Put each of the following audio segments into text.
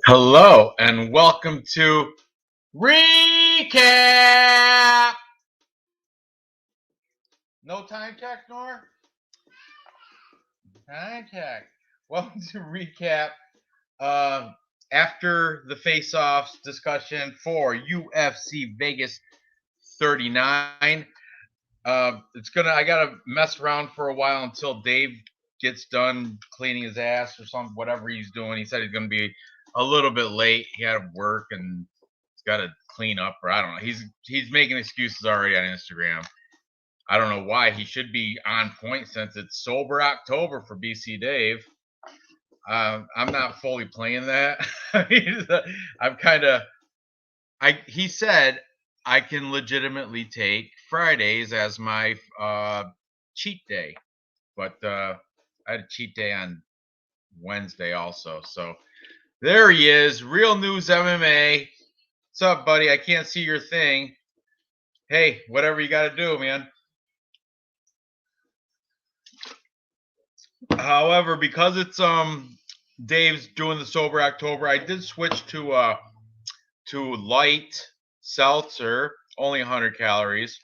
Hello and welcome to REECAAAP. No time check, Nor? Time check. Welcome to REECAAP. After the face-offs discussion for UFC Vegas 39. I gotta mess around for a while until Dave gets done cleaning his ass or something, whatever he's doing. He said he's gonna be a little bit late. He had to work and he's got to clean up, or I don't know. He's making excuses already on Instagram. I don't know why. He should be on point since it's sober October for BC Dave. I'm not fully playing that. He said I can legitimately take Fridays as my cheat day, but I had a cheat day on Wednesday also. So there he is, Real News MMA. What's up, buddy? I can't see your thing. Hey, whatever you got to do, man. However, because it's Dave's doing the sober October, I did switch to light seltzer, only 100 calories.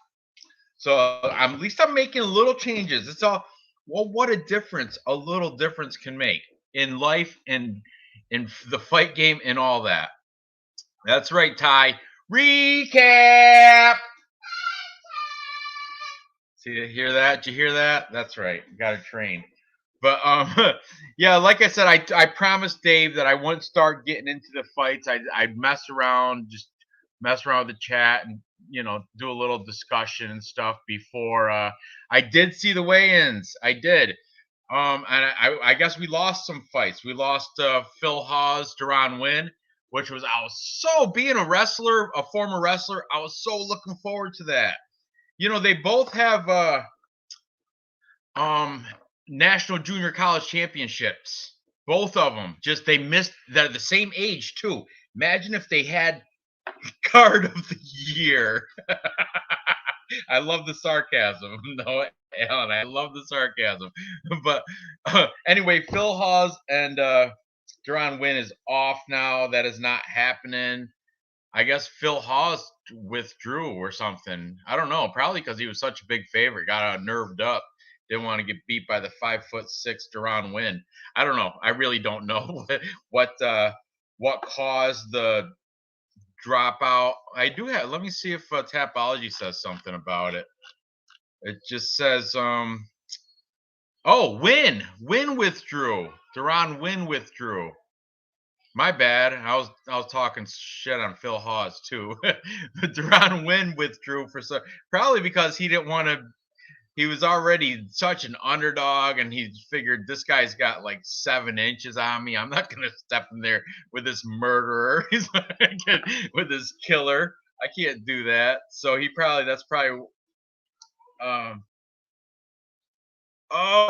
So at least I'm making little changes. It's all, well, what a difference a little difference can make in life and in the fight game and all that. That's right, Ty. REECAAAP. See, hear that? Did you hear that? That's right. Got to train. But yeah, like I said, I promised Dave that I wouldn't start getting into the fights. I'd mess around, just mess around with the chat and do a little discussion and stuff before. I did see the weigh-ins. I did. And I guess we lost some fights. We lost Phil Hawes, Duron Nguyen, which was I was so being a wrestler, a former wrestler. I was so looking forward to that. They both have national junior college championships. Both of them. Just they missed. They're the same age too. Imagine if they had card of the year. I love the sarcasm. No, Alan, I love the sarcasm. But anyway, Phil Hawes and Duron Nguyen is off now. That is not happening. I guess Phil Hawes withdrew or something. I don't know. Probably because he was such a big favorite. Got nerved up. Didn't want to get beat by the 5'6" Duron Nguyen. I don't know. I really don't know what caused the dropout. I do have. Let me see if Tapology says something about it. It just says, oh, Nguyen withdrew. Duron Nguyen withdrew. My bad. I was talking shit on Phil Hawes too. Duron Nguyen withdrew probably because he didn't want to. He was already such an underdog, and he figured this guy's got like 7 inches on me. I'm not gonna step in there with this murderer. With this killer. I can't do that. So that's probably. Oh,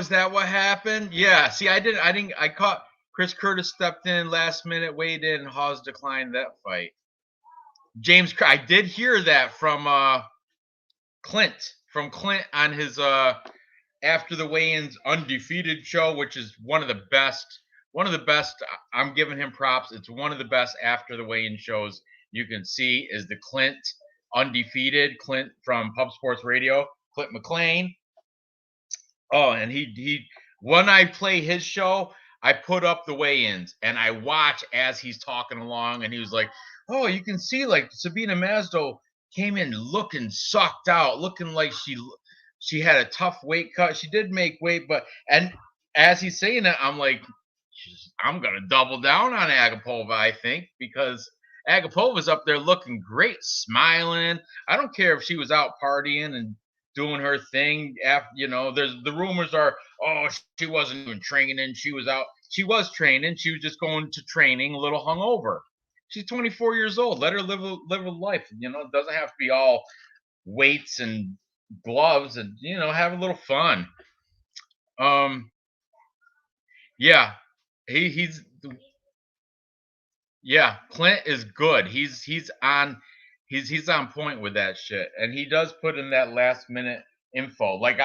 is that what happened? Yeah. See, I caught Chris Curtis stepped in last minute, weighed in, Hawes declined that fight. James, I did hear that from Clint on his after the weigh-ins undefeated show, which is one of the best. I'm giving him props. It's one of the best after the weigh-in shows you can see is the Clint undefeated Clint from Pub Sports Radio, Clint McLean. Oh, and he when I play his show, I put up the weigh-ins and I watch as he's talking along, and he was like, "Oh, you can see like Sabina Mazdo came in looking sucked out, looking like she had a tough weight cut. She did make weight, but and as he's saying that, I'm like, I'm gonna double down on Agapova, I think, because Agapova's up there looking great, smiling. I don't care if she was out partying and doing her thing. After there's the rumors are, oh, she wasn't even training. She was out. She was training. She was just going to training, a little hungover. She's 24 years old. Let her live a life. It doesn't have to be all weights and gloves, and have a little fun. Yeah, he's yeah. Clint is good. He's on point with that shit, and he does put in that last minute info, like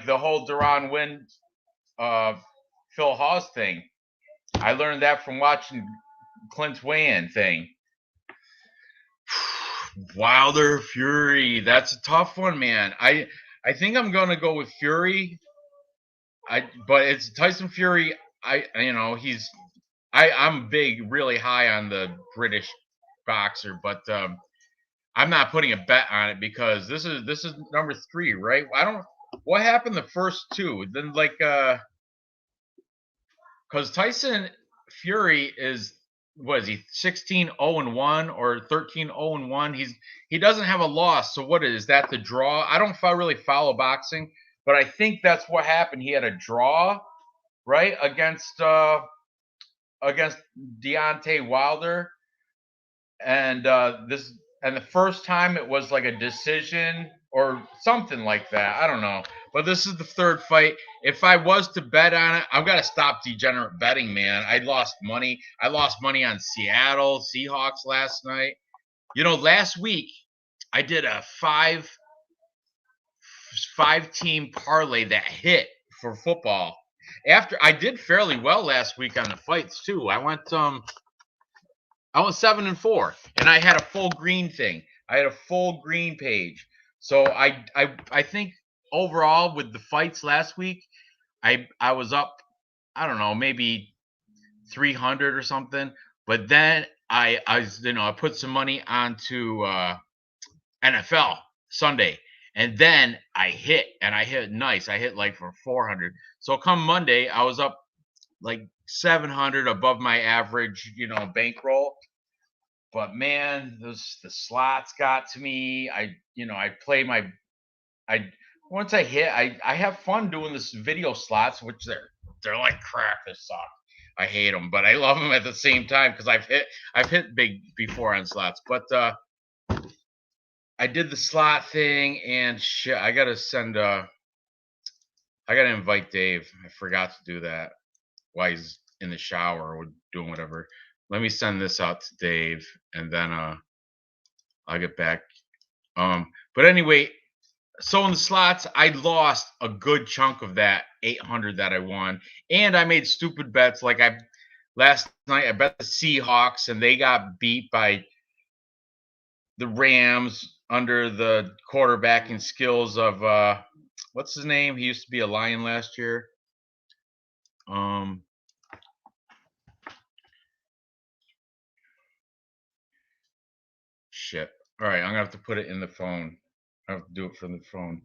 the whole Duron Nguyen, Phil Hawes thing. I learned that from watching Clint's weigh-in thing. Wilder, Fury. That's a tough one, man. I think I'm gonna go with Fury. But it's Tyson Fury. I'm big, really high on the British boxer, but I'm not putting a bet on it because this is number 3, right? I don't. What happened the first 2? Then because Tyson Fury is, what is he, 16-0-1 or 13-0-1? He doesn't have a loss. So what is that, the draw? I don't really follow boxing, but I think that's what happened. He had a draw, right, against Deontay Wilder, and the first time it was like a decision or something like that. I don't know. But this is the 3rd fight. If I was to bet on it, I've got to stop degenerate betting, man. I lost money. I lost money on Seattle Seahawks last night. Last week I did a five-team parlay that hit for football. After I did fairly well last week on the fights too. I went 7-4, and I had a full green thing. I had a full green page. So I think overall with the fights last week, I was up, I don't know, maybe 300 or something. But then I put some money onto NFL Sunday, and then I hit nice. I hit like for 400. So come Monday, I was up like 700 above my average, bankroll. But man, the slots got to me. I play once I hit, I have fun doing this video slots, which they're like crap. They suck. I hate them, but I love them at the same time because I've hit big before on slots. But I did the slot thing, and shit, I gotta invite Dave. I forgot to do that while he's in the shower or doing whatever. Let me send this out to Dave, and then I'll get back. But anyway, so in the slots, I lost a good chunk of that 800 that I won, and I made stupid bets. Like last night, I bet the Seahawks, and they got beat by the Rams under the quarterbacking skills of what's his name? He used to be a Lion last year. Shit. All right, I'm gonna have to put it in the phone. I have to do it from the phone.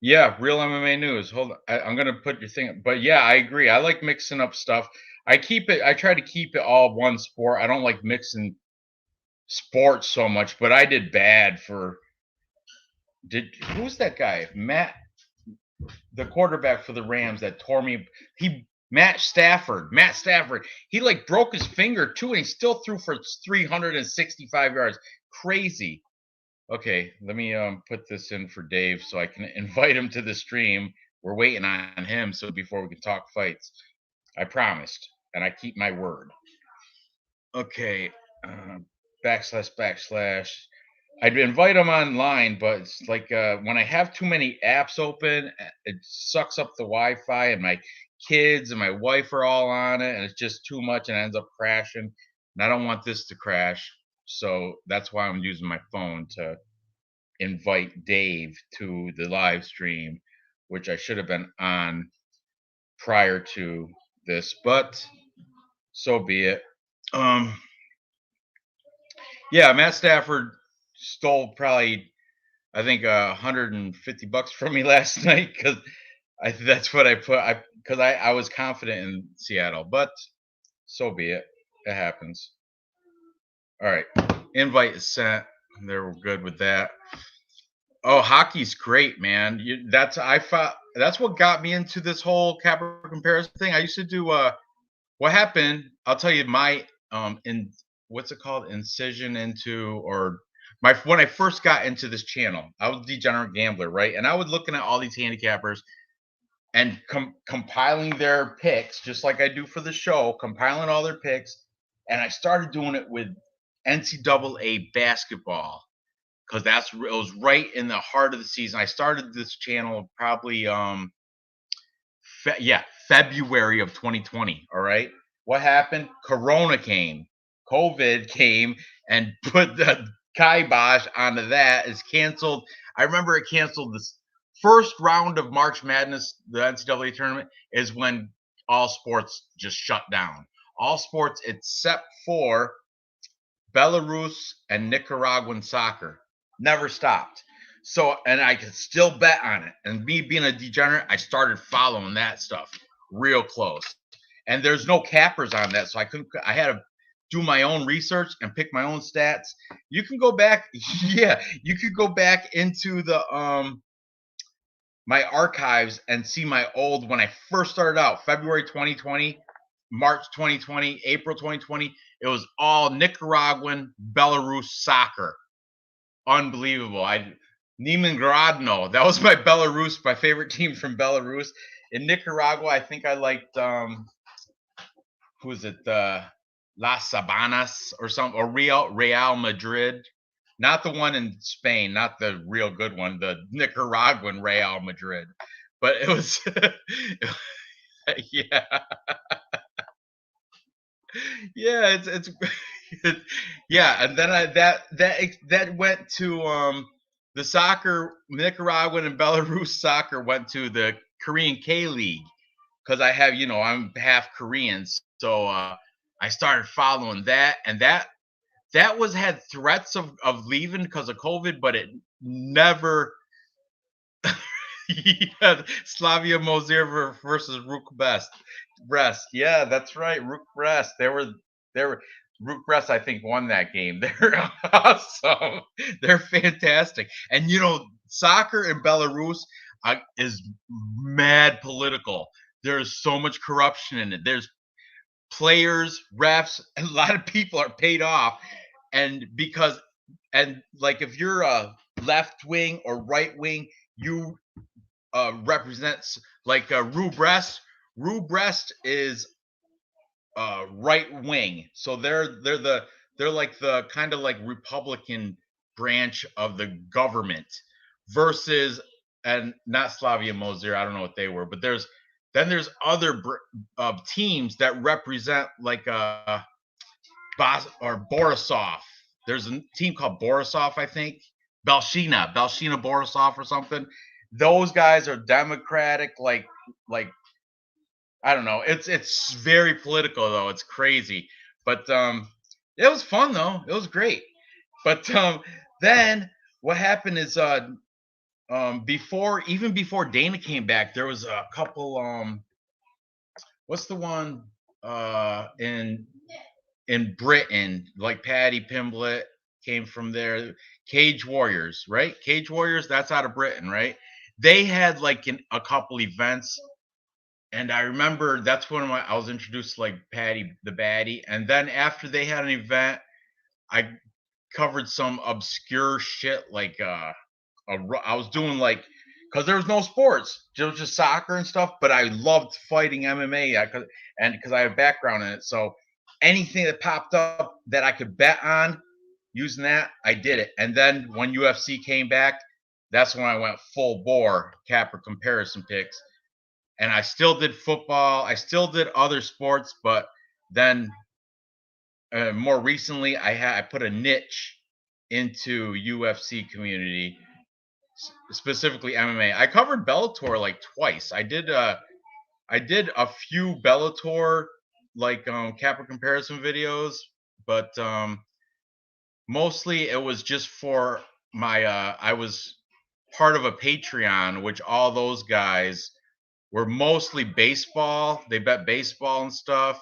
Yeah, real MMA news. Hold on. I'm gonna put your thing. But yeah, I agree. I like mixing up stuff. I try to keep it all one sport. I don't like mixing sports so much. But I did bad for. Who's that guy? Matt, the quarterback for the Rams that tore me. Matt Stafford. He like broke his finger too, and he still threw for 365 yards. Crazy. Okay, let me put this in for Dave so I can invite him to the stream. We're waiting on him so before we can talk fights. I promised, and I keep my word. Okay, // I'd invite him online, but it's like when I have too many apps open, it sucks up the Wi-Fi, and my kids and my wife are all on it, and it's just too much, and it ends up crashing. And I don't want this to crash, so that's why I'm using my phone to invite Dave to the live stream, which I should have been on prior to this, but so be it. Yeah, Matt Stafford stole probably, I think, $150 from me last night because that's what I put. Because I was confident in Seattle, but so be it. It happens. All right, invite is sent. They're good with that. Oh, hockey's great, man. That's what got me into this whole capper comparison thing. I used to do what happened. I'll tell you my what's it called, incision into, or when I first got into this channel, I was a degenerate gambler, right? And I was looking at all these handicappers and compiling their picks, just like I do for the show, compiling all their picks, and I started doing it with NCAA basketball. because it was right in the heart of the season. I started this channel probably February of 2020. All right, what happened? Corona came, COVID came, and put the kibosh onto that. It's canceled. I remember it canceled this first round of March Madness, the NCAA tournament, is when all sports just shut down. All sports except for Belarus and Nicaraguan soccer never stopped. So, and I could still bet on it. And me being a degenerate, I started following that stuff real close. And there's no cappers on that, so I had to do my own research and pick my own stats. You can go back, yeah, you could go back into the my archives and see my old, when I first started out, February 2020, March 2020, April 2020. It was all Nicaraguan, Belarus soccer. Unbelievable. Neiman Grodno, that was my Belarus, my favorite team from Belarus. In Nicaragua, I think I liked who is it? Las Sabanas or something, or Real Madrid. Not the one in Spain, not the real good one, the Nicaraguan Real Madrid. But it was yeah. Yeah, it's yeah, and then that went to the soccer. Nicaraguan and Belarus soccer went to the Korean K League, because I have, I'm half Korean, so I started following that, and that had threats of leaving because of COVID, but it never. Yeah, Slavia Mozir versus Rook Brest. Yeah, that's right. Rook Brest. They were Rook Brest, I think, won that game. They're awesome. They're fantastic. And soccer in Belarus is mad political. There's so much corruption in it. There's players, refs, a lot of people are paid off, and like if you're a left wing or right wing, you represents like Rue Brest. Rue Brest is right wing, so they're like the kind of like Republican branch of the government, versus, and not Slavia Mozir, I don't know what they were, but there's other teams that represent like or Borisov. There's a team called Borisov, I think. Belshina Borisov or something. Those guys are Democratic, like I don't know. It's very political though. It's crazy, but it was fun though. It was great. But then what happened is before Dana came back, there was a couple what's the one in Britain, like Paddy Pimblett came from there. Cage Warriors, right? Cage Warriors, that's out of Britain, right? They had like a couple events, and I remember that's when I was introduced to like Paddy the Baddie. And then after they had an event, I covered some obscure shit like I was doing like, because there was no sports, it was just soccer and stuff. But I loved fighting MMA because I have a background in it. So anything that popped up that I could bet on using that, I did it. And then when UFC came back, that's when I went full bore capper comparison picks. And I still did football. I still did other sports, but then more recently, I put a niche into UFC community, specifically MMA. I covered Bellator like twice. I did a few Bellator like capper comparison videos, but mostly it was just for my I was part of a Patreon, which all those guys were mostly baseball. They bet baseball and stuff.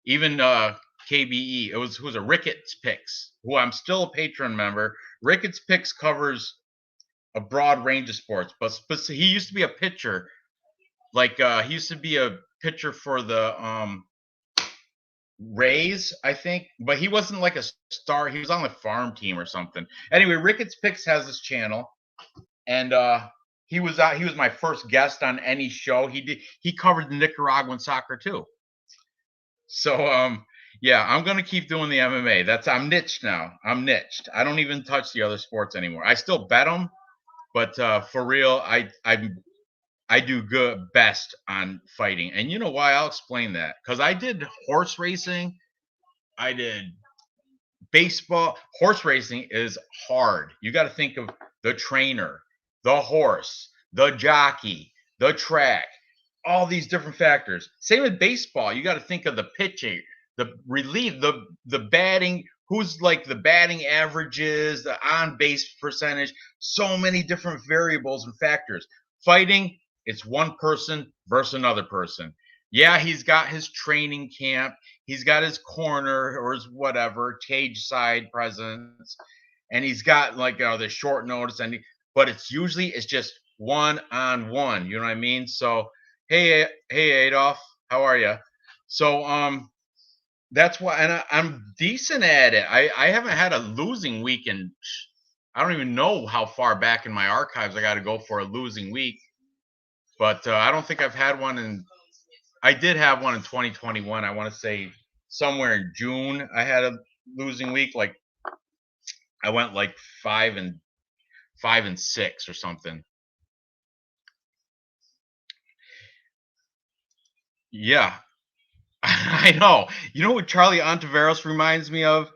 Even KBE, who was a Ricketts Picks, who I'm still a patron member. Ricketts Picks covers a broad range of sports, but he used to be a pitcher. Like he used to be a pitcher for the Rays, I think, but he wasn't like a star. He was on the farm team or something. Anyway, Ricketts Picks has this channel, and he was my first guest on any show. He covered the Nicaraguan soccer too. So Yeah, I'm gonna keep doing the MMA. I'm niched now. I'm niched. I don't even touch the other sports anymore. I still bet them, but for real, I do good best on fighting. And you know why? I'll explain that. Because I did horse racing. I did baseball. Horse racing is hard. You got to think of the trainer, the horse, the jockey, the track, all these different factors. Same with baseball. You got to think of the pitching, the relief, the batting, who's like the batting averages, the on base percentage, so many different variables and factors. Fighting, it's one person versus another person. Yeah, he's got his training camp, he's got his corner or his whatever cage side presence, and he's got like the short notice, but it's just one on one. You know what I mean? So hey Adolf, how are you? So that's why, and I'm decent at it. I haven't had a losing week, and I don't even know how far back in my archives I got to go for a losing week. But I don't think I've had one in. I did have one in 2021. I want to say somewhere in June I had a losing week. Like I went like 5-6 or something. Yeah, I know. You know what Charlie Ontiveros reminds me of?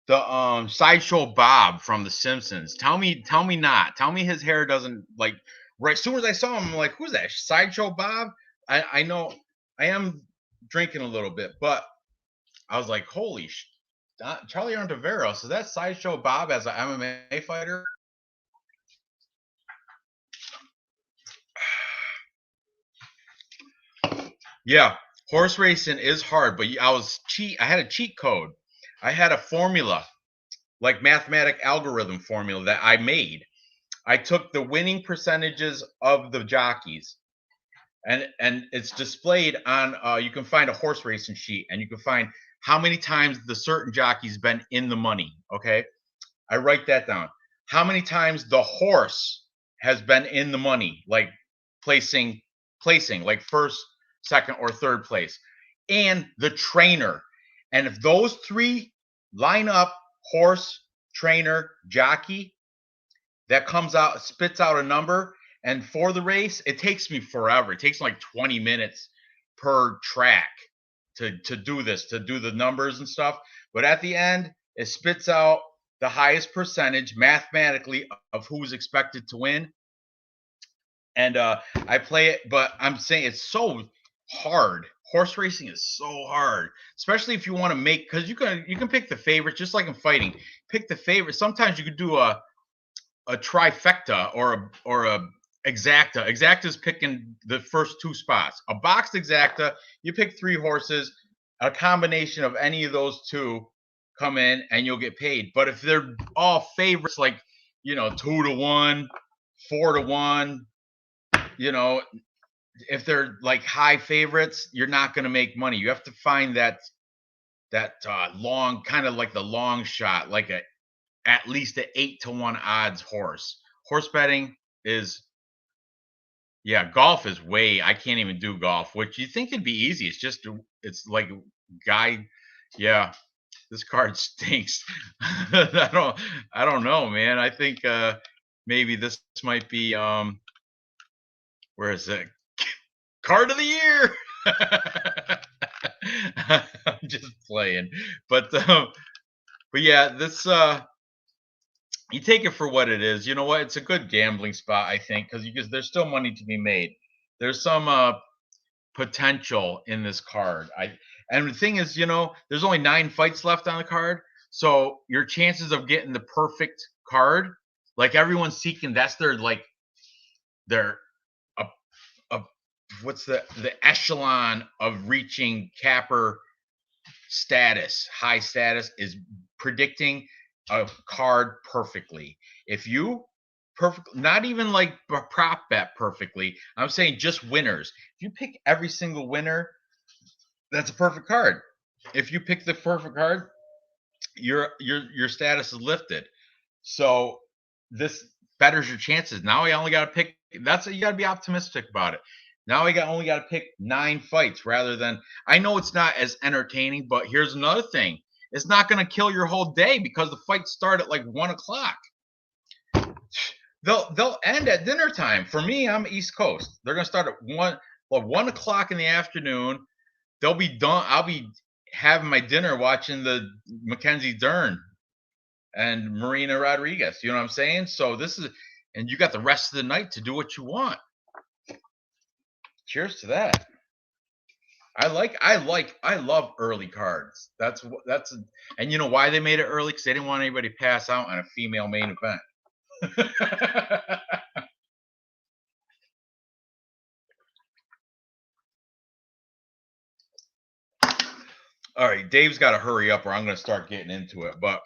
The sideshow Bob from The Simpsons. Tell me not. Tell me his hair doesn't like. Right as soon as I saw him, I'm like, who's that? Sideshow Bob? I know. I am drinking a little bit, but I was like, holy Charlie Ontiveros. Is that Sideshow Bob as an MMA fighter? Yeah, horse racing is hard, but I had a cheat code. I had a formula, like mathematic algorithm formula that I made. I took the winning percentages of the jockeys, and it's displayed on. You can find a horse racing sheet, and you can find how many times the certain jockey's been in the money. Okay, I write that down. How many times the horse has been in the money, like placing, like first, second, or third place, and the trainer. And if those three line up, horse, trainer, jockey, that comes out, spits out a number. And for the race, it takes me forever. It takes like 20 minutes per track to do this, to do the numbers and stuff. But at the end, it spits out the highest percentage mathematically of who's expected to win. And I play it, but I'm saying it's so hard. Horse racing is so hard, especially if you want to make, because you can pick the favorite, just like in fighting. Pick the favorite. Sometimes you could do a trifecta or a exacta. Exacta is picking the first two spots. A boxed exacta, you pick 3 horses, a combination of any of those two come in, and you'll get paid. But if they're all favorites, like 2-1, 4-1, if they're like high favorites, you're not going to make money. You have to find that long, kind of like the long shot, like at least an 8-1 odds horse. Horse betting is, yeah, golf is I can't even do golf, which you think it'd be easy. It's like guy, yeah, this card stinks. I don't know, man. I think maybe this might be where is it? Card of the year. I'm just playing, but yeah, this you take it for what it is. You know what? It's a good gambling spot, I think, because there's still money to be made. There's some potential in this card. And the thing is, there's only 9 fights left on the card, so your chances of getting the perfect card, like everyone's seeking, that's their what's the echelon of reaching capper status, high status, is predicting a card perfectly. If you not even like prop bet perfectly, I'm saying just winners. If you pick every single winner, that's a perfect card. If you pick the perfect card, your status is lifted. So this betters your chances. Now you only got to pick. You got to be optimistic about it. Now I only got to pick 9 fights rather than. I know it's not as entertaining, but here's another thing: it's not going to kill your whole day because the fights start at like 1 o'clock. They'll end at dinner time. For me, I'm East Coast. They're going to start at 1 o'clock in the afternoon. They'll be done. I'll be having my dinner watching the Mackenzie Dern and Marina Rodriguez. You know what I'm saying? So this is, and you got the rest of the night to do what you want. Cheers to that. I love early cards. And you know why they made it early? Because they didn't want anybody to pass out on a female main event. All right, Dave's got to hurry up, or I'm going to start getting into it. But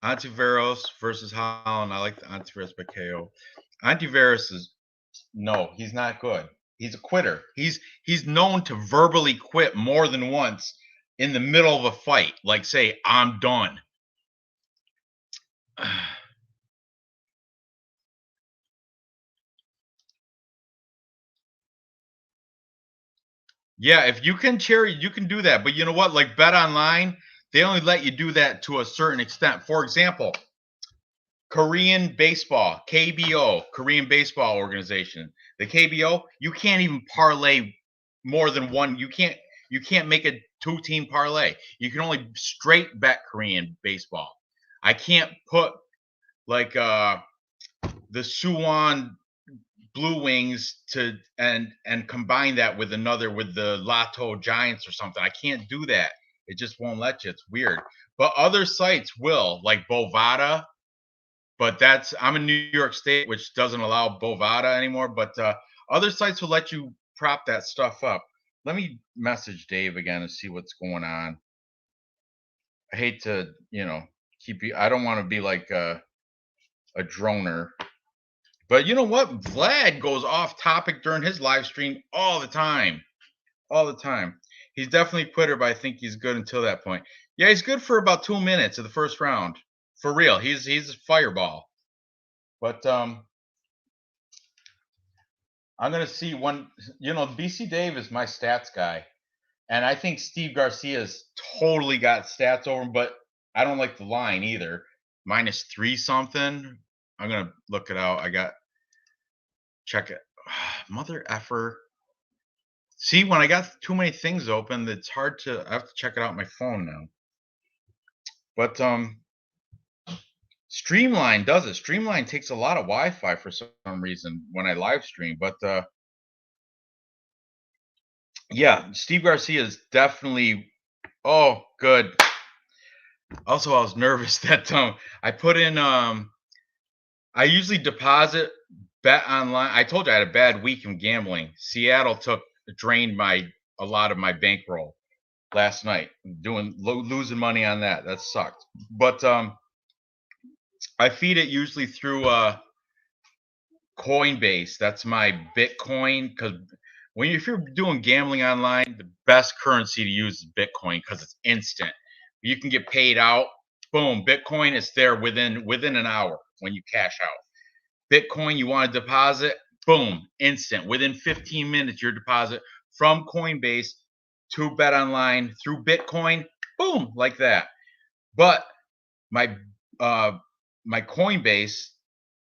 Ontiveros versus Holland. I like the Ontiveros by KO. Ontiveros he's not good. He's a quitter. He's known to verbally quit more than once in the middle of a fight. Like say, I'm done. Yeah, if you can cherry, you can do that. But you know what? Like Bet Online, they only let you do that to a certain extent. For example, Korean baseball, KBO, Korean Baseball Organization. The KBO, you can't even parlay more than one. You can't make a 2-team parlay. You can only straight bet Korean baseball. I can't put like the Suwon Blue Wings to and combine that with the Lotto Giants or something. I can't do that. It just won't let you. It's weird. But other sites will, like Bovada. But I'm in New York State, which doesn't allow Bovada anymore. But other sites will let you prop that stuff up. Let me message Dave again and see what's going on. I hate to, keep you. I don't want to be like a droner. But you know what? Vlad goes off topic during his live stream all the time. All the time. He's definitely a quitter, but I think he's good until that point. Yeah, he's good for about 2 minutes of the first round. For real. He's a fireball. But I'm gonna see one. BC Dave is my stats guy. And I think Steve Garcia's totally got stats over him, but I don't like the line either. -3 something. I'm gonna look it out. Check it. Mother effer. See, when I got too many things open, it's hard to. I have to check it out on my phone now. But Streamline does it. Streamline takes a lot of Wi-Fi for some reason when I live stream. But yeah, Steve Garcia is definitely. Oh, good. Also, I was nervous that I put in. I usually deposit Bet Online. I told you I had a bad week in gambling. Seattle drained a lot of my bankroll last night, losing money on that. That sucked. But I feed it usually through Coinbase. That's my Bitcoin, because if you're doing gambling online, the best currency to use is Bitcoin because it's instant. You can get paid out. Boom, Bitcoin is there within an hour when you cash out. Bitcoin, you want to deposit, boom, instant. Within 15 minutes, your deposit from Coinbase to Bet Online through Bitcoin, boom, like that. But my Coinbase,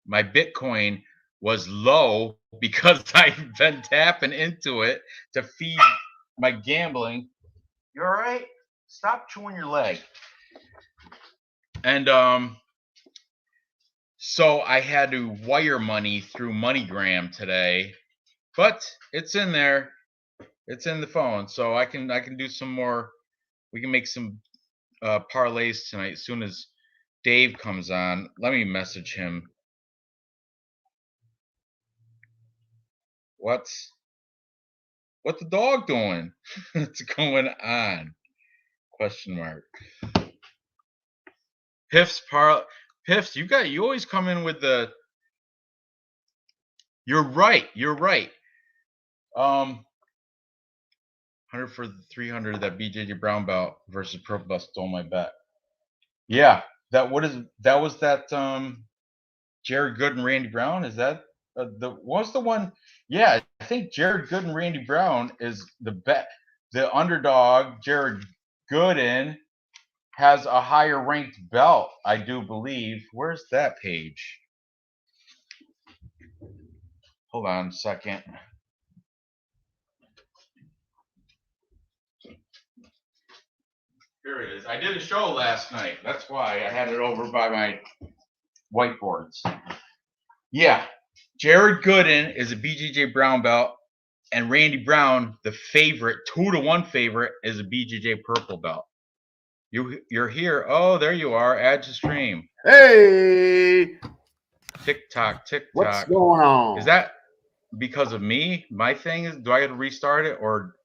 my Bitcoin was low because I've been tapping into it to feed my gambling. You all right? Stop chewing your leg. And so I had to wire money through MoneyGram today, but it's in there. It's in the phone, so I can do some more. We can make some parlays tonight as soon as Dave comes on. Let me message him. What's the dog doing? What's going on? Question mark. Piffs, you always come in with the. You're right. 100 for 300 that BJJ brown belt versus purple belt stole my bet. Yeah, that was that Jared Good and Randy Brown. Is that what's the one? Yeah, I think Jared Good and Randy Brown is the underdog. Jared Gooden has a higher ranked belt, I do believe. Where's that page? Hold on a second. Here it is. I did a show last night. That's why I had it over by my whiteboards. Yeah. Jared Gooden is a BJJ brown belt, and Randy Brown, the favorite, 2-1 favorite, is a BJJ purple belt. You're here. Oh, there you are. Add to stream. Hey. TikTok. What's going on? Is that because of me? My thing is, do I got to restart it or?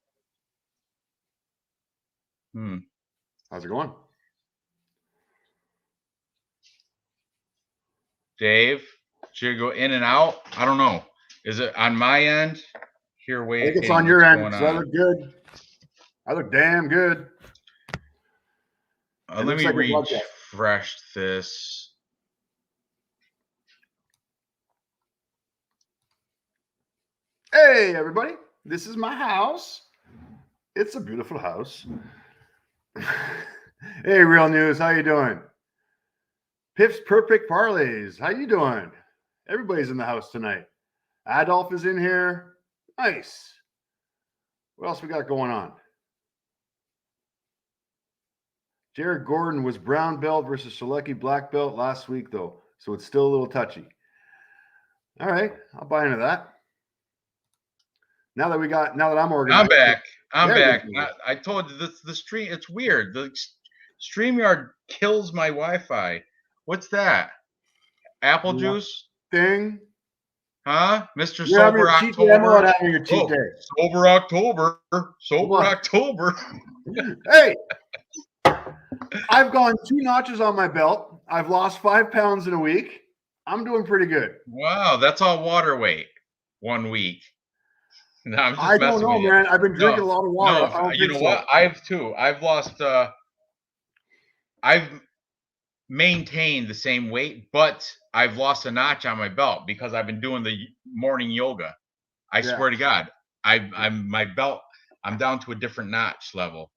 How's it going? Dave, should it go in and out? I don't know. Is it on my end? Here, wait. I think it's on your end. I look good. I look damn good. Let me refresh this. Hey, everybody. This is my house. It's a beautiful house. Hey, Real News. How you doing? Piff's Perfect Parlays. How you doing? Everybody's in the house tonight. Adolf is in here. Nice. What else we got going on? Jared Gordon was brown belt versus Selecki black belt last week, though, so it's still a little touchy. All right, I'll buy into that. Now that I'm organized. I'm back. I told you the stream. It's weird. The StreamYard kills my Wi-Fi. What's that? Apple juice thing? Huh? Mr. Sober October. Having your cheat day. Sober October. October. Hey, I've gone 2 notches on my belt. I've lost 5 pounds in a week. I'm doing pretty good. Wow, that's all water weight. 1 week. No, I'm just I don't know, man. I've been drinking a lot of water. No, you know what? I have too. I've lost. I've maintained the same weight, but I've lost a notch on my belt because I've been doing the morning yoga. I swear to God, I'm my belt. I'm down to a different notch level,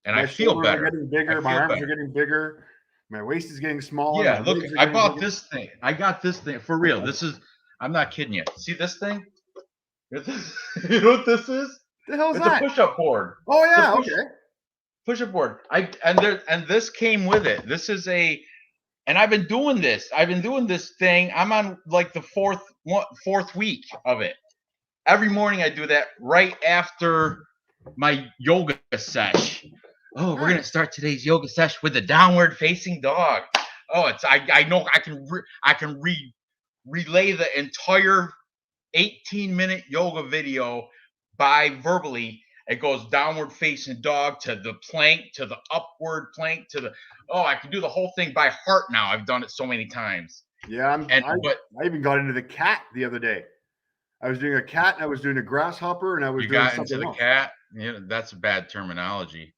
and I feel better. Getting bigger. My arms are getting bigger. My waist is getting smaller. Yeah, look, I bought this thing. I got this thing for real. This is. I'm not kidding you. See this thing? You know what this is? The hell is that? It's a push-up board. Oh yeah, okay. Push-up board. And this came with it. This is and I've been doing this. Thing. I'm on like the fourth week of it. Every morning I do that right after my yoga sesh. Oh, we're gonna start today's yoga sesh with a downward facing dog. Oh, I know I can relay the entire 18-minute yoga video by verbally. It goes downward facing dog to the plank to the upward plank to the I can do the whole thing by heart now. I've done it so many times. Yeah, I even got into the cat the other day. I was doing a cat and I was doing a grasshopper and I was doing something else. Cat? Yeah, that's a bad terminology.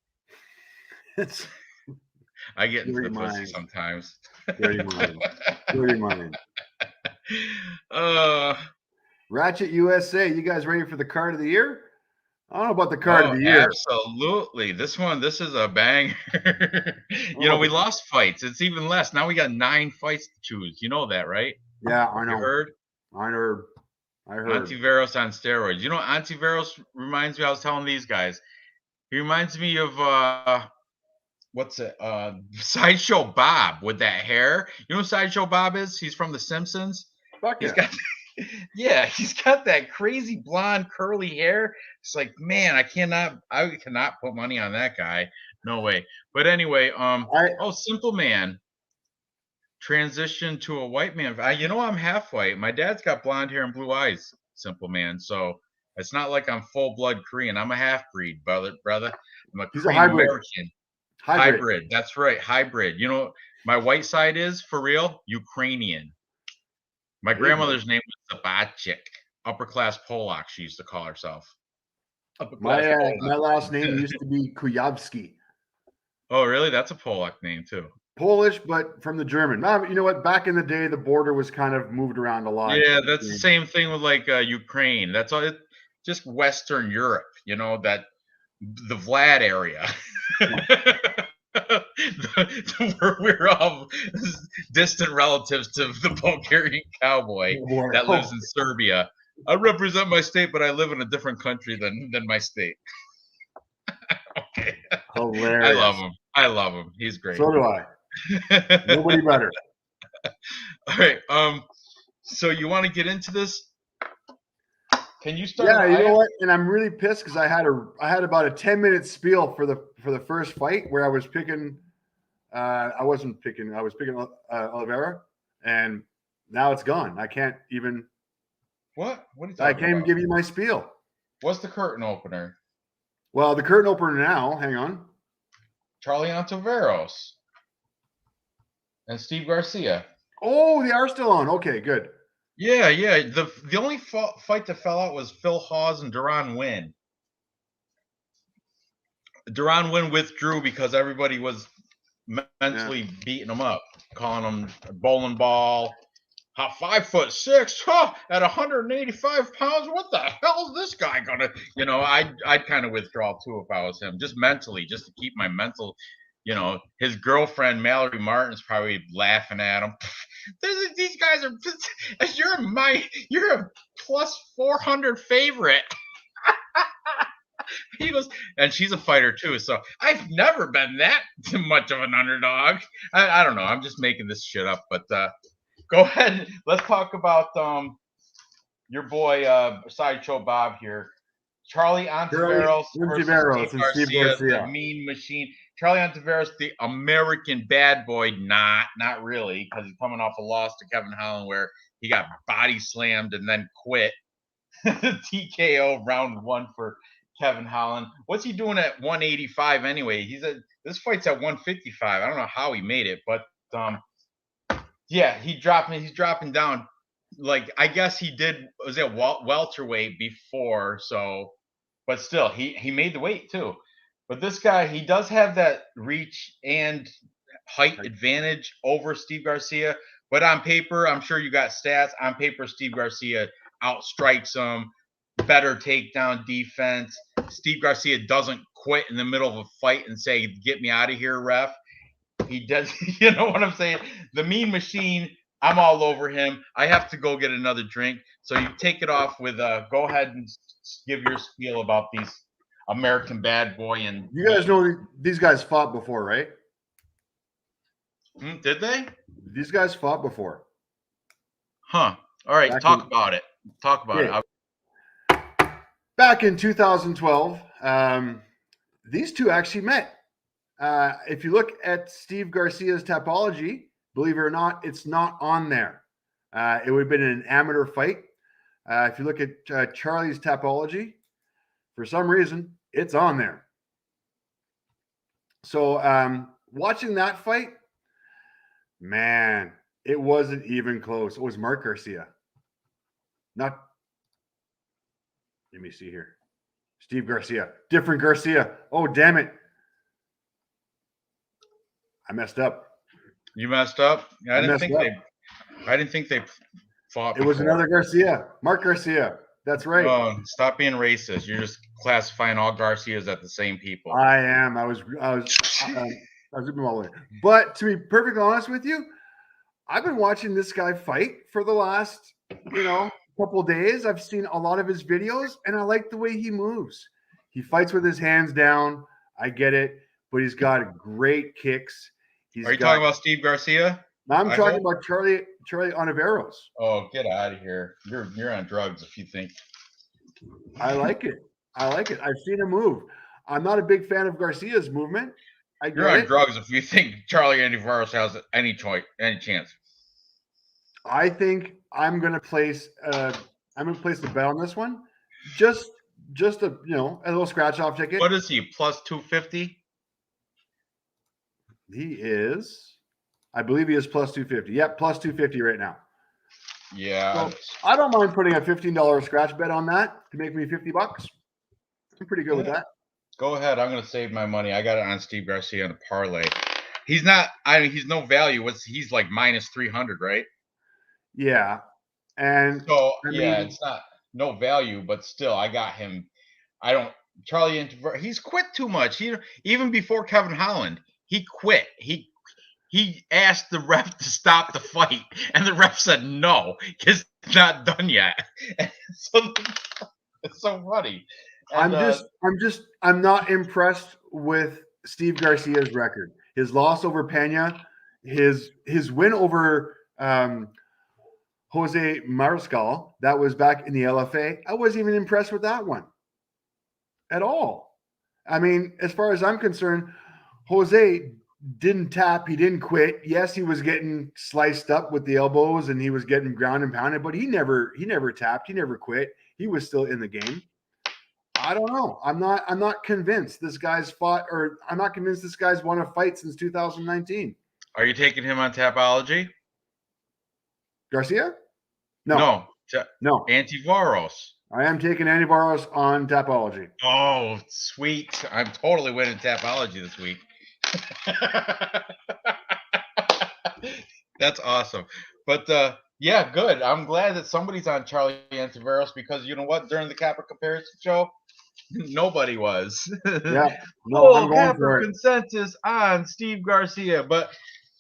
I get into the pussy sometimes. Dirty mind. Ratchet USA, you guys ready for the card of the year? I don't know about the card of the year. Absolutely. This is a banger. We lost fights. It's even less. Now we got 9 fights to choose. You know that, right? Yeah, I know. You heard? I heard. Antiveros on steroids. You know what Antiveros reminds me? I was telling these guys. He reminds me of Sideshow Bob with that hair. You know who Sideshow Bob is? He's from The Simpsons. Fuck yeah. He's got that crazy blonde curly hair. It's like, man, I cannot put money on that guy. No way. But anyway, Simple Man transitioned to a white man. I'm half white. My dad's got blonde hair and blue eyes, Simple Man. So it's not like I'm full blood Korean. I'm a half breed, brother. I'm a Korean American. Hybrid. That's right. Hybrid. You know, my white side is for real Ukrainian. My grandmother's name was Zabachik, upper class Polak. She used to call herself. My last name used to be Kuyavsky. Oh, really? That's a Polak name too. Polish, but from the German. You know what? Back in the day, the border was kind of moved around a lot. Yeah, that's the same thing with like Ukraine. That's all. Just Western Europe. You know, that the Vlad area. Where we're all distant relatives to the Bulgarian cowboy that lives in Serbia. I represent my state, but I live in a different country than my state. Okay. Hilarious. I love him. He's great. So do I. Nobody better. All right. So you want to get into this? Can you start? Yeah, you know what? And I'm really pissed because I had about a 10-minute spiel for the first fight where I was picking. I was picking Oliveira, and now it's gone. I can't even. What? What are you I can't even give you my spiel. What's the curtain opener? Well, the curtain opener now. Hang on. Charlie Ontiveros and Steve Garcia. Oh, they are still on. Okay, good. Yeah. The only fight that fell out was Phil Hawes and Duron Nguyen. Duron Nguyen withdrew because everybody was mentally beating him up, calling him a bowling ball. 5'6", at 185 pounds. What the hell is this guy gonna? You know, I'd kind of withdraw too if I was him, just mentally, just to keep my mental. You know, his girlfriend Mallory Martin's probably laughing at him. These guys are you're a plus 400 favorite. He goes, and she's a fighter too. So I've never been that much of an underdog. I don't know. I'm just making this shit up, but go ahead. Let's talk about your boy Sideshow Bob here. Charlie Ontiveros versus Steve Garcia, the Mean Machine. Charlie Ontiveros, the American bad boy. Not really, because he's coming off a loss to Kevin Holland where he got body slammed and then quit. TKO round 1 for Kevin Holland. What's he doing at 185 anyway? This fight's at 155. I don't know how he made it, but yeah, he's dropping down. Like, I guess he was at welterweight before, so, but still, he made the weight too. But this guy, he does have that reach and height advantage over Steve Garcia. But on paper, I'm sure you got stats. On paper, Steve Garcia outstrikes him. Better takedown defense. Steve Garcia doesn't quit in the middle of a fight and say, "Get me out of here, ref." He does. You know what I'm saying? The Mean Machine. I'm all over him. I have to go get another drink. So you take it off with go ahead and give your spiel about these American bad boy. And you guys know these guys fought before, right? Did they? These guys fought before. Huh. All right. Talk about it. Back in 2012, these two actually met. If you look at Steve Garcia's Tapology, believe it or not, it's not on there. It would have been an amateur fight. If you look at Charlie's Tapology, for some reason, it's on there. So watching that fight, man, it wasn't even close. It was Mark Garcia. Let me see here. Steve Garcia. Different Garcia. Oh, damn it. I messed up. You messed up? I didn't think they fought. It was another Garcia. Mark Garcia. That's right. Oh, stop being racist. You're just classifying all Garcias as the same people. I am. I was looking all the way. But to be perfectly honest with you, I've been watching this guy fight for the last, couple of days. I've seen a lot of his videos, and I like the way he moves. He fights with his hands down. I get it, but he's got great kicks. Are you talking about Steve Garcia? I'm talking about Charlie Ontiveros. Oh, get out of here! You're on drugs if you think. I like it. I've seen him move. I'm not a big fan of Garcia's movement. You're on drugs if you think Charlie Ontiveros has any chance. I think I'm gonna place the bet on this one. Just a little scratch off ticket. What is he? Plus 250? He is, I believe he is plus 250. Yep, plus 250 right now. Yeah. So I don't mind putting a $15 scratch bet on that to make me $50. I'm pretty good with that. Go ahead. I'm going to save my money. I got it on Steve Garcia on a parlay. He's not. I mean, he's no value. He's like minus 300, right? Yeah. And So I yeah, mean, it's not no value, but still, I got him. I don't. Charlie Introvert. He's quit too much. He even before Kevin Holland, he quit. He asked the ref to stop the fight, and the ref said no because it's not done yet. And so it's so funny. And I'm not impressed with Steve Garcia's record. His loss over Pena, his win over Jose Mariscal, that was back in the LFA. I wasn't even impressed with that one at all. I mean, as far as I'm concerned, Jose didn't tap. He didn't quit. Yes, he was getting sliced up with the elbows and he was getting ground and pounded, but he never tapped. He never quit. He was still in the game. I don't know. I'm not convinced this guy's fought, or I'm not convinced this guy's won a fight since 2019. are you taking him on Tapology? Garcia? No. Antivaros. I am taking Andy Barros on Tapology. Oh, sweet. I'm totally winning Tapology this week. That's awesome. But yeah, good. I'm glad that somebody's on Charlie Antiveros because you know what? During the Capper comparison show, nobody was. Yeah. No, I'm going Capper for it. consensus on Steve Garcia. But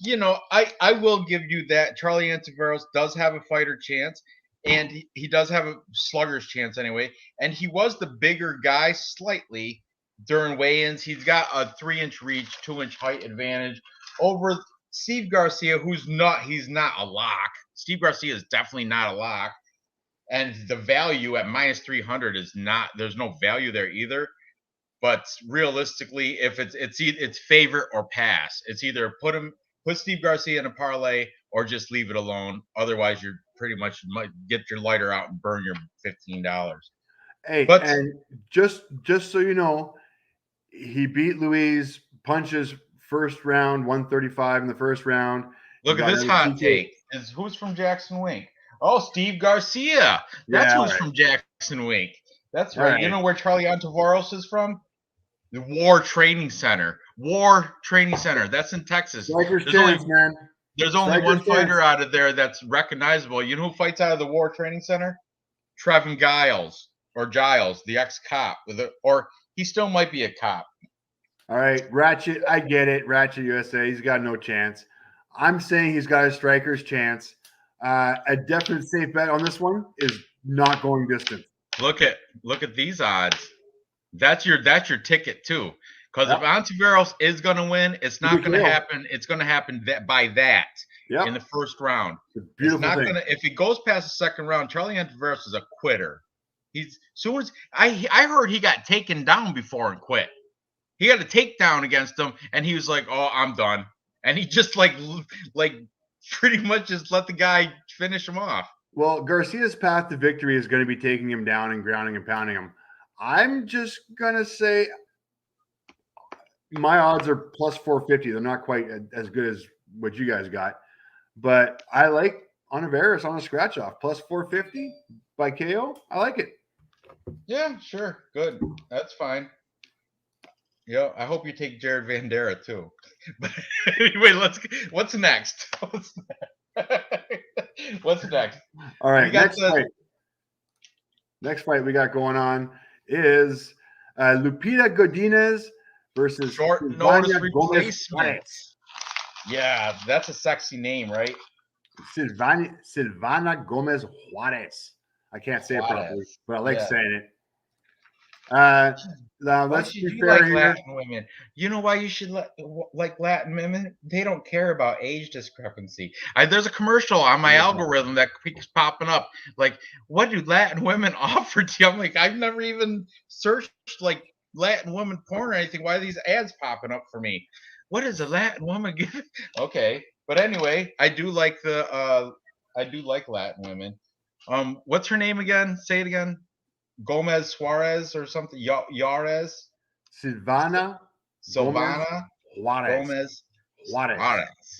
you know, I will give you that. Charlie Antiveros does have a fighter chance. And he does have a slugger's chance anyway. And he was the bigger guy slightly during weigh-ins. He's got a 3-inch reach, 2-inch height advantage over Steve Garcia, he's not a lock. Steve Garcia is definitely not a lock. And the value at minus 300 is not, there's no value there either. But realistically, if it's favorite or pass. It's either put Steve Garcia in a parlay or just leave it alone. Otherwise, you're pretty much might get your lighter out and burn your $15. Hey, and just so you know, he beat Luis punches first round, 135 in the first round. Look at this hot take. Who's from Jackson Wink? Oh, Steve Garcia. That's who's from Jackson Wink. That's right. You know where Charlie Antivaros is from? The War Training Center. That's in Texas. There's only one fighter out of there that's recognizable. You know who fights out of the War Training Center? Trevin Giles, the ex-cop. Or he still might be a cop. All right, Ratchet, I get it. Ratchet USA, he's got no chance. I'm saying he's got a striker's chance. A definite safe bet on this one is not going distance. Look at these odds. That's your ticket too. Because if Antiveros is going to win, it's not going to happen. It's going to happen by that in the first round. It's not going to. If he goes past the second round, Charlie Antiveros is a quitter. I heard he got taken down before and quit. He got a takedown against him, and he was like, "Oh, I'm done," and he just like pretty much just let the guy finish him off. Well, Garcia's path to victory is going to be taking him down and grounding and pounding him. I'm just gonna say my odds are plus 450. They're not quite as good as what you guys got, but I like Antiveros on a scratch off plus 450 by KO. I like it. Yeah, sure, good. That's fine. Yeah, I hope you take Jared Vandera too. But anyway, what's next? What's next? All right, next fight we got going on is Lupita Godinez versus short notice replacement. Yeah, that's a sexy name, right? Silvana Gomez Juarez. I can't say it properly, but I like saying it. Now let's be fair here. Latin women. You know why you should like Latin women? They don't care about age discrepancy. There's a commercial on my algorithm that keeps popping up. Like, what do Latin women offer to you? I'm like, I've never even searched like Latin woman porn or anything. Why are these ads popping up for me? What is a Latin woman giving? Okay, but anyway, I do like Latin women. What's her name again? Say it again. Gomez Suarez or something. Yares. Silvana Gomez Juarez.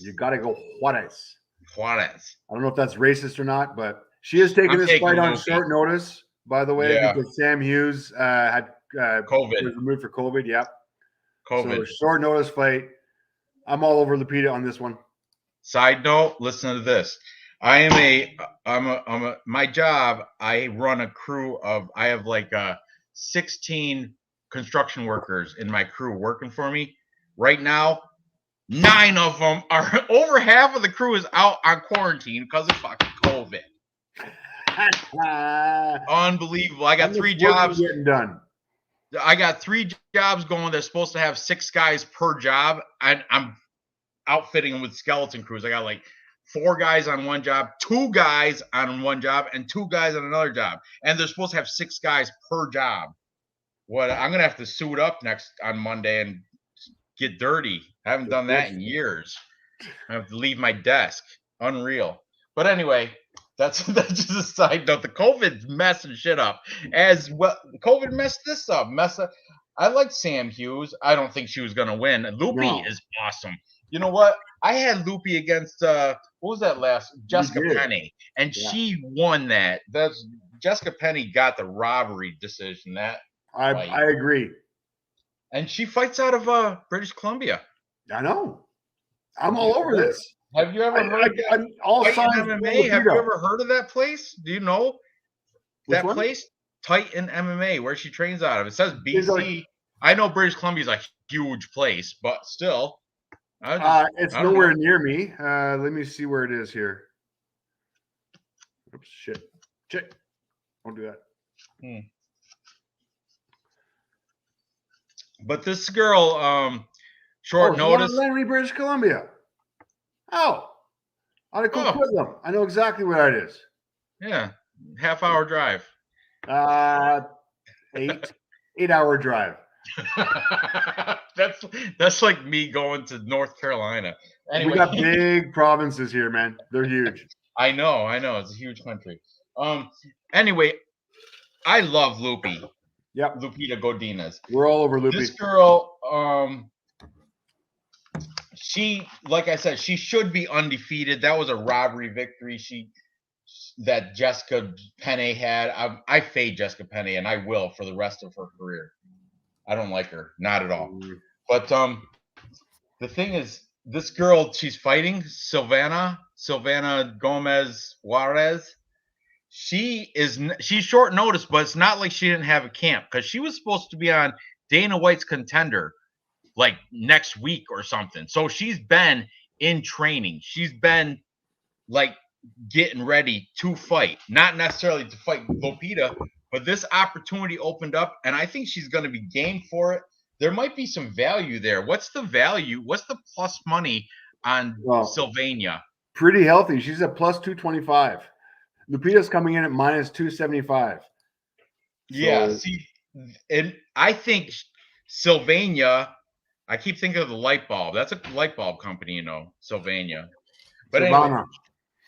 You got to go Juarez. I don't know if that's racist or not, but she is taking this fight on short notice, by the way, because Sam Hughes had COVID. Was removed for COVID. Yep. COVID. So short notice fight. I'm all over Lupita on this one. Side note, listen to this. My job, I run a crew of, I have like 16 construction workers in my crew working for me. Right now, 9 of them are, over half of the crew is out on quarantine because of fucking COVID. Unbelievable. I got 3 jobs getting done. I got 3 jobs going. They're supposed to have 6 guys per job. I'm outfitting them with skeleton crews. I got like 4 guys on one job, 2 guys on one job, and 2 guys on another job. And they're supposed to have 6 guys per job. What I'm gonna have to suit up next on Monday and get dirty. I haven't done that in years. I have to leave my desk. Unreal. But anyway, that's just a side note. The COVID's messing shit up. As well, COVID messed this up. I like Sam Hughes. I don't think she was gonna win. Loopy is awesome. You know what? I had Loopy against what was that last? Jessica Penny, and she won that. That's Jessica Penny got the robbery decision. That I agree. And she fights out of British Columbia. I know. I'm all over this. Have you ever heard of MMA? Have you ever heard of that place? Do you know that place? Titan MMA, where she trains out of. It says BC. I know British Columbia is a huge place, but still. It's nowhere near me. Let me see where it is here. Oops, shit. Don't do that. But this girl, short notice. Langley, British Columbia. Oh, I'd have cooked with them. I know exactly where that is. Yeah, half-hour drive. 8-hour drive. That's like me going to North Carolina. Anyway, we got big provinces here, man. They're huge. I know. It's a huge country. Anyway, I love Loopy. Yep. Lupita Godinez. We're all over Loopy. This girl, she, like I said, she should be undefeated. That was a robbery victory that Jessica Penne had. I fade Jessica Penne, and I will for the rest of her career. I don't like her, not at all. But the thing is, this girl she's fighting, Silvana Gomez Juarez. She's short notice, but it's not like she didn't have a camp because she was supposed to be on Dana White's Contender like next week or something. So she's been in training. She's been like getting ready to fight, not necessarily to fight Lupita, but this opportunity opened up, and I think she's going to be game for it. There might be some value there. What's the value? What's the plus money on Sylvania? Pretty healthy. She's at plus 225. Lupita's coming in at minus 275. Yeah, see, and I think Sylvania, I keep thinking of the light bulb. That's a light bulb company, you know, Sylvania. But anyway,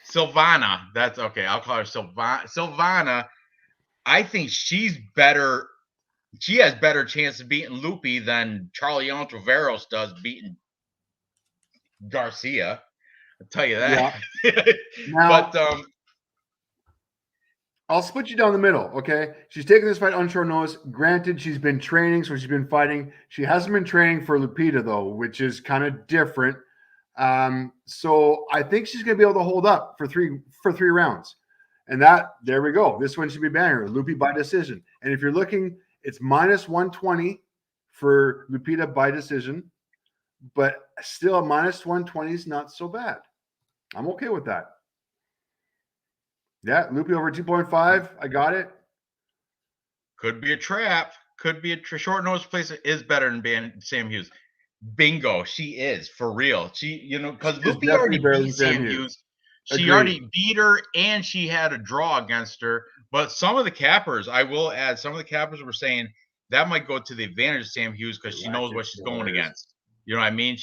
Silvana, that's okay. I'll call her Silvana. I think she's better. She has better chance of beating Loopy than Charlie Ontiveros does beating Garcia. I'll tell you that. Yeah. Now, but I'll split you down the middle, okay? She's taking this fight on short notice. Granted, she's been training, so she's been fighting. She hasn't been training for Lupita, though, which is kind of different. So I think she's going to be able to hold up for three rounds. And there we go. This one should be banger. Loopy by decision. And if you're looking, it's minus 120 for Lupita by decision. But still, minus 120 is not so bad. I'm okay with that. Yeah, Loopy over 2.5. I got it. Could be a trap. Could be a short notice place is better than Sam Hughes. Bingo, she is for real. She, you know, because Loopy already beat Sam Hughes. She already beat her, and she had a draw against her. But some of the cappers, I will add, some of the cappers were saying that might go to the advantage of Sam Hughes because she knows what she's going against. You know what I mean?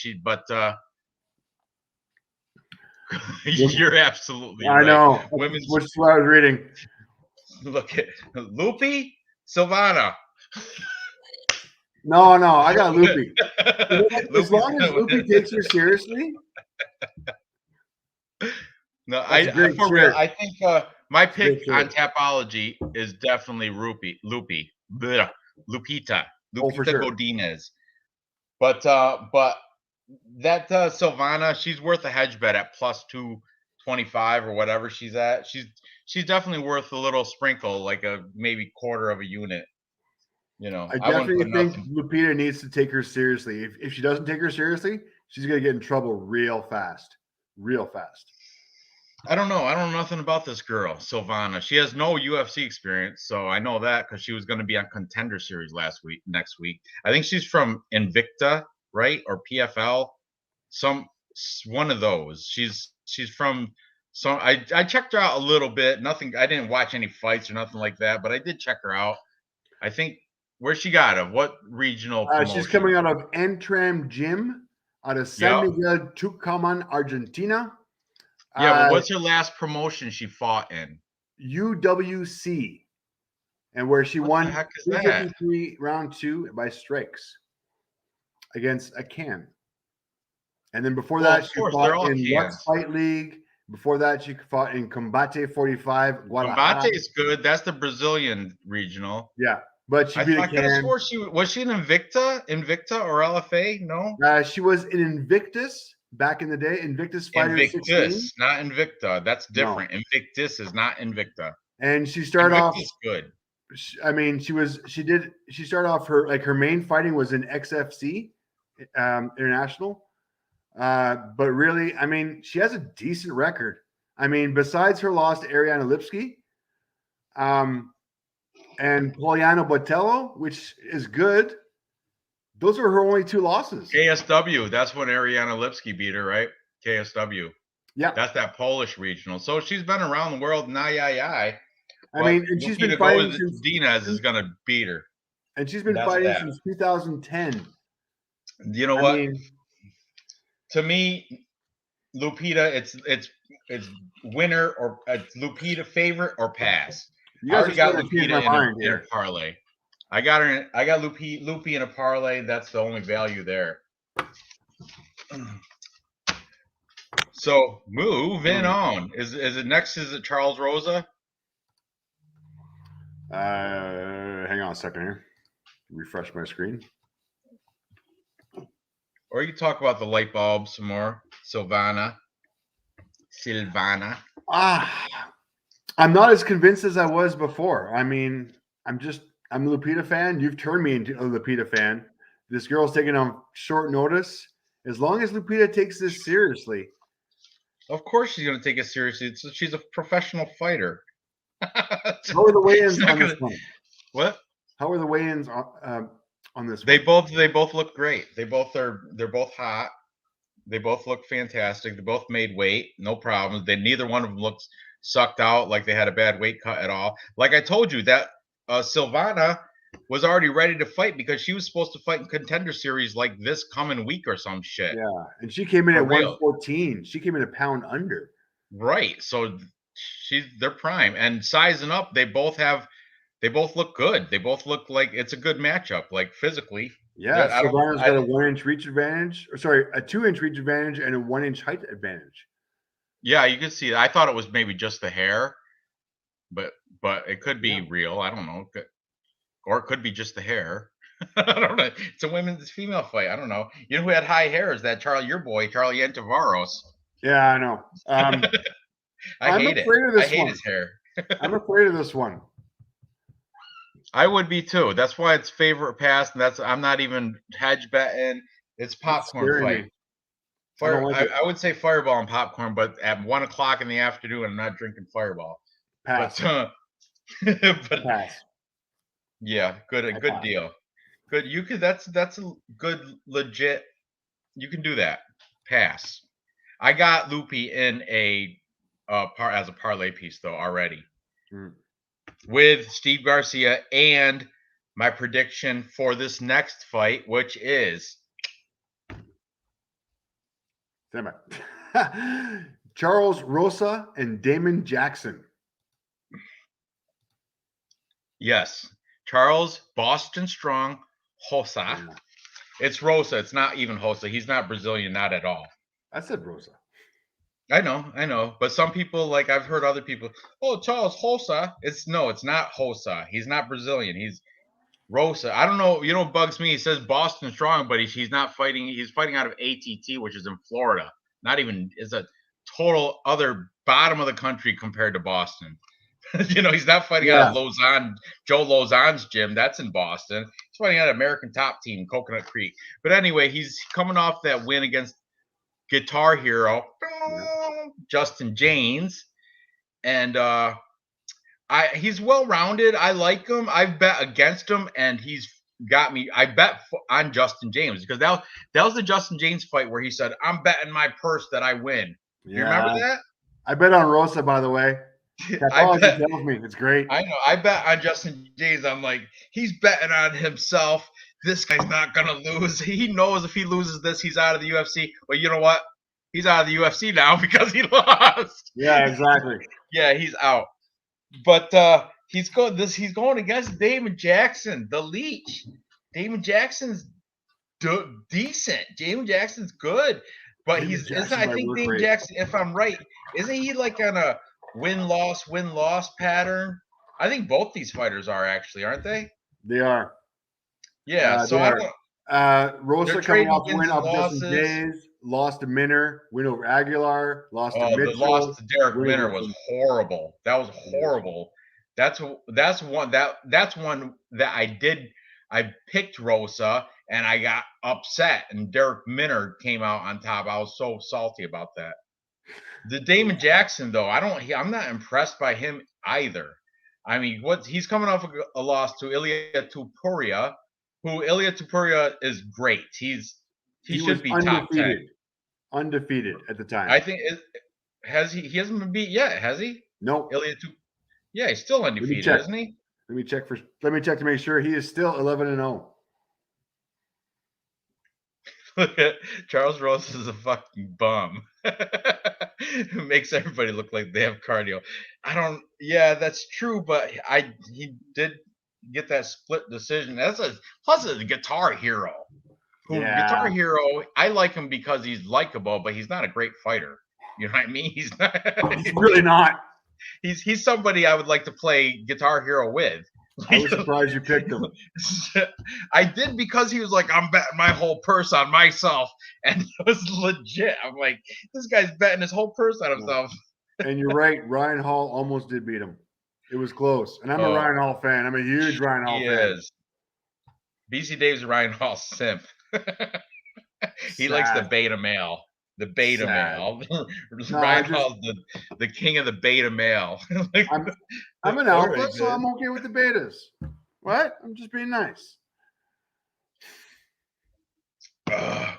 You're absolutely right. I know. Which is what I was reading. Look at Loopy, Silvana. No, I got Loopy. As long as Loopy takes her seriously. No, for real, I think my pick on Tapology is definitely Lupita for sure. Godinez. But that Silvana, she's worth a hedge bet at plus 225 or whatever she's at. She's definitely worth a little sprinkle, like a maybe quarter of a unit. I I wouldn't definitely put think nothing. Lupita needs to take her seriously. If she doesn't take her seriously, she's gonna get in trouble real fast. Real fast. I don't know. I don't know nothing about this girl, Silvana. She has no UFC experience, so I know that because she was going to be on Contender Series next week. I think she's from Invicta, right, or PFL, some one of those. She's from some. I checked her out a little bit. Nothing. I didn't watch any fights or nothing like that, but I did check her out. I think where she got of what regional She's promotion? coming out of Entram Gym out of San Yep. Miguel, Tucumán, Argentina. Yeah, but what's her last promotion she fought in? UWC, and where she What won the heck is that? 353 round 2 by strikes against a can. And then before that, she fought in Lux Fight League. Before that, she fought in Combate 45, Guadalajara. Combate is good. That's the Brazilian regional. Yeah, but she beat a could have can. swore was she in Invicta or LFA? No, she was in Invictus back in the day. Invictus Fighter 16. Not Invicta. That's different. No. Invictus is not Invicta. And she started off good. I mean, she started off her main fighting was in XFC International. But really, I mean, she has a decent record. I mean, besides her loss to Ariana Lipski, and Poliano Botello, which is good, those are her only 2 losses. KSW, that's when Ariana Lipski beat her, right? KSW. Yeah. That's that Polish regional. So she's been around the world, I mean, and she's been fighting since Diaz is going to beat her. And she's been fighting since 2010. You know what? To me, Lupita, it's winner or Lupita favorite or pass. You guys already got Lupita in a parlay. I got Lupi in a parlay. That's the only value there. So moving on. Is it next? Is it Charles Rosa? Hang on a second here. Refresh my screen. Or you talk about the light bulb some more. Silvana. I'm not as convinced as I was before. I mean, I'm a Lupita fan. You've turned me into a Lupita fan. This girl's taking on short notice. As long as Lupita takes this seriously. Of course she's going to take it seriously. She's a professional fighter. How are the weigh-ins on this one? What? How are the weigh-ins on this one? They both look great. They're both hot. They both look fantastic. They both made weight, no problems. Neither one of them looks sucked out like they had a bad weight cut at all. Like I told you, that Silvana was already ready to fight because she was supposed to fight in Contender Series like this coming week or some shit. Yeah, and she came in at 114. She came in a pound under. Right. So they're prime and sizing up. They both look good. They both look like it's a good matchup, like physically. Yeah, Silvana's got a 1-inch reach advantage. Or sorry, a 2-inch reach advantage and a 1-inch height advantage. Yeah, you can see that. I thought it was maybe just the hair, but it could be real. I don't know. Or it could be just the hair. I don't know. It's a female fight. I don't know. You know who had high hair is that your boy, Charlie Antavaros. Yeah, I know. I hate his hair. I'm afraid of this one. I would be too. That's why it's favorite pass, and I'm not even hedge betting. It's popcorn fight. I would say Fireball and popcorn, but at 1:00 in the afternoon, I'm not drinking Fireball. Pass. But pass. Yeah, good deal. Good. You could. That's a good legit. You can do that. Pass. I got Loopy in as a parlay piece though already. With Steve Garcia and my prediction for this next fight, which is Charles Rosa and Damon Jackson. Yes. Charles Boston Strong Rosa. Yeah. It's Rosa. It's not even Rosa. He's not Brazilian, not at all. I said Rosa. I know. But some people, like I've heard other people, oh, Charles Rosa. It's not Rosa. He's not Brazilian. Rosa. I don't know. You know what bugs me? He says Boston strong, but he's not fighting. He's fighting out of ATT, which is in Florida. Not even is a total other bottom of the country compared to Boston. He's not fighting out of Lausanne, Joe Lauzon's gym. That's in Boston. He's fighting out of American Top Team, Coconut Creek. But anyway, he's coming off that win against Guitar Hero, Justin James, and he's well-rounded. I like him. I've bet against him, and he's got me. I bet on Justin James because that was the Justin James fight where he said, "I'm betting my purse that I win." You remember that? I bet on Rosa, by the way. I bet, tells me it's great. I know. I bet on Justin James. I'm like, he's betting on himself. This guy's not gonna lose. He knows if he loses this, he's out of the UFC. Well, you know what? He's out of the UFC now because he lost. Yeah, exactly. Yeah, he's out. But he's going against Damon Jackson, the leech. Damon Jackson's decent. Damon Jackson's good, but I think Damon Jackson, if I'm right, isn't he like on a win-loss pattern? I think both these fighters are actually, aren't they? They are. Yeah. So Rosa coming off win up Justin James, lost to Minner, win over Aguilar, lost to Mitchell. The loss to Derek Minner was horrible. That was horrible. That's one that I picked Rosa and I got upset, and Derek Minner came out on top. I was so salty about that. The Damon Jackson though, I'm not impressed by him either. I mean, he's coming off a loss to Elliott Tupuria, who Elliott Tupuria is great. He should be top 10. Undefeated at the time. I think he hasn't been beat yet, has he? No. Elliott yeah, he's still undefeated, isn't he? Let me check to make sure. He is still 11-0. Charles Rose is a fucking bum. Who makes everybody look like they have cardio. Yeah, that's true, but he did get that split decision. Plus a Guitar Hero. Guitar Hero, I like him because he's likable, but he's not a great fighter. You know what I mean? He's really not. He's somebody I would like to play Guitar Hero with. I was surprised you picked him. I did because he was like, I'm betting my whole purse on myself. And it was legit. I'm like, this guy's betting his whole purse on himself. And you're right. Ryan Hall almost did beat him. It was close. And I'm a Ryan Hall fan. I'm a huge Ryan Hall fan. He is. BC Dave's a Ryan Hall simp. He likes the beta male. The beta male. Ryan Hall's the king of the beta male. I'm an alpha, so I'm okay with the betas. What? I'm just being nice. All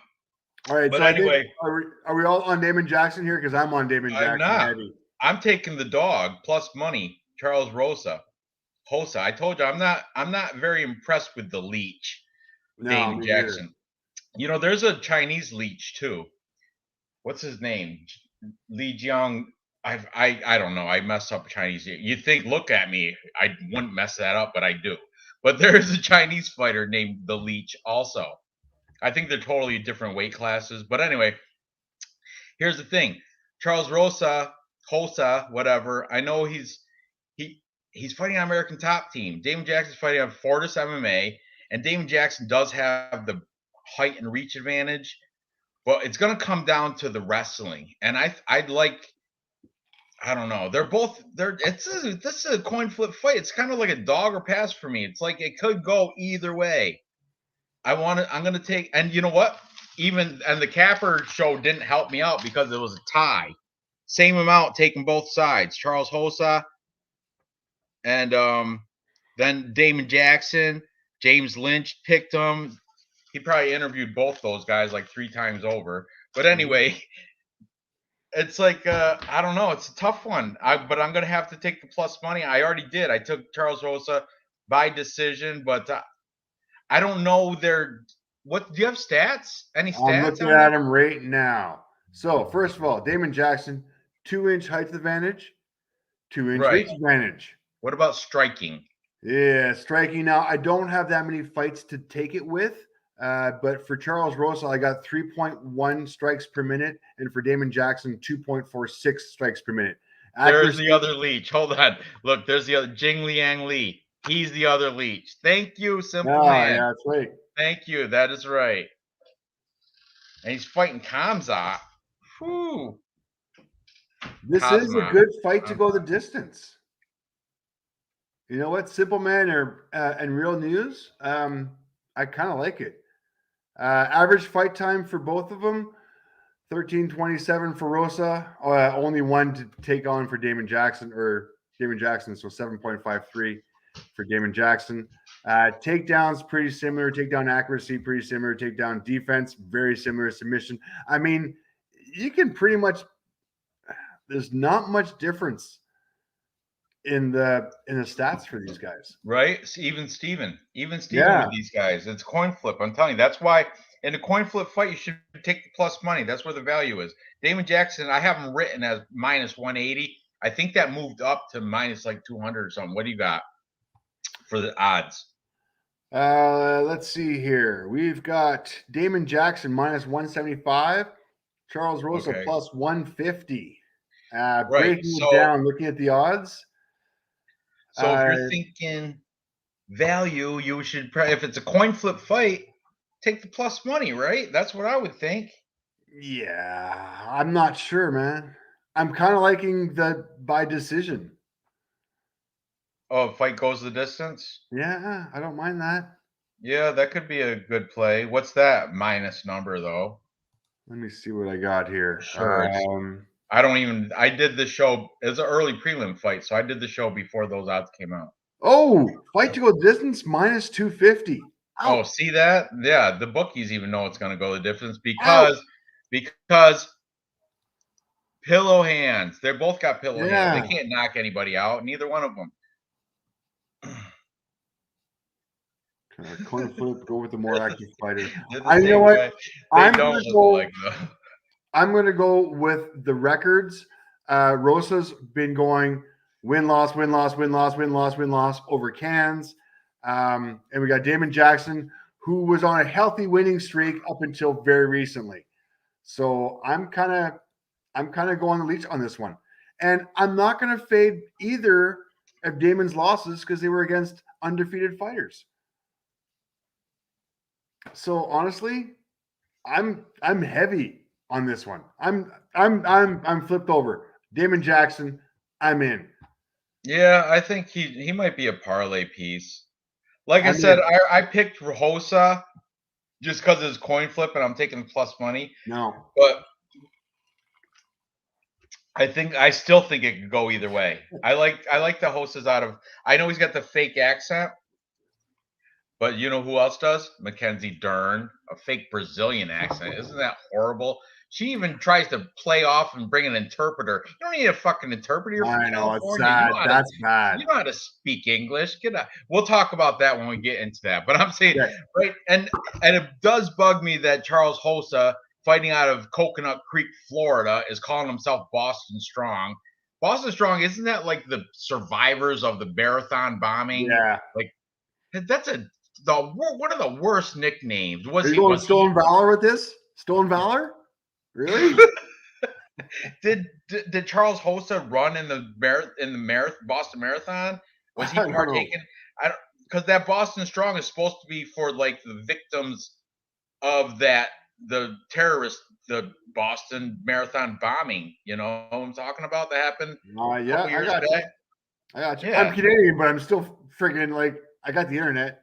right. But so anyway, are we all on Damon Jackson here? Because I'm on Damon Jackson. I'm not. I'm taking the dog plus money. Charles Rosa. I told you I'm not very impressed with the leech. Damon Jackson. Either. There's a Chinese leech too. What's his name? Li Jiang. I don't know. I messed up Chinese. You'd think, look at me. I wouldn't mess that up, but I do. But there is a Chinese fighter named the Leech also. I think they're totally different weight classes. But anyway, here's the thing. Charles Rosa, whatever. I know he's fighting on American Top Team. Damon Jackson's fighting on Fortis MMA. And Damon Jackson does have the height and reach advantage. But it's going to come down to the wrestling. And I'd like... I don't know. This is a coin flip fight. It's kind of like a dog or pass for me. It's like it could go either way. I'm going to take, and you know what? And the Capper show didn't help me out because it was a tie. Same amount taking both sides. Charles Rosa and then Damon Jackson, James Lynch picked him. He probably interviewed both those guys like 3 times over. But anyway, it's like, I don't know. It's a tough one. But I'm going to have to take the plus money. I already did. I took Charles Rosa by decision, but I don't know do you have stats? Any stats? I'm looking at him right now. So, first of all, Damon Jackson, 2-inch height advantage, 2-inch reach advantage. What about striking? Yeah, striking. Now, I don't have that many fights to take it with. But for Charles Rosa, I got 3.1 strikes per minute, and for Damon Jackson, 2.46 strikes per minute. There's the other leech. Hold on. Look, there's the other Jing Liang Li. He's the other leech. Thank you, simple Oh, man. yeah, that's right. Thank you. That is right. And he's fighting Kamzat. Whew. This is a Cosma. good fight to go the distance. You know what? Simple Man and Real News, I kind of like it. Average fight time for both of them, 13:27 for Rosa. Only one to take on for Damon Jackson, so 7.53 for Damon Jackson. Takedowns pretty similar. Takedown accuracy pretty similar. Takedown defense very similar. Submission. I mean, you can pretty much. There's not much difference in the stats for these guys. Right? Even Steven Yeah. with these guys. It's coin flip. I'm telling you. That's why in a coin flip fight, you should take the plus money. That's where the value is. Damon Jackson, I have him written as minus 180. I think that moved up to minus like 200 or something. What do you got for the odds? Let's see here. We've got Damon Jackson minus 175, Charles Rosa plus 150. Breaking it down, looking at the odds. So if you're thinking value, you should probably, if it's a coin flip fight, take the plus money, right? That's what I would think. Yeah, I'm not sure, man. I'm kind of liking the by decision. Oh, fight goes the distance? Yeah, I don't mind that. Yeah, that could be a good play. What's that minus number, though? Let me see what I got here. Sure. I did the show. It's an early prelim fight, so I did the show before those odds came out. Oh, fight to go distance minus 250. Oh, see that? Yeah, the bookies even know it's going to go the distance because pillow hands. They both got pillow hands. They can't knock anybody out. Neither one of them. Coin flip, go with the more active fighter. You know what? I'm going to go with the records. Rosa's been going win-loss over cans. And we got Damon Jackson, who was on a healthy winning streak up until very recently. So I'm kind of going the leech on this one. And I'm not going to fade either of Damon's losses because they were against undefeated fighters. So honestly, I'm heavy on this one. I'm flipped over. Damon Jackson, I'm in. Yeah, I think he might be a parlay piece. Like I said, I picked Rosa just because it's coin flip and I'm taking plus money. No. But I still think it could go either way. I like the Hosas out of, I know he's got the fake accent, but you know who else does? Mackenzie Dern, a fake Brazilian accent. Isn't that horrible? She even tries to play off and bring an interpreter. You don't need a fucking interpreter. I know, it's sad. That's bad. You know how to speak English. Get out. We'll talk about that when we get into that. But I'm saying, right, and it does bug me that Charles Hosa, fighting out of Coconut Creek, Florida, is calling himself Boston Strong. Boston Strong, isn't that like the survivors of the marathon bombing? Yeah. Like, that's one of the worst nicknames. Are you going Stolen Valor with this? Stolen Valor? Really? Did Charles Hosa run in the Boston Marathon? Was he partaking? Because that Boston Strong is supposed to be for like the victims of the Boston Marathon bombing. You know what I'm talking about? That happened. Yeah, I got you. Yeah. I'm Canadian, but I'm still freaking like I got the internet.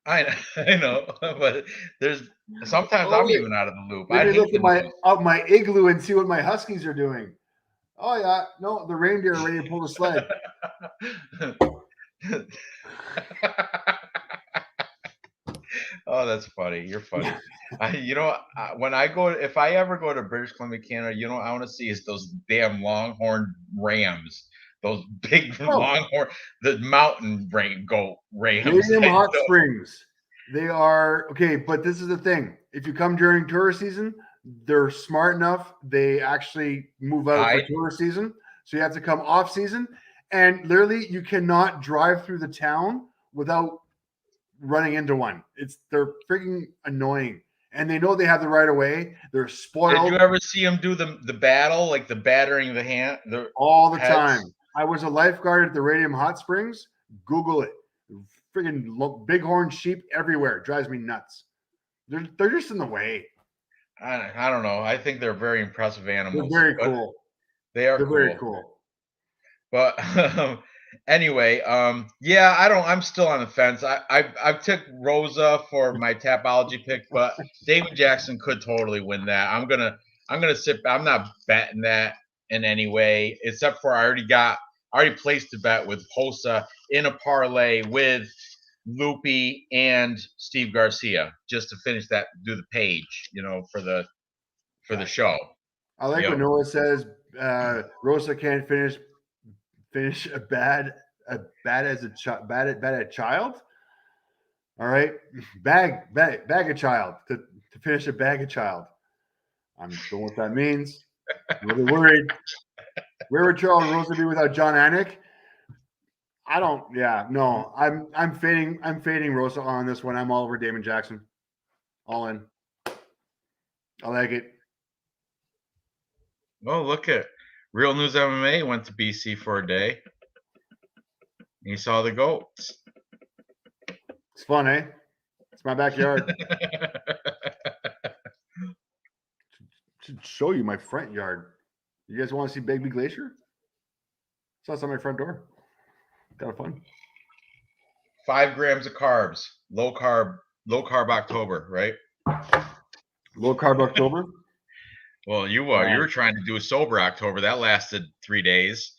I know, but there's sometimes I'm even out of the loop. Let me look at my igloo and see what my huskies are doing. Oh yeah, no, the reindeer are ready to pull the sled. Oh, that's funny. You're funny. If I ever go to British Columbia, Canada, you know what I want to see is those damn longhorn rams. Those big longhorn, the mountain goat rams. Radium Hot Springs. They are okay, but this is the thing. If you come during tourist season, they're smart enough. They actually move out for tourist season. So you have to come off season. And literally, you cannot drive through the town without running into one. They're freaking annoying. And they know they have the right of way. They're spoiled. Did you ever see them do the battle, like the battering the hand? All the time. I was a lifeguard at the Radium Hot Springs. Google it. Friggin' bighorn sheep everywhere. It drives me nuts. They're just in the way. I don't know. I think they're very impressive animals. They're very cool. They are They're cool. very cool. But anyway, yeah, I'm still on the fence. I took Rosa for my Tapology pick, but Damon Jackson could totally win that. I'm gonna I'm not betting that in any way, except for I already placed a bet with Hosa in a parlay with Loopy and Steve Garcia just to finish that, do the page, for the show. I like what Noah says. Rosa can't finish a bad as a child. All right, bag a child to finish a bag a child. I don't know what that means. I'm really worried. Where would Charles Rosa be without John Anik? I don't. Yeah, no. I'm fading Rosa on this one. I'm all over Damon Jackson. All in. I like it. Oh, look at Real News MMA went to BC for a day. You saw the goats. It's fun, eh? It's my backyard. Should show you my front yard. You guys want to see Baby Glacier? It's outside my front door. Kind of fun. 5 grams of carbs. Low carb October, right? Low carb October? Well, you were trying to do a sober October. That lasted 3 days.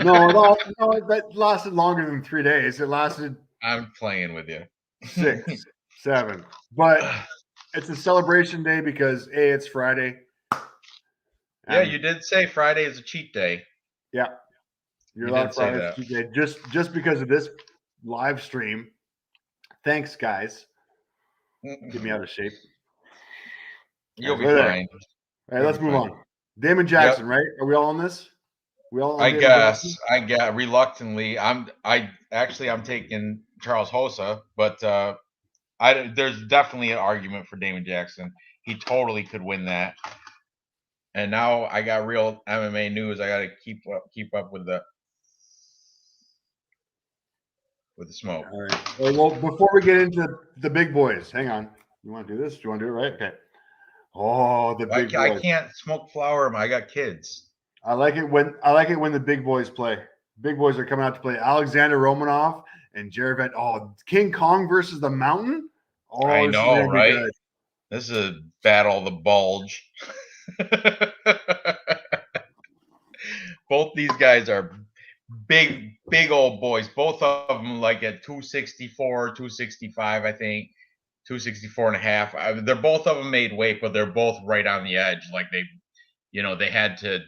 No, that lasted longer than 3 days. It lasted. I'm playing with you. 6, 7. But it's a celebration day because it's Friday. Yeah, you did say Friday is a cheat day. Yeah, you're allowed Friday cheat day just because of this live stream. Thanks, guys. Get me out of shape. You'll be fine. All right, let's move on. Damon Jackson, right? Are we all on this? We all on I guess. I get reluctantly. I'm taking Charles Hosa, but there's definitely an argument for Damon Jackson. He totally could win that. And now I got real MMA news. I got to keep up with the smoke. All right. Well, before we get into the big boys, hang on. You want to do this? Do you want to do it right? Okay. Oh, the big boys. I can't smoke flower. I got kids. I like it when the big boys play. Big boys are coming out to play. Alexander Romanov and Jared. Oh, King Kong versus the Mountain. Oh, I know, right? Good. This is a battle of the bulge. Both these guys are big old boys. Both of them like at 264, 265, I think. 264 and a half. They're both of them made weight, but they're both right on the edge. Like they had to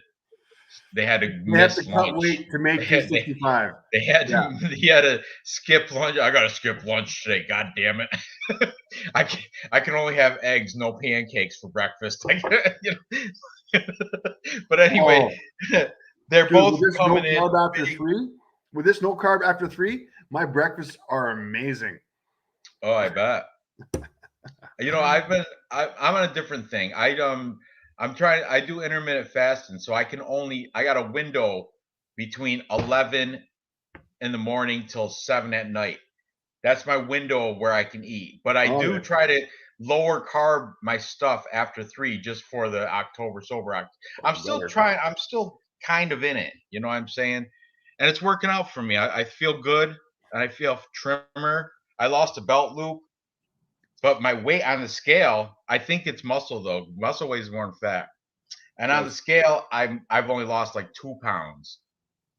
cut weight to make 265. He had to skip lunch. I got to skip lunch today. God damn it! I can only have eggs, no pancakes for breakfast. But anyway, they're both coming in. After 3? With this no carb after 3, my breakfasts are amazing. Oh, I bet. I'm on a different thing. I do intermittent fasting, so I got a window between 11 in the morning till 7 at night. That's my window where I can eat. But I do try to lower carb my stuff after 3 just for the October sober. I'm still trying. I'm still kind of in it. You know what I'm saying? And it's working out for me. I feel good and I feel trimmer. I lost a belt loop. But my weight on the scale, I think it's muscle though. Muscle weighs more than fat. And on the scale, I've only lost like 2 pounds.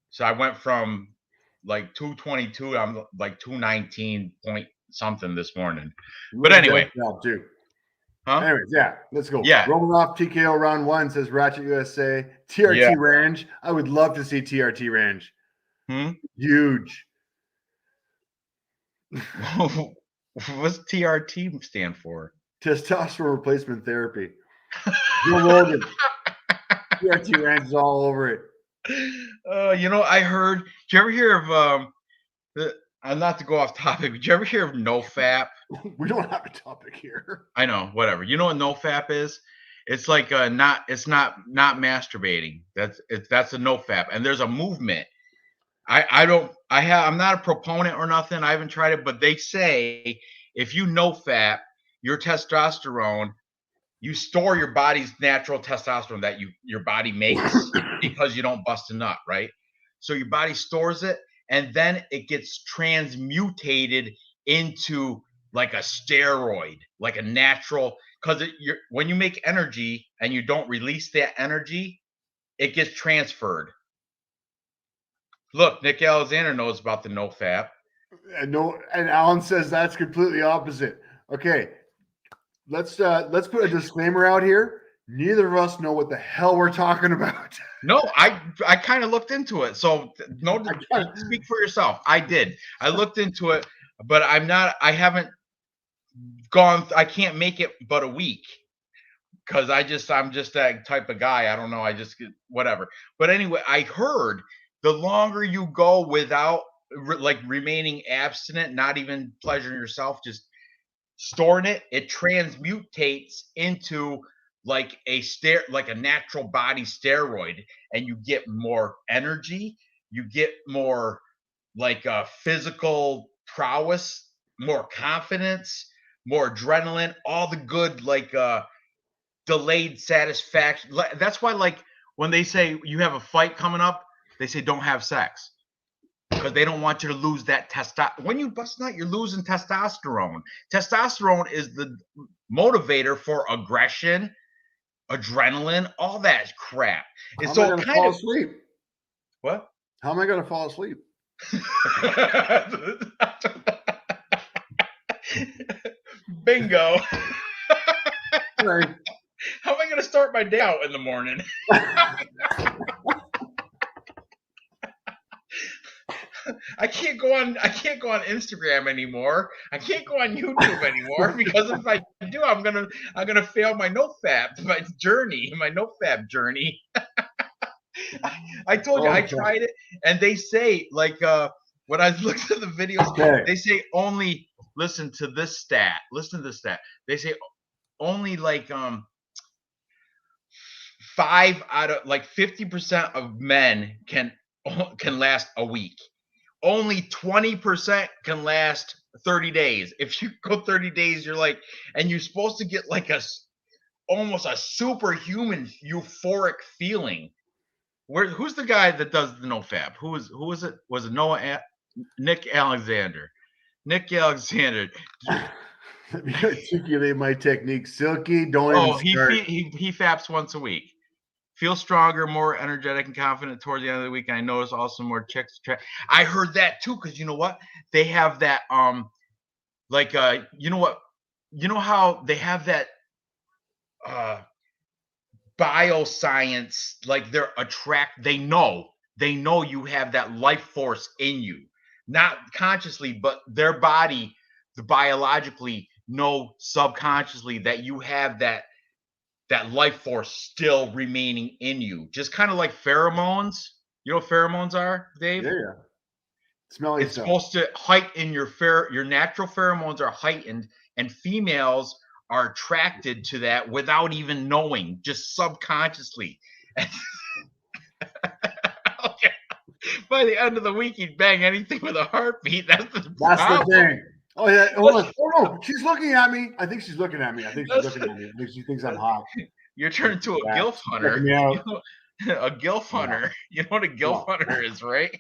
So I went from like 222, I'm like 219 point something this morning. But anyway. Too. Huh? Anyways, yeah, let's go. Yeah. Romanov TKO round 1 says Ratchet USA. TRT Ranj. I would love to see TRT Ranj. Huge. What's TRT stand for? Testosterone replacement therapy. Joe Logan. TRT Ranj is all over it. I heard. Did you ever hear of not to go off topic, but did you ever hear of NoFap? We don't have a topic here. I know, whatever. You know what NoFap is? It's like not masturbating. That's a NoFap, and there's a movement. I I'm not a proponent or nothing. I haven't tried it, but they say if you no fap, your testosterone, you store your body's natural testosterone that your body makes because you don't bust a nut, right? So your body stores it, and then it gets transmutated into like a steroid, like a natural. Because when you make energy and you don't release that energy, it gets transferred. Look, Nick Alexander knows about the no fap. No, and Alan says that's completely opposite. Okay, let's put a disclaimer out here. Neither of us know what the hell we're talking about. No, I kind of looked into it. So no, speak for yourself. I did. I looked into it, but I haven't gone. I can't make it but a week because I'm just that type of guy. I don't know. I just whatever. But anyway, I heard the longer you go without like remaining abstinent, not even pleasuring yourself, just storing it, it transmutates into like a natural body steroid, and you get more energy, you get more like physical prowess, more confidence, more adrenaline, all the good like delayed satisfaction. That's why like when they say you have a fight coming up, they say don't have sex because they don't want you to lose that testosterone. When you bust nut, you're losing testosterone. Testosterone is the motivator for aggression, adrenaline, all that crap. And How so am I going to fall asleep? What? How am I going to fall asleep? Bingo. Right. How am I going to start my day out in the morning? I can't go on Instagram anymore. I can't go on YouTube anymore because if I do, I'm gonna fail my nofap, my nofap journey. I told you I tried it, and they say like when I looked at the videos, they say only listen to this stat. Listen to this stat. They say only like 5 out of like 50% of men can last a week. Only 20% can last 30 days. If you go 30 days, you're like, and you're supposed to get like almost a superhuman euphoric feeling. Who's the guy that does the nofap? Who was it? Was it Nick Alexander? Nick Alexander. Let me articulate my technique. Silky, don't even start. He faps once a week. Feel stronger, more energetic and confident towards the end of the week. And I noticed also more chicks. I heard that too, because you know what? They have that like you know what? You know how they have that bioscience, like they know you have that life force in you. Not consciously, but their body, biologically know subconsciously that you have that life force still remaining in you. Just kind of like pheromones. You know what pheromones are, Dave? Yeah. Smelling it's stuff. Supposed to heighten your natural pheromones are heightened, and females are attracted to that without even knowing, just subconsciously. Okay. By the end of the week, he'd bang anything with a heartbeat. That's the thing. Oh yeah. Oh no, she's looking at me. I think she's looking at me. I think she thinks I'm hot. You're turning to a gilf hunter. A gilf hunter. You know what a gilf hunter is, right?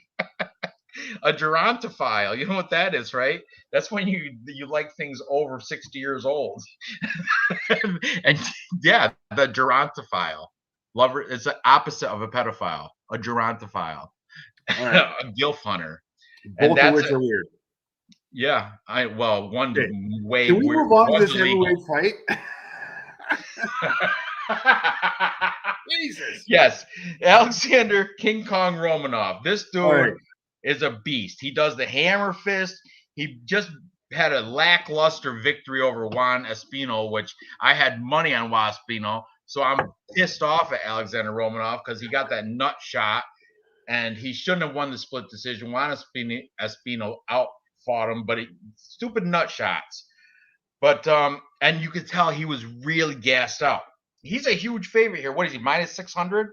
A gerontophile. You know what that is, right? That's when you like things over 60 years old. And yeah, the gerontophile. Lover. It's the opposite of a pedophile. A gerontophile. Right. A gilf hunter. Both of which are weird. Yeah, one way. Can we move on to this heavyweight fight? Jesus. Yes, Alexander King Kong Romanov. This dude is a beast. He does the hammer fist. He just had a lackluster victory over Juan Espino, which I had money on Juan Espino, so I'm pissed off at Alexander Romanov because he got that nut shot, and he shouldn't have won the split decision. Juan Espino outfought him, but stupid nut shots. But and you could tell he was really gassed out. He's a huge favorite here. What is he, minus 600?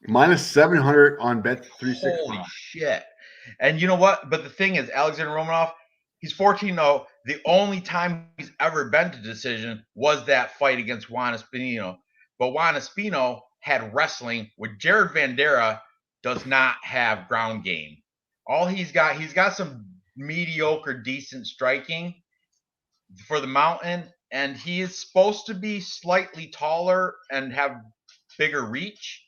Minus 700 on Bet 365. Holy shit. And you know what? But the thing is, Alexander Romanov, he's 14-0. The only time he's ever been to decision was that fight against Juan Espino. But Juan Espino had wrestling, where Jared Vandera does not have ground game. All he's got some mediocre, decent striking for the mountain, and he is supposed to be slightly taller and have bigger reach.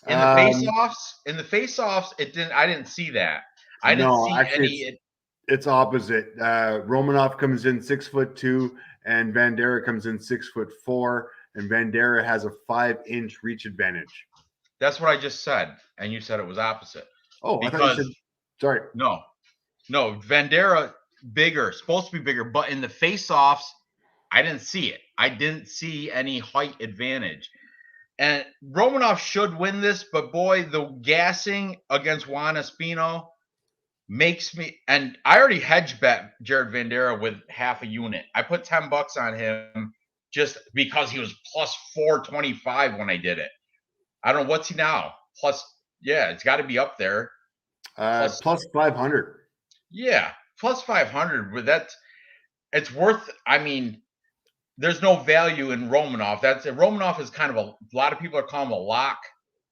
In the face-offs, it didn't. I didn't see that. I didn't No, see actually, any. it's opposite. Romanov comes in 6'2", and Vandera comes in 6'4", and Vandera has a 5-inch reach advantage. That's what I just said, and you said it was opposite. Oh, I thought you said. Sorry. No, Vandera bigger, supposed to be bigger, but in the face-offs, I didn't see it. I didn't see any height advantage. And Romanov should win this, but boy, the gassing against Juan Espino makes me. And I already hedge bet Jared Vandera with half a unit. I put $10 on him just because he was plus 425 when I did it. I don't know what's he now. Plus, yeah, it's got to be up there. Plus 500. Yeah, plus 500. But it's worth. I mean, there's no value in Romanov. Romanov is kind of a lot of people are calling him a lock.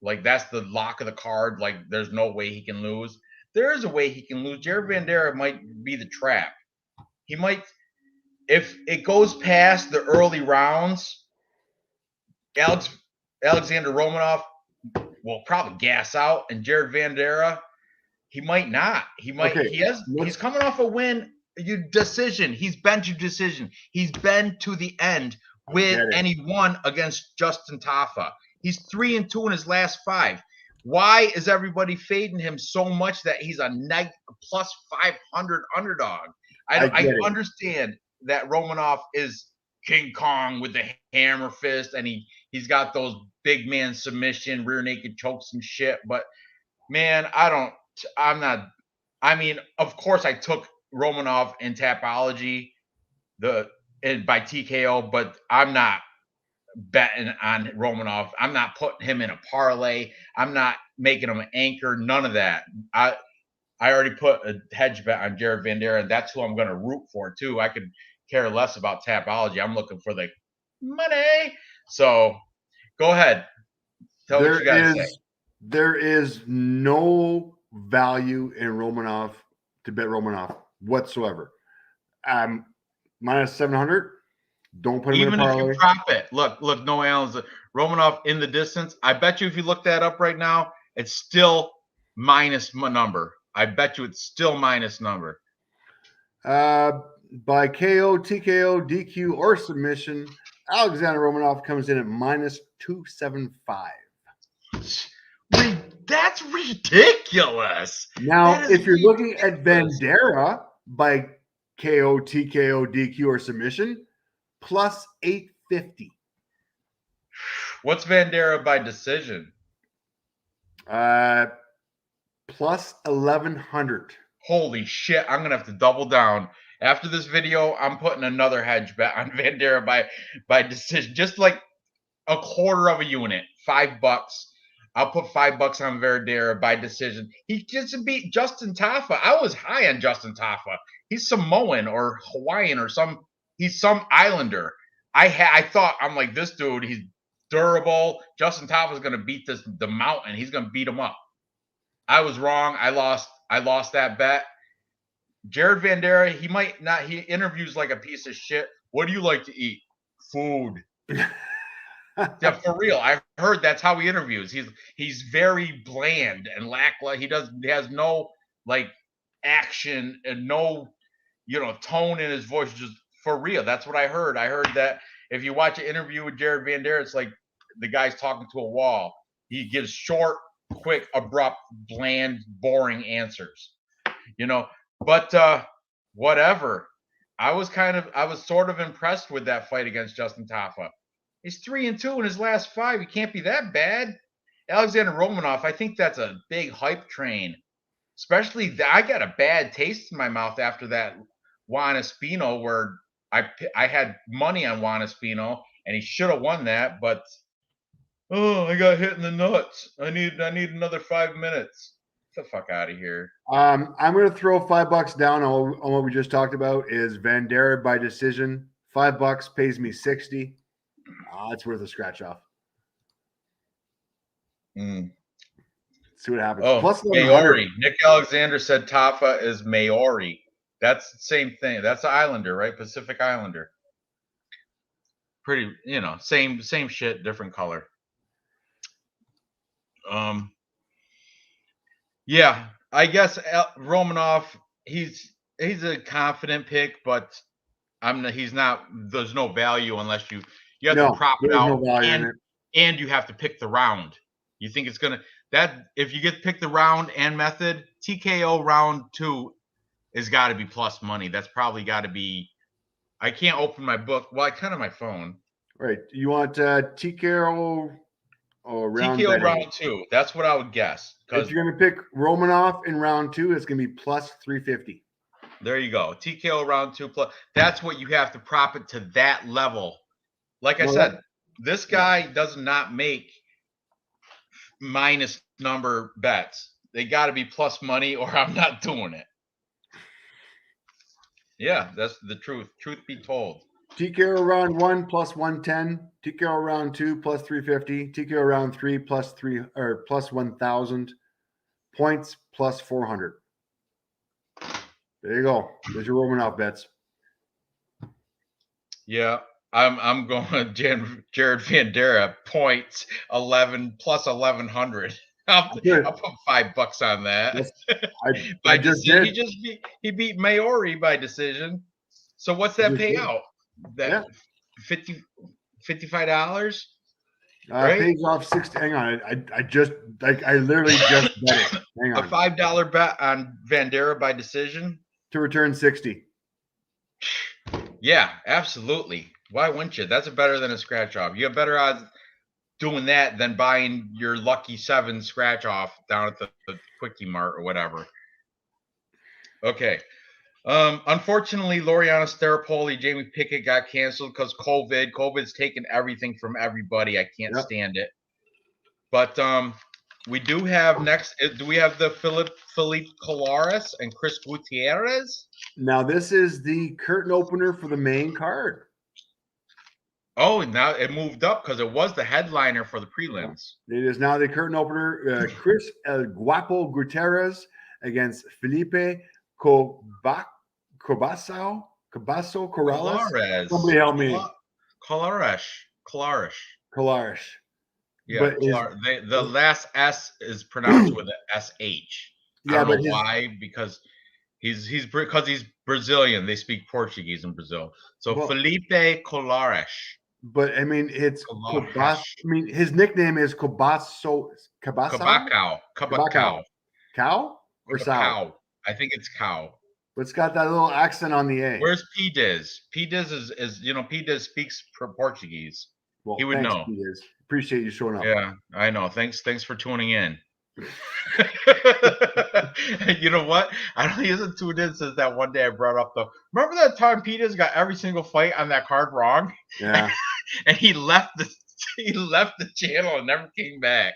Like that's the lock of the card. Like there's no way he can lose. There is a way he can lose. Jared Vandera might be the trap. He might, if it goes past the early rounds, Alexander Romanov will probably gas out, and Jared Vandera, he might not. He might. Okay. He's coming off a win. Decision. He's been to decision. He's been to the end and he won against Justin Tafa. He's 3-2 in his last 5. Why is everybody fading him so much that he's a plus 500 underdog? I understand that Romanov is King Kong with the hammer fist, and he's got those big man submission, rear naked chokes and shit. But man, I'm not. I mean, of course, I took Romanov in Tapology by TKO, but I'm not betting on Romanov. I'm not putting him in a parlay. I'm not making him an anchor. None of that. I already put a hedge bet on Jared Vandera, and that's who I'm going to root for too. I could care less about Tapology. I'm looking for the money. So go ahead. Tell what you got to say. There is no value in Romanov to bet Romanov whatsoever. Minus 700. Don't put him in a parlay. Even if you drop it. Look, no Allen's Romanov in the distance. I bet you if you look that up right now, it's still minus number. I bet you it's still minus number. By KO, TKO, DQ, or submission, Alexander Romanov comes in at minus 275. That's ridiculous. Now, if you're looking at Vandera by KO, TKO, DQ, or submission, plus 850. What's Vandera by decision? Plus 1100. Holy shit! I'm gonna have to double down. After this video, I'm putting another hedge bet on Vandera by decision, just like a quarter of a unit, $5. I'll put $5 on Vandera by decision. He just beat Justin Tafa. I was high on Justin Tafa. He's Samoan or Hawaiian or he's some islander. I thought, I'm like, this dude, he's durable. Justin Tafa is going to beat the mountain. He's going to beat him up. I was wrong. I lost that bet. Jared Vandera, he might not. He interviews like a piece of shit. What do you like to eat? Food. Yeah, for real. I heard that's how he interviews. He's very bland and lackluster. He has no like action and no tone in his voice. Just for real. That's what I heard. I heard that if you watch an interview with Jared Vandera, it's like the guy's talking to a wall. He gives short, quick, abrupt, bland, boring answers. But whatever. I was sort of impressed with that fight against Justin Tafa. He's 3-2 in his last 5. He can't be that bad. Alexander Romanov, I think that's a big hype train. Especially, I got a bad taste in my mouth after that Juan Espino, where I had money on Juan Espino, and he should have won that. But Oh, I got hit in the nuts. I need another 5 minutes. Get the fuck out of here. I'm going to throw $5 down on what we just talked about. Is Vandera by decision. $5 pays me 60. It's worth a scratch off. See what happens. Oh, Plus Maori. Nick Alexander said Tafa is Maori. That's the same thing. That's an Islander, right? Pacific Islander. Pretty, same shit, different color. Yeah, I guess Romanov. He's a confident pick, but he's not. There's no value unless you have to prop it out, no value in it. And you have to pick the round. You think it's gonna if you get to pick the round and method, TKO round 2 has got to be plus money. That's probably got to be. I can't open my book. Well, I can on my phone. Right. You want TKO or round? TKO round 2. That's what I would guess. If you're going to pick Romanov in round 2, it's going to be plus 350. There you go. TKO round 2 plus. That's what you have to prop it to that level. Like I said, this guy does not make minus number bets. They got to be plus money or I'm not doing it. Yeah, that's the truth. Truth be told. TKO round 1 plus 110. TKO round 2 plus 350. TKO round 3 plus 1,000. Points plus 400. There you go. There's your Romanov bets. Yeah, I'm going Jared Vandera points 11 plus 1,100. I'll put $5 on that. I just did. He beat Maori by decision. So what's that payout? That $55? Right? Pays off 60. Hang on. I literally just bet it. Hang on. A $5 bet on Vandera by decision to return 60. Yeah, absolutely. Why wouldn't you? That's better than a scratch off. You have better odds doing that than buying your lucky 7 scratch off down at the Quickie Mart or whatever. Okay. Unfortunately, Loriana Steripoli, Jamie Pickett got canceled because COVID. COVID's taken everything from everybody. I can't stand it. But we do have next. Do we have the Felipe Colares and Chris Gutierrez? Now this is the curtain opener for the main card. Oh, now it moved up because it was the headliner for the prelims. It is now the curtain opener. Chris El Guapo Gutierrez against Felipe Cabasso Corrales. Somebody help me. Colares. Yeah, but the last S is pronounced with an SH. I don't know why, because he's Brazilian. They speak Portuguese in Brazil. So Felipe Colares. But I mean, it's Cabasso. I mean, his nickname is Cabasso. Cabacao. Cow or sow? I think it's cow. But it's got that little accent on the A. Where's P Diz? P Diz is P Diz speaks Portuguese. Well, he would know. P-Diz. Appreciate you showing up. Yeah, I know. Thanks for tuning in. You know what? I don't think he hasn't tuned in since that one day I brought up remember that time P Diz got every single fight on that card wrong? Yeah. And he left the channel and never came back.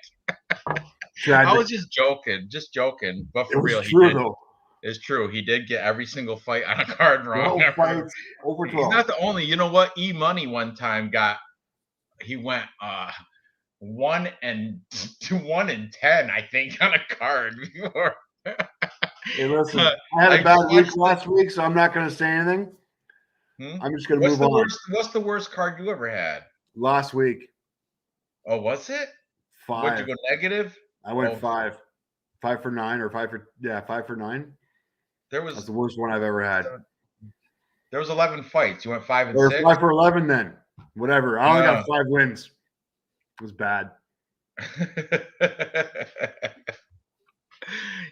Tragic. I was just joking. But for real, it's true. He did get every single fight on a card wrong. 12 fights over 12. He's not the only. You know what? E-Money one time he went 1 and 10, I think, on a card before. Hey, listen, I had a bad week last week, so I'm not going to say anything. I'm just going to move on. What's the worst card you ever had? Last week. Oh, was it? 5. Would you go negative? I went 5. 5 for 9 or 5 for 9. That's the worst one I've ever had. There was 11 fights. You went 5 and 6? 5 for 11 then. Whatever. I only got 5 wins. It was bad.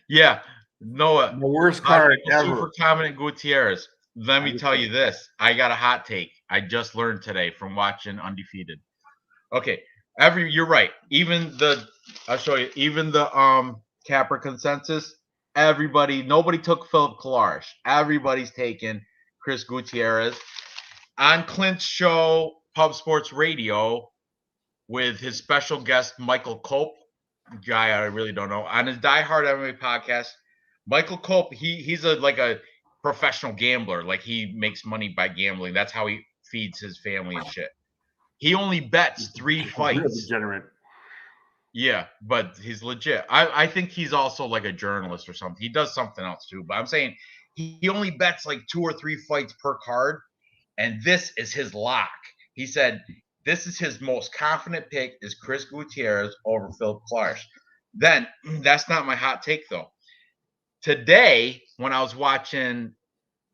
Yeah. Noah. The worst card ever. Super confident Gutierrez. Let me tell you this. I got a hot take. I just learned today from watching Undefeated. Okay. You're right. I'll show you. Even the Capper consensus, nobody took Philip Colares. Everybody's taken Chris Gutierrez. On Clint's show, Pub Sports Radio, with his special guest, Michael Cope, guy I really don't know, on his Die Hard MMA podcast. Michael Cope, he's a professional gambler. Like, he makes money by gambling. That's how he feeds his family and shit. He only bets 3 fights. Real degenerate. Yeah, but he's legit. I think he's also like a journalist or something. He does something else too. But I'm saying he only bets like 2 or 3 fights per card, and this is his lock. He said this is his most confident pick is Chris Gutierrez over Philip Clark. Then that's not my hot take though. Today, when I was watching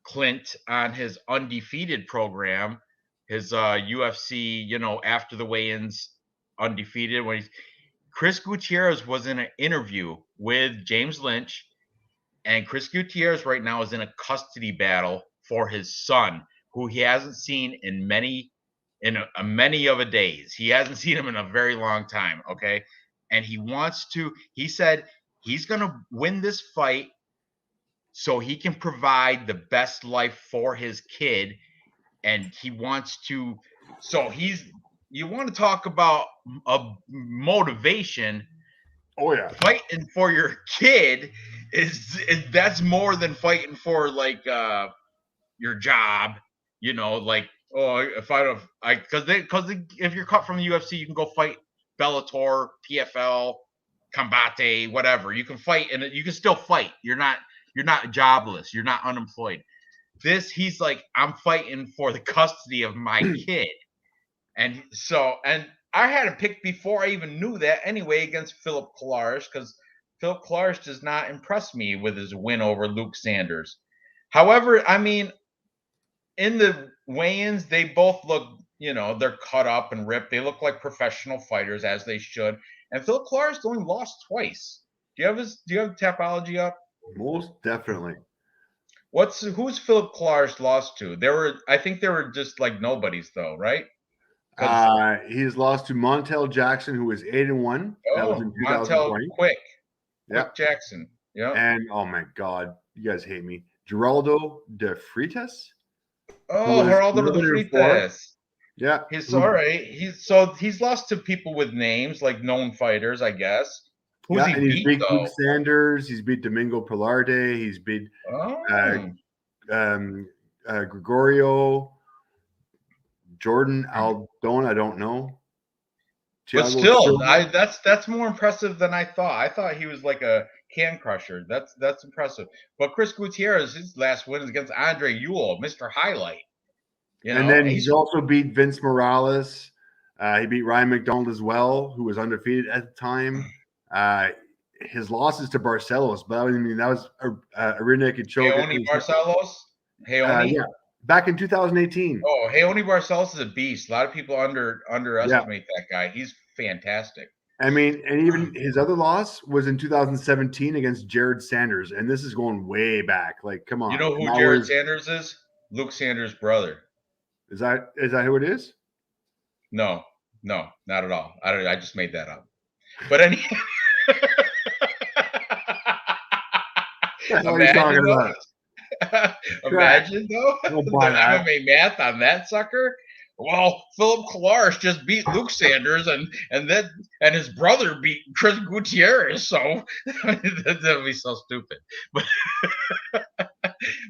Clint on his Undefeated program, his UFC, after the weigh-ins, Undefeated, when Chris Gutierrez was in an interview with James Lynch, and Chris Gutierrez right now is in a custody battle for his son, who he hasn't seen in many of a days. He hasn't seen him in a very long time, okay? And he said he's going to win this fight so he can provide the best life for his kid, and he wants to. So you want to talk about a motivation? Oh yeah, fighting for your kid is that's more than fighting for like your job. Like, oh, because if you're cut from the UFC, you can go fight Bellator, PFL, Combate, whatever. You can fight, and you can still fight. You're not jobless. You're not unemployed. He's like, I'm fighting for the custody of my kid. And I had a pick before I even knew that anyway against Philip Clark, because Philip Clark does not impress me with his win over Luke Sanders. However, I mean, in the weigh-ins, they both look, they're cut up and ripped. They look like professional fighters, as they should. And Philip Clark only lost twice. Do you have Tapology up? Most definitely. Who's Philip Clark lost to? I think they were just like nobodies though, right? He's lost to Montel Jackson, who was 8-1. That was in 2020. Quick Jackson. Yeah. And oh my God, you guys hate me. Geraldo de Freitas. Oh, Geraldo de Freitas. Yeah. He's all right. He's lost to people with names, like known fighters, I guess. Who's he beat, beat Luke Sanders. He's beat Domingo Pilarde. He's beat Gregorio. Jordan Aldon, I don't know. But still, that's more impressive than I thought. I thought he was like a can crusher. That's impressive. But Chris Gutierrez, his last win is against Andre Ewell, Mr. Highlight. And then he's also beat Vince Morales. He beat Ryan McDonald as well, who was undefeated at the time. His losses to Barcelos, but that was a rear naked choke. Heoni Barcelos? Heoni? Yeah. Back in 2018. Oh, Heoni Barcelos is a beast. A lot of people underestimate that guy. He's fantastic. I mean, and even his other loss was in 2017 against Jared Sanders, and this is going way back. Like, come on. You know who Jared Sanders is? Luke Sanders' brother. Is that who it is? No, not at all. I just made that up. But anyway. What are you talking about? Imagine though the MMA math on that sucker. Well, Philip Clark just beat Luke Sanders, and his brother beat Chris Gutierrez. So that'd be so stupid.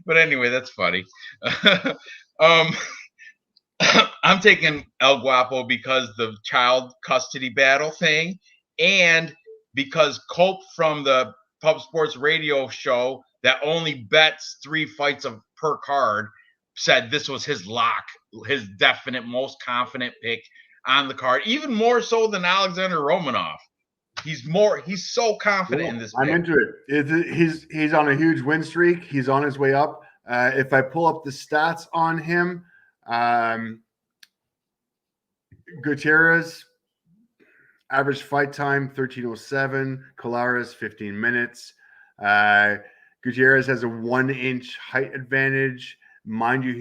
But anyway, that's funny. I'm taking El Guapo because the child custody battle thing, and because Cope from the Pub Sports Radio show that only bets 3 fights per card said this was his lock, his definite most confident pick on the card, even more so than Alexander Romanov. He's so confident in this pick. I'm into it. He's on a huge win streak. He's on his way up. If I pull up the stats on him, Gutierrez, average fight time 13:07. Colares 15 minutes. Gutierrez has a 1-inch height advantage. Mind you,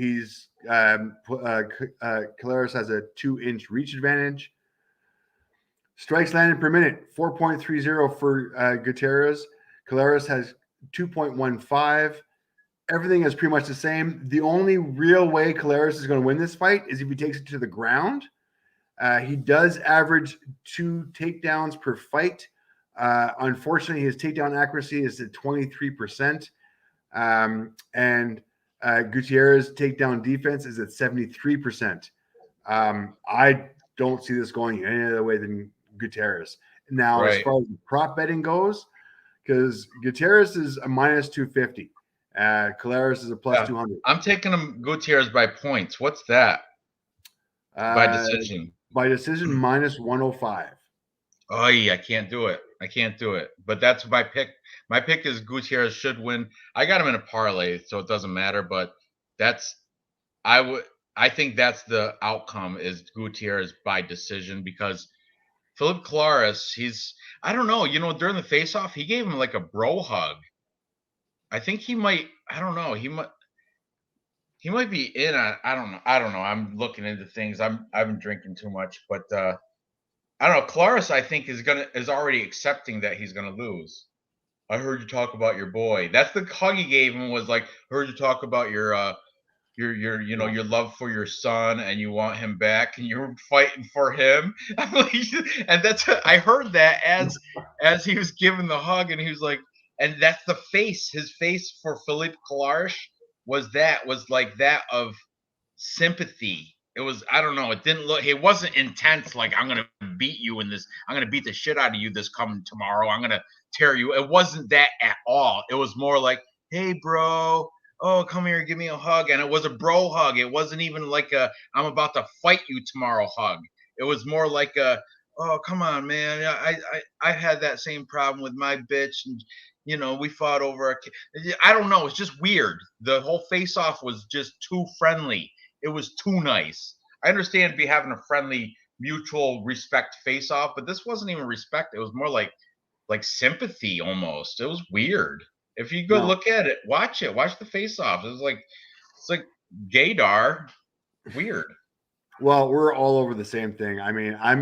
Colares has a 2-inch reach advantage. Strikes landed per minute 4.30 for Gutierrez. Colares has 2.15. Everything is pretty much the same. The only real way Colares is going to win this fight is if he takes it to the ground. He does average 2 takedowns per fight. Unfortunately, his takedown accuracy is at 23%. And Gutierrez takedown defense is at 73%. I don't see this going any other way than Gutierrez. Now, as far as prop betting goes, because Gutierrez is a minus 250. Caleres is a plus 200. I'm taking him Gutierrez by points. What's that? By decision. By decision, minus 105. Oh, yeah, I can't do it. I can't do it. But that's my pick. My pick is Gutierrez should win. I got him in a parlay, so it doesn't matter. But I think that's the outcome is Gutierrez by decision because Philip Caleres, I don't know. During the face-off, he gave him like a bro hug. I think he might. I don't know. He might be in. I don't know. I'm looking into things. I've been drinking too much, but I don't know. Caleres, I think, is already accepting that he's gonna lose. I heard you talk about your boy. That's the hug he gave him. Was like, heard you talk about your love for your son, and you want him back, and you're fighting for him. And I heard that as he was giving the hug, and he was like, and that's the face. His face for Philippe Caleres was like that of sympathy. It was, I don't know. It wasn't intense. Like, I'm going to beat you in this. I'm going to beat the shit out of you this coming tomorrow. I'm going to tear you. It wasn't that at all. It was more like, hey, bro. Oh, come here, give me a hug. And it was a bro hug. It wasn't even like I'm about to fight you tomorrow hug. It was more like oh, come on, man. I had that same problem with my bitch. And, we fought over a kid. I don't know. It's just weird. The whole face-off was just too friendly. It was too nice. I understand having a friendly, mutual respect face-off, but this wasn't even respect. It was more like sympathy almost. It was weird. If you go look at it, watch the face-off. It's like gaydar. Weird. Well, we're all over the same thing. I mean, I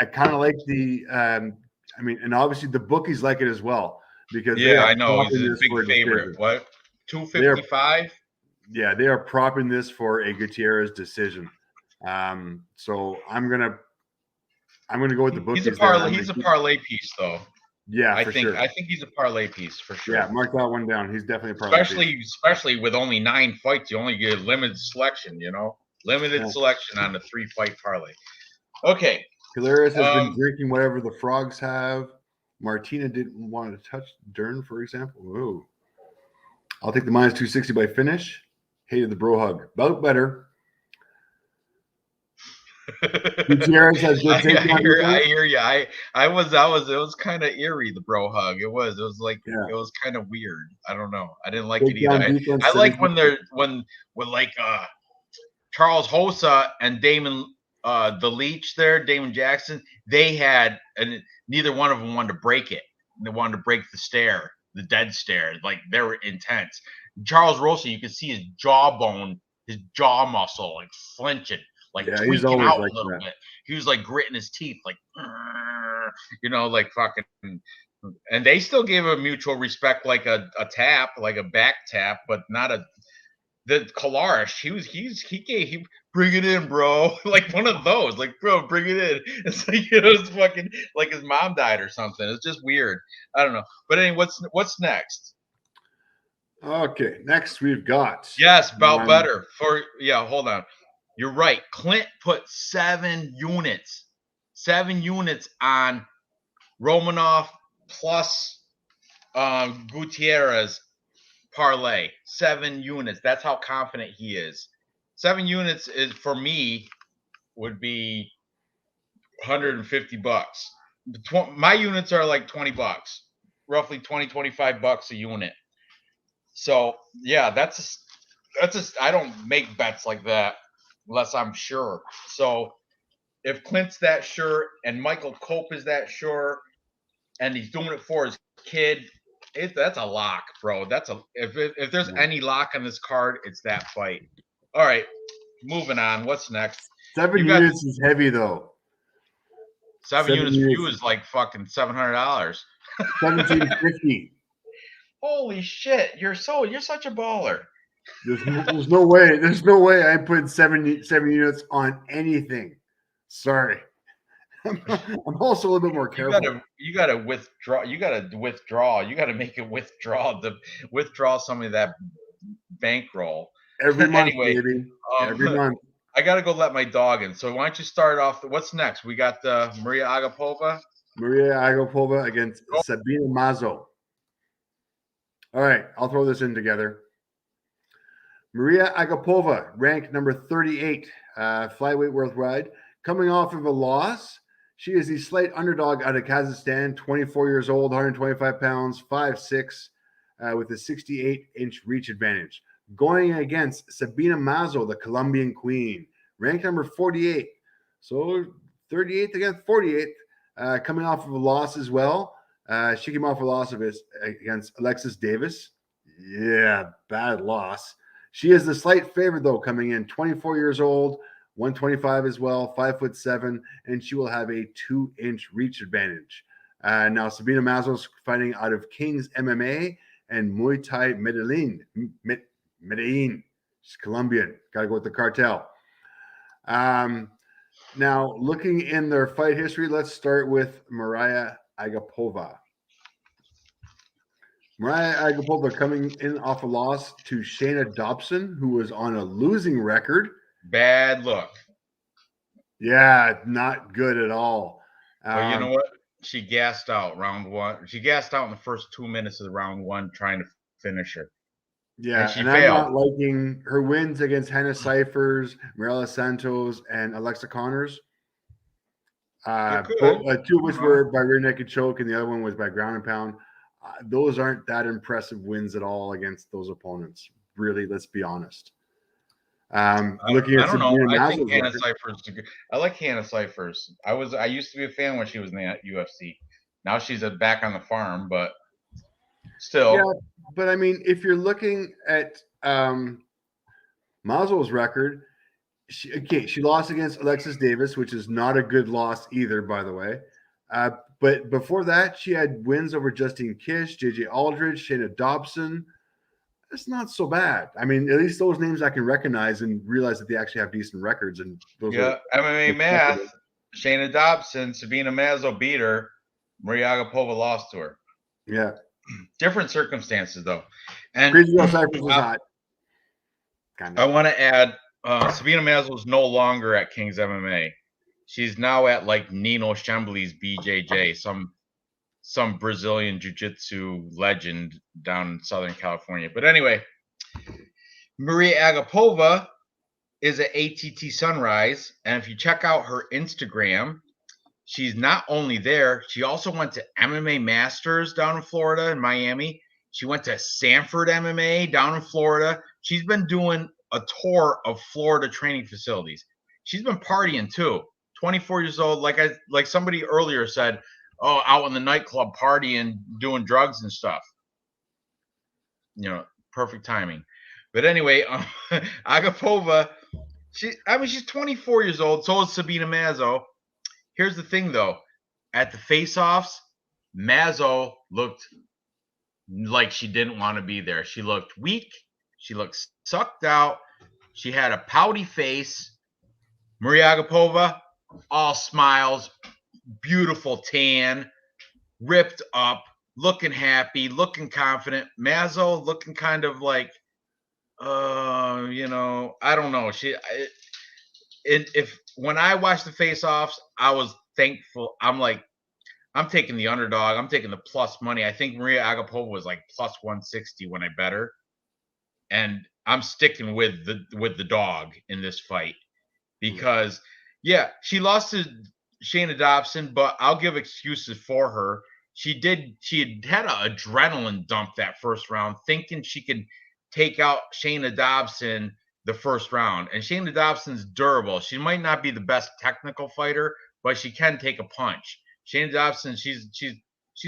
kind of like the. And obviously the bookies like it as well because I know he's a big favorite. What? 255. Yeah, they are propping this for a Gutierrez decision. So I'm gonna go with the bookies. He's a parlay piece, though. Yeah, I think he's a parlay piece for sure. Yeah, mark that one down. He's definitely a parlay piece. Especially with only 9 fights, you only get limited selection. Limited selection on the 3-fight parlay. Okay. Caleres has been drinking whatever the frogs have. Martina didn't want to touch Dern, for example. Ooh. I'll take the minus 260 by finish. Hated the bro hug. About better. Gutierrez has good takedown. I hear you. It was kind of eerie, the bro hug. It was like it was kind of weird. I don't know. I didn't like it either. I like when like Charles Hossa and Damon the Leech there, Damon Jackson, they had, and neither one of them wanted to break it. They wanted to break the dead stare. Like, they were intense. Charles Rosa, you could see his jawbone, his jaw muscle, like flinching, like tweaking out a little bit. He was like gritting his teeth, like, like fucking. And they still gave a mutual respect, like a tap, like a back tap, but not a. The Caleres, he bring it in, bro. Like one of those, like, bro, bring it in. It's like, it's fucking like his mom died or something. It's just weird. I don't know. But anyway, what's next? Okay, next we've got. Yes, about better. Hold on. You're right. Clint put 7 units on Romanov plus Gutierrez parlay. 7 units. That's how confident he is. 7 units is, for me, would be $150. My units are like $20, roughly $20-$25 a unit. So yeah, that's I don't make bets like that unless I'm sure. So if Clint's that sure and Michael Cope is that sure, and he's doing it for his kid, that's a lock, bro. If there's any lock on this card, it's that fight. All right, moving on. What's next? 7 units is heavy though. 7 units for you is like fucking $700. $1,750. Holy shit! You're such a baller. There's no way. There's no way I'm putting 7 units on anything. Sorry. I'm also a little bit more careful. You gotta withdraw. You gotta make it withdraw some of that bankroll. Every month, Anyway, baby. Every month. I gotta go let my dog in. So why don't you start off? What's next? We got Maria Agapova. Mariah Agapova against Sabina Mazo. All right, I'll throw this in together. Mariah Agapova, ranked number 38, flyweight worldwide, coming off of a loss. She is the slight underdog out of Kazakhstan, 24 years old, 125 pounds, 5'6", with a 68-inch reach advantage. Going against Sabina Mazo, the Colombian queen, ranked number 48. So 38th against 48th, coming off of a loss as well. She came off a loss against Alexis Davis. Yeah, bad loss. She is the slight favorite, though, coming in 24 years old, 125 as well, 5'7", and she will have a 2-inch reach advantage. Now, Sabina Mazo's fighting out of King's MMA and Muay Thai Medellin. She's Colombian. Got to go with the cartel. Now, looking in their fight history, let's start with Mariah Agapova. Mariah Agapova coming in off a loss to Shayna Dobson, who was on a losing record. Bad look. Yeah, not good at all. But you know what? She gassed out round one. She gassed out in the first 2 minutes of the round one trying to finish her. Yeah, she and failed. I'm not liking her wins against Hannah Cyphers, Mirella Santos, and Alexa Connors. Two of which were by rear naked choke, and the other one was by ground and pound. Those aren't that impressive wins at all against those opponents. Really, let's be honest. Looking at I don't know. I think Mazo's Hannah Cyphers. I like Hannah Cyphers. I used to be a fan when she was in the UFC. Now she's back on the farm, but still. Yeah, but I mean, if you're looking at Mazo's record, she lost against Alexis Davis, which is not a good loss either, by the way. But before that, she had wins over Justine Kish, JJ Aldridge, Shayna Dobson. That's not so bad. I mean, at least those names I can recognize and realize that they actually have decent records. And those MMA math. Shayna Dobson, Sabina Mazo beat her. Maria Agapova lost to her. Yeah. Different circumstances, though. And Crazy Girl Cyphers was hot. I want to add, Sabina Mazo is no longer at King's MMA. She's now at like Nino Chambly's BJJ, some Brazilian jiu-jitsu legend down in Southern California. But anyway, Maria Agapova is at ATT Sunrise, and if you check out her Instagram, she's not only there, she also went to MMA Masters down in Florida and Miami. She went to Sanford MMA down in Florida. She's been doing a tour of Florida training facilities. She's been partying too. 24 years old, like somebody earlier said, out in the nightclub partying, doing drugs and stuff. Perfect timing. But anyway, Agapova, she's 24 years old. So is Sabina Mazo. Here's the thing, though. At the face-offs, Mazo looked like she didn't want to be there. She looked weak. She looked sucked out. She had a pouty face. Maria Agapova, all smiles, beautiful tan, ripped up, looking happy, looking confident. Mazo looking kind of like, I don't know. When I watched the face-offs, I was thankful. I'm like, I'm taking the underdog. I'm taking the plus money. I think Maria Agapova was like plus 160 when I bet her, and I'm sticking with the dog in this fight because, yeah, she lost to Shayna Dobson, but I'll give excuses for her. She had an adrenaline dump that first round, thinking she could take out Shayna Dobson the first round. And Shayna Dobson's durable. She might not be the best technical fighter, but she can take a punch. Shayna Dobson, she's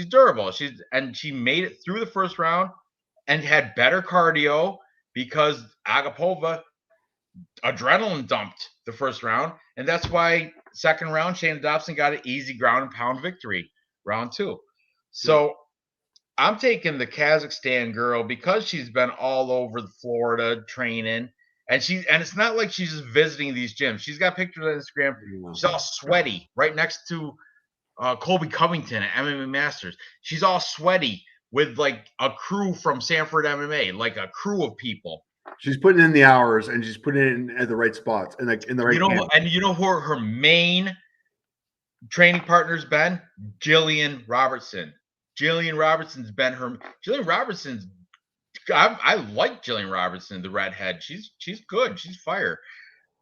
durable. She made it through the first round and had better cardio because Agapova adrenaline dumped the first round, and that's why second round Shayna Dobson got an easy ground and pound victory, round 2. So I'm taking the Kazakhstan girl because she's been all over Florida training, And it's not like she's just visiting these gyms. She's got pictures on Instagram. She's all sweaty right next to Colby Covington at MMA Masters. She's all sweaty with like a crew from Sanford MMA, like a crew of people. She's putting in the hours and she's putting it in at the right spots and like in the right. And you know who her main training partner's been? Jillian Robertson. Jillian Robertson's been her. Jillian Robertson's. I like Jillian Robertson, the redhead. She's good. She's fire.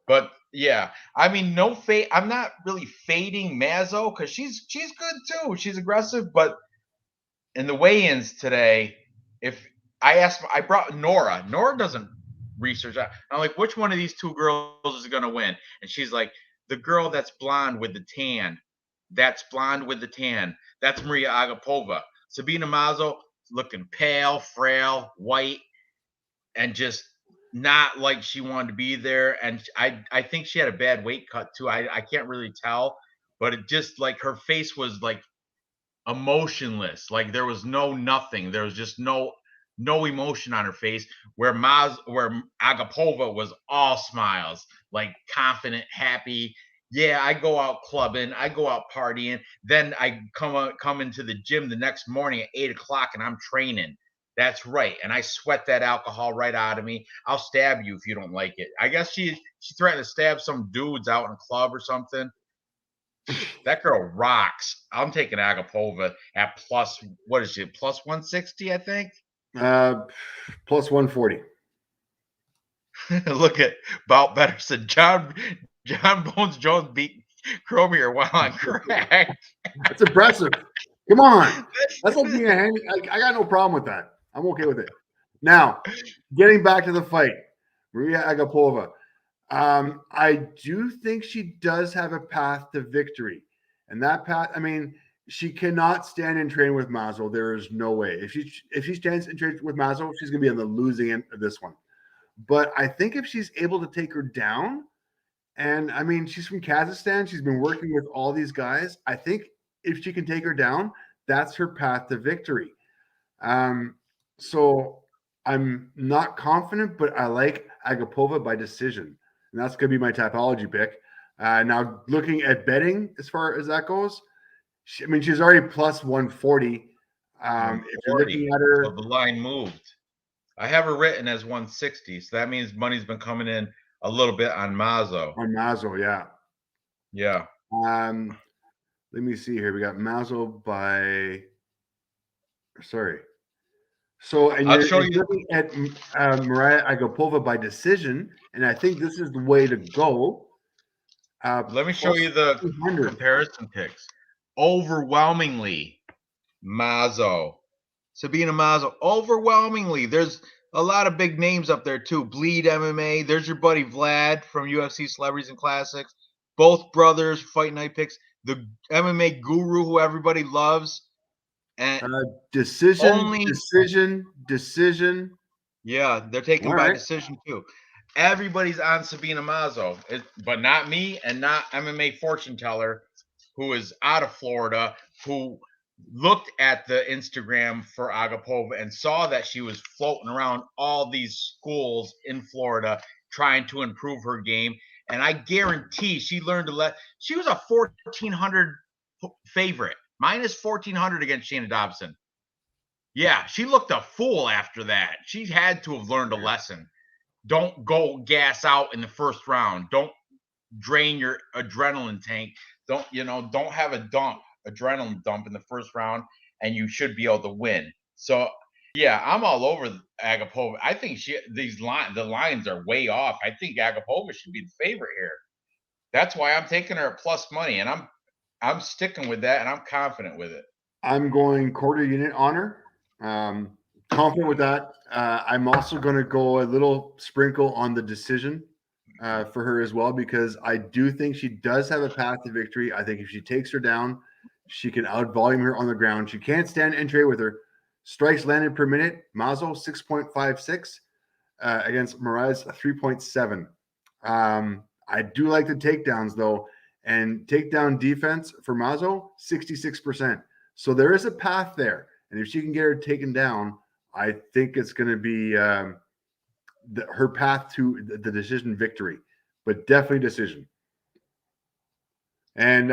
But yeah, I mean, no fade. I'm not really fading Mazzo because she's good too. She's aggressive. But in the weigh-ins today, if I brought Nora. Nora doesn't research. I'm like, which one of these two girls is going to win? And she's like, the girl that's blonde with the tan. That's blonde with the tan. That's Mariah Agapova. Sabina Mazo looking pale, frail, white, and just not like she wanted to be there. And I think she had a bad weight cut too. I can't really tell, but it just like her face was like emotionless. Like there was nothing. There was just no emotion on her face. Where Agapova was all smiles, like confident, happy. Yeah, I go out clubbing, I go out partying. Then I come into the gym the next morning at 8:00 and I'm training. That's right. And I sweat that alcohol right out of me. I'll stab you if you don't like it. I guess she threatened to stab some dudes out in a club or something. That girl rocks. I'm taking Agapova at plus, what is she, plus 160, I think? Plus 140. Look at Bout Better said John Bones Jones beat Cormier while on crack. That's impressive. Come on. That's like being a handy. I got no problem with that. I'm okay with it. Now, getting back to the fight, Mariah Agapova. I do think she does have a path to victory. And that path, I mean, she cannot stand and train with Mazo. There is no way. If she stands and trains with Mazo, she's going to be on the losing end of this one. But I think if she's able to take her down, and I mean, she's from Kazakhstan. She's been working with all these guys. I think if she can take her down, that's her path to victory. So I'm not confident, but I like Agapova by decision. And that's going to be my typology pick. Now, looking at betting as far as that goes, she's already plus 140. If you're looking at her. So the line moved. I have her written as 160. So that means money's been coming in a little bit on Mazo. On Mazo, yeah. Yeah. Let me see here. We got Mazo by. Sorry. So, and I'll show you looking at Mariah Agapova by decision, and I think this is the way to go. Let me show you the comparison picks. Overwhelmingly, Mazo. Sabina Mazo. Overwhelmingly. There's a lot of big names up there, too. Bleed MMA. There's your buddy Vlad from UFC Celebrities and Classics. Both brothers, Fight Night picks. The MMA guru who everybody loves. And decision. Yeah, they're taken by decision too. Everybody's on Sabina Mazo, but not me and not MMA fortune teller, who is out of Florida, who looked at the Instagram for Agapova and saw that she was floating around all these schools in Florida trying to improve her game. And I guarantee she learned to she was a 1,400 favorite. Minus 1,400 against Shayna Dobson. Yeah, she looked a fool after that. She had to have learned a lesson. Don't go gas out in the first round. Don't drain your adrenaline tank. Don't have a adrenaline dump in the first round, and you should be able to win. So, yeah, I'm all over Agapova. I think the lines are way off. I think Agapova should be the favorite here. That's why I'm taking her at plus money, and I'm sticking with that, and I'm confident with it. I'm going quarter unit on her. Confident with that. I'm also going to go a little sprinkle on the decision for her as well, because I do think she does have a path to victory. I think if she takes her down, she can out-volume her on the ground. She can't stand and trade with her. Strikes landed per minute, Mazo 6.56 against Mariah's 3.7. I do like the takedowns, though. And takedown defense for Mazo, 66%. So there is a path there. And if she can get her taken down, I think it's going to be her path to the decision victory, but definitely decision. And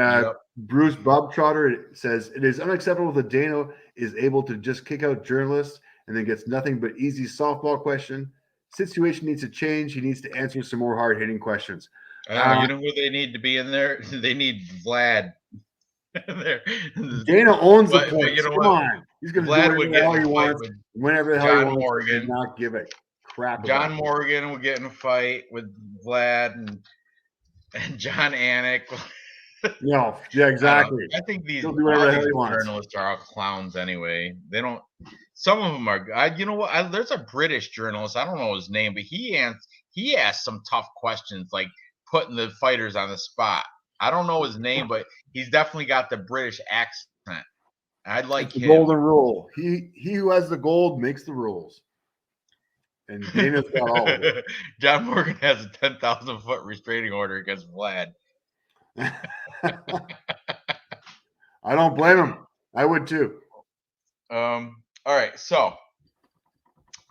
Bruce Bobtrotter says, it is unacceptable that Dana is able to just kick out journalists and then gets nothing but easy softball question. Situation needs to change. He needs to answer some more hard-hitting questions. You know who they need to be in there? They need Vlad. Dana owns the place. You know Come on. He's going to do whatever the hell he wants, whenever the hell he wants. Morgan. And not give a crap John Morgan will get in a fight with Vlad and John Anik. No, yeah, exactly. I think these journalists are all clowns anyway. They don't. Some of them are. You know what? There's a British journalist. I don't know his name, but he asked some tough questions, like putting the fighters on the spot. I don't know his name, but he's definitely got the British accent. I like him. The golden rule. He who has the gold makes the rules. And Dana's got all of it. John Morgan has a 10,000-foot restraining order against Vlad. I don't blame him. I would too. All right. So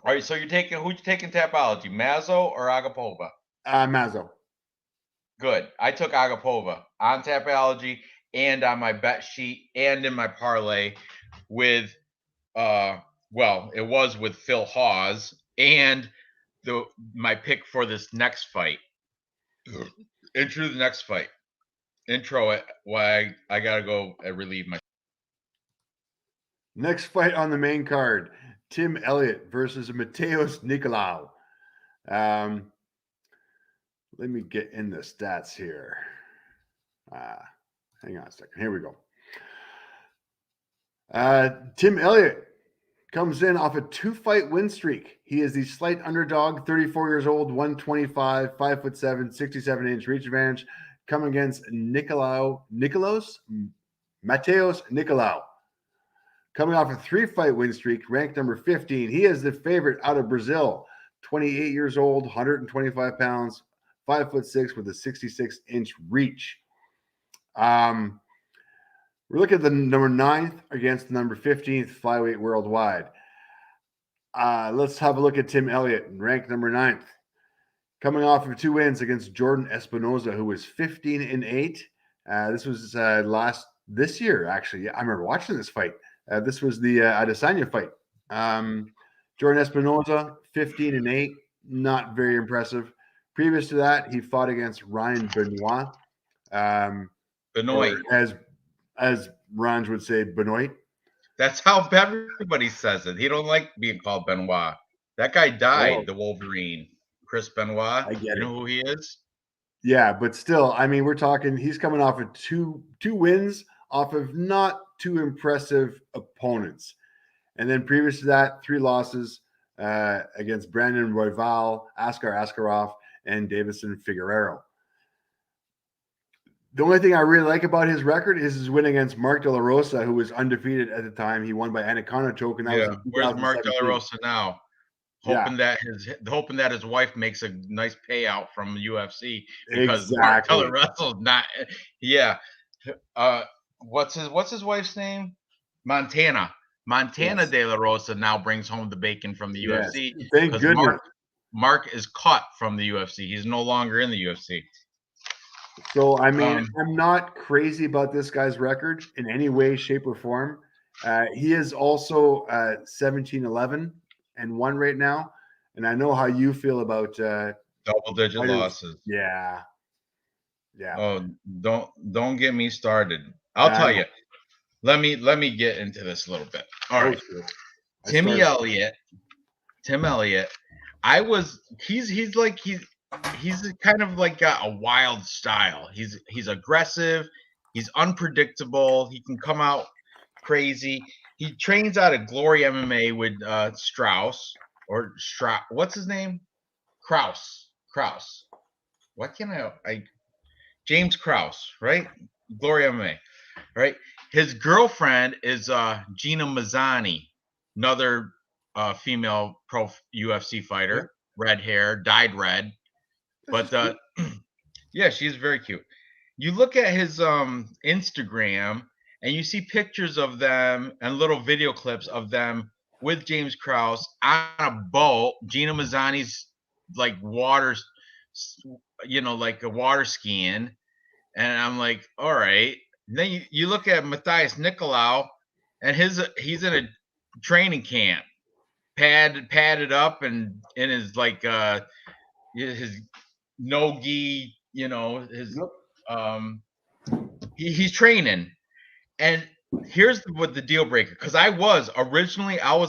you're taking who's taking Tapology, Mazzo or Agapova? Mazzo. Good. I took Agapova on Tapology and on my bet sheet and in my parlay with it was with Phil Hawes and my pick for this next fight. Intro the next fight. Intro it. Why I gotta go relieve my. Next fight on the main card: Tim Elliot versus Matteos Nikolao. Let me get in the stats here. Hang on a second. Here we go. Tim Elliot comes in off a 2-fight win streak. He is the slight underdog, 34 years old, 125, 5'7", 67-inch reach advantage, coming against Matteos Nikolao. Coming off a 3-fight win streak, ranked number 15. He is the favorite out of Brazil, 28 years old, 125 pounds, 5'6" with a 66-inch reach. We're looking at the number 9th against the number 15th flyweight worldwide. Let's have a look at Tim Elliott, ranked number 9th. Coming off of 2 wins against Jordan Espinoza, who was 15-8. This was this year, actually. I remember watching this fight. This was the Adesanya fight. Jordan Espinoza, 15-8. Not very impressive. Previous to that, he fought against Ryan Benoit. Benoit. As Ranj would say, Benoit. That's how everybody says it. He don't like being called Benoit. That guy died, the Wolverine. Chris Benoit. I get you know who he is? Yeah, but still, I mean, we're talking, he's coming off of two wins off of not too impressive opponents. And then previous to that, 3 losses against Brandon Royval, Askar Askarov, and Davison Figueroa. The only thing I really like about his record is his win against Mark De La Rosa, who was undefeated at the time. He won by anaconda choke. And that was where's Mark De La Rosa now? Hoping that his wife makes a nice payout from UFC because Mark De La Rosa's not. Yeah. What's his wife's name? Montana. Yes. De La Rosa now brings home the bacon from the UFC. Thank goodness. Mark is cut from the UFC. He's no longer in the UFC. So, I mean, I'm not crazy about this guy's record in any way, shape, or form. He is also 17-11 and 1 right now. And I know how you feel about double-digit losses. Yeah. Oh, don't get me started. I'll tell you. Let me get into this a little bit. All right. Tim Elliot. He's kind of like got a wild style. He's aggressive. He's unpredictable. He can come out crazy. He trains out of Glory MMA with Strauss. What's his name? Kraus. Why can't I James Kraus, right? Glory MMA, right? His girlfriend is Gina Mazzani, another female pro UFC fighter, red hair, dyed red. But yeah, she's very cute. You look at his Instagram and you see pictures of them and little video clips of them with James Krause on a boat. Gina Mazzani's like water, like a water skiing. And I'm like, all right. And then you look at Matteos Nikolao, and he's in a training camp, padded up, and in his like his no-gi, his Yep. he's training. And here's what the deal breaker, because I was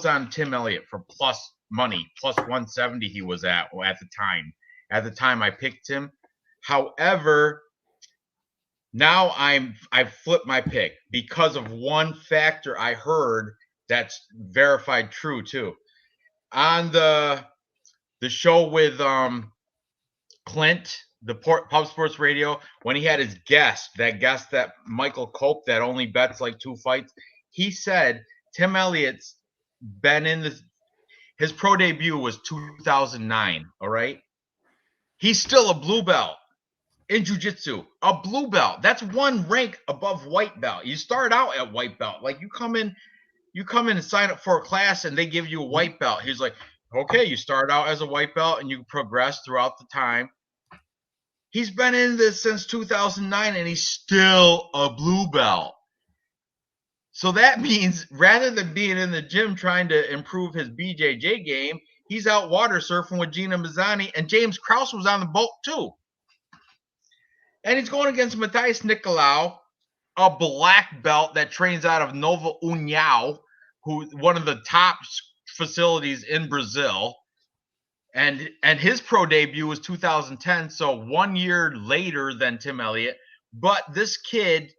on Tim Elliot for plus money, plus 170 he was at the time. At the time I picked him. However, now I've flipped my pick because of one factor I heard that's verified true too. On the show with Clint, the Pub Sports Radio, when he had his guest that Michael Cope that only bets like 2 fights, he said Tim Elliott's been in his pro debut was 2009. All right, he's still a blue belt in jiu-jitsu, a blue belt. That's one rank above white belt. You start out at white belt. Like you come in and sign up for a class and they give you a white belt. He's like, okay, you start out as a white belt and you progress throughout the time. He's been in this since 2009 and he's still a blue belt. So that means rather than being in the gym trying to improve his BJJ game, he's out water surfing with Gina Mazzani, and James Krause was on the boat too. And he's going against Matteos Nikolao, a black belt that trains out of Nova União, one of the top facilities in Brazil. And his pro debut was 2010, so 1 year later than Tim Elliott. But this kid,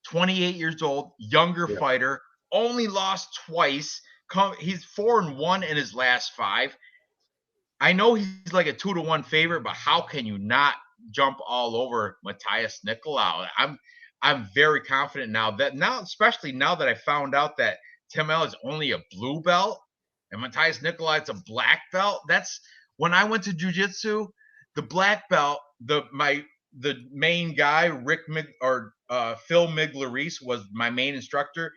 28 years old, younger fighter, only lost twice. He's 4-1 in his last 5. I know he's like a 2-1 favorite, but how can you not jump all over Matteos Nikolao? I'm very confident especially now that I found out that Tim Elliott is only a blue belt and Matteos Nikolao is a black belt. That's when I went to jiu-jitsu, the black belt, the main guy, Phil Miglarice was my main instructor.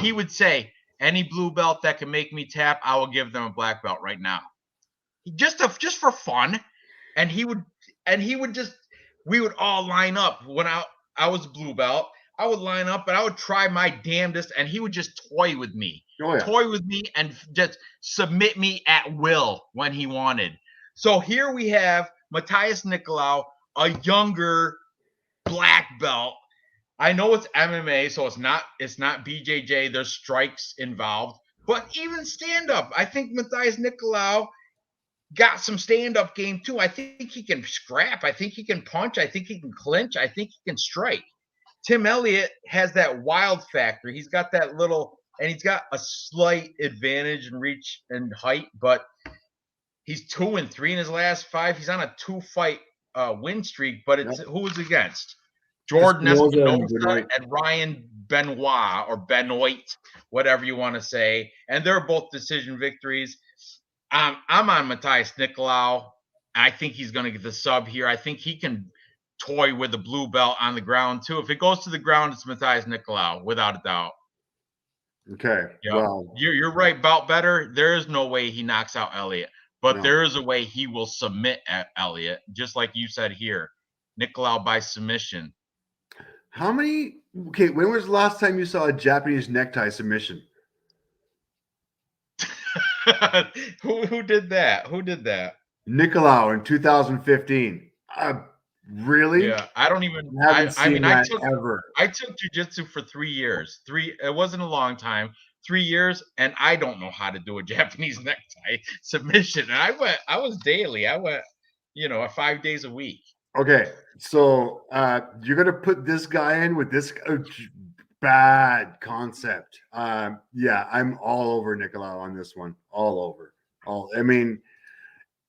He would say, any blue belt that can make me tap, I will give them a black belt right now. Just for fun. And we would all line up when I was blue belt. I would line up and I would try my damnedest, and he would just toy with me. Toy with me and just submit me at will when he wanted. So here we have Matteos Nikolao, a younger black belt. I know it's MMA, so it's not BJJ. There's strikes involved, but even stand up, I think Matteos Nikolao got some stand-up game too. I think he can scrap. I think he can punch. I think he can clinch. I think he can strike. Tim Elliott has that wild factor. He's got that and he's got a slight advantage in reach and height, but he's 2-3 in his last 5. He's on a 2-fight win streak, but who was against? Jordan Espinosa and Ryan Benoit or Benoit, whatever you want to say. And they're both decision victories. I'm on Matteos Nikolao. I think he's going to get the sub here. I think he can toy with the blue belt on the ground too. If it goes to the ground, it's Matteos Nikolao, without a doubt. Okay. Yeah. Well, you're right, Bout Better. There is no way he knocks out Elliott, but there is a way he will submit at Elliott, just like you said here. Nikolao by submission. How many? Okay, when was the last time you saw a Japanese necktie submission? Who did that? Who did that? Nikolao in 2015. Really? Yeah, I don't even. I took jiu-jitsu for 3 years. It wasn't a long time. 3 years, and I don't know how to do a Japanese necktie submission. And I was daily. I went, 5 days a week. Okay, so you're gonna put this guy in with this bad concept. Yeah, I'm all over Nikolao on this one. All over. I mean,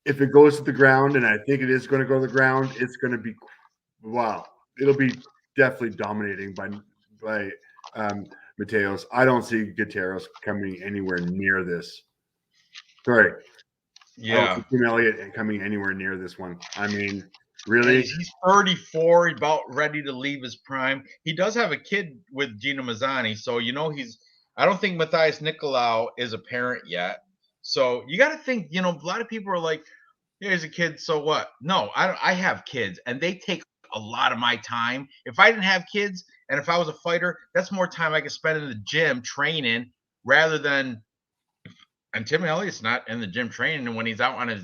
if it goes to the ground, and I think it is going to go to the ground, it's going to be wow. It'll be definitely dominating by Matteos. I don't see Gutierrez coming anywhere near this. Sorry. Yeah. I don't see Tim Elliott coming anywhere near this one. I mean, really? He's 34, about ready to leave his prime. He does have a kid with Gina Mazzani, so I don't think Matteos Nikolao is a parent yet. So you got to think, a lot of people are like, here's a kid, so what? No, I have kids, and they take a lot of my time. If I didn't have kids, and if I was a fighter, that's more time I could spend in the gym training rather than. And Timmy Elliott's not in the gym training, and when he's out on his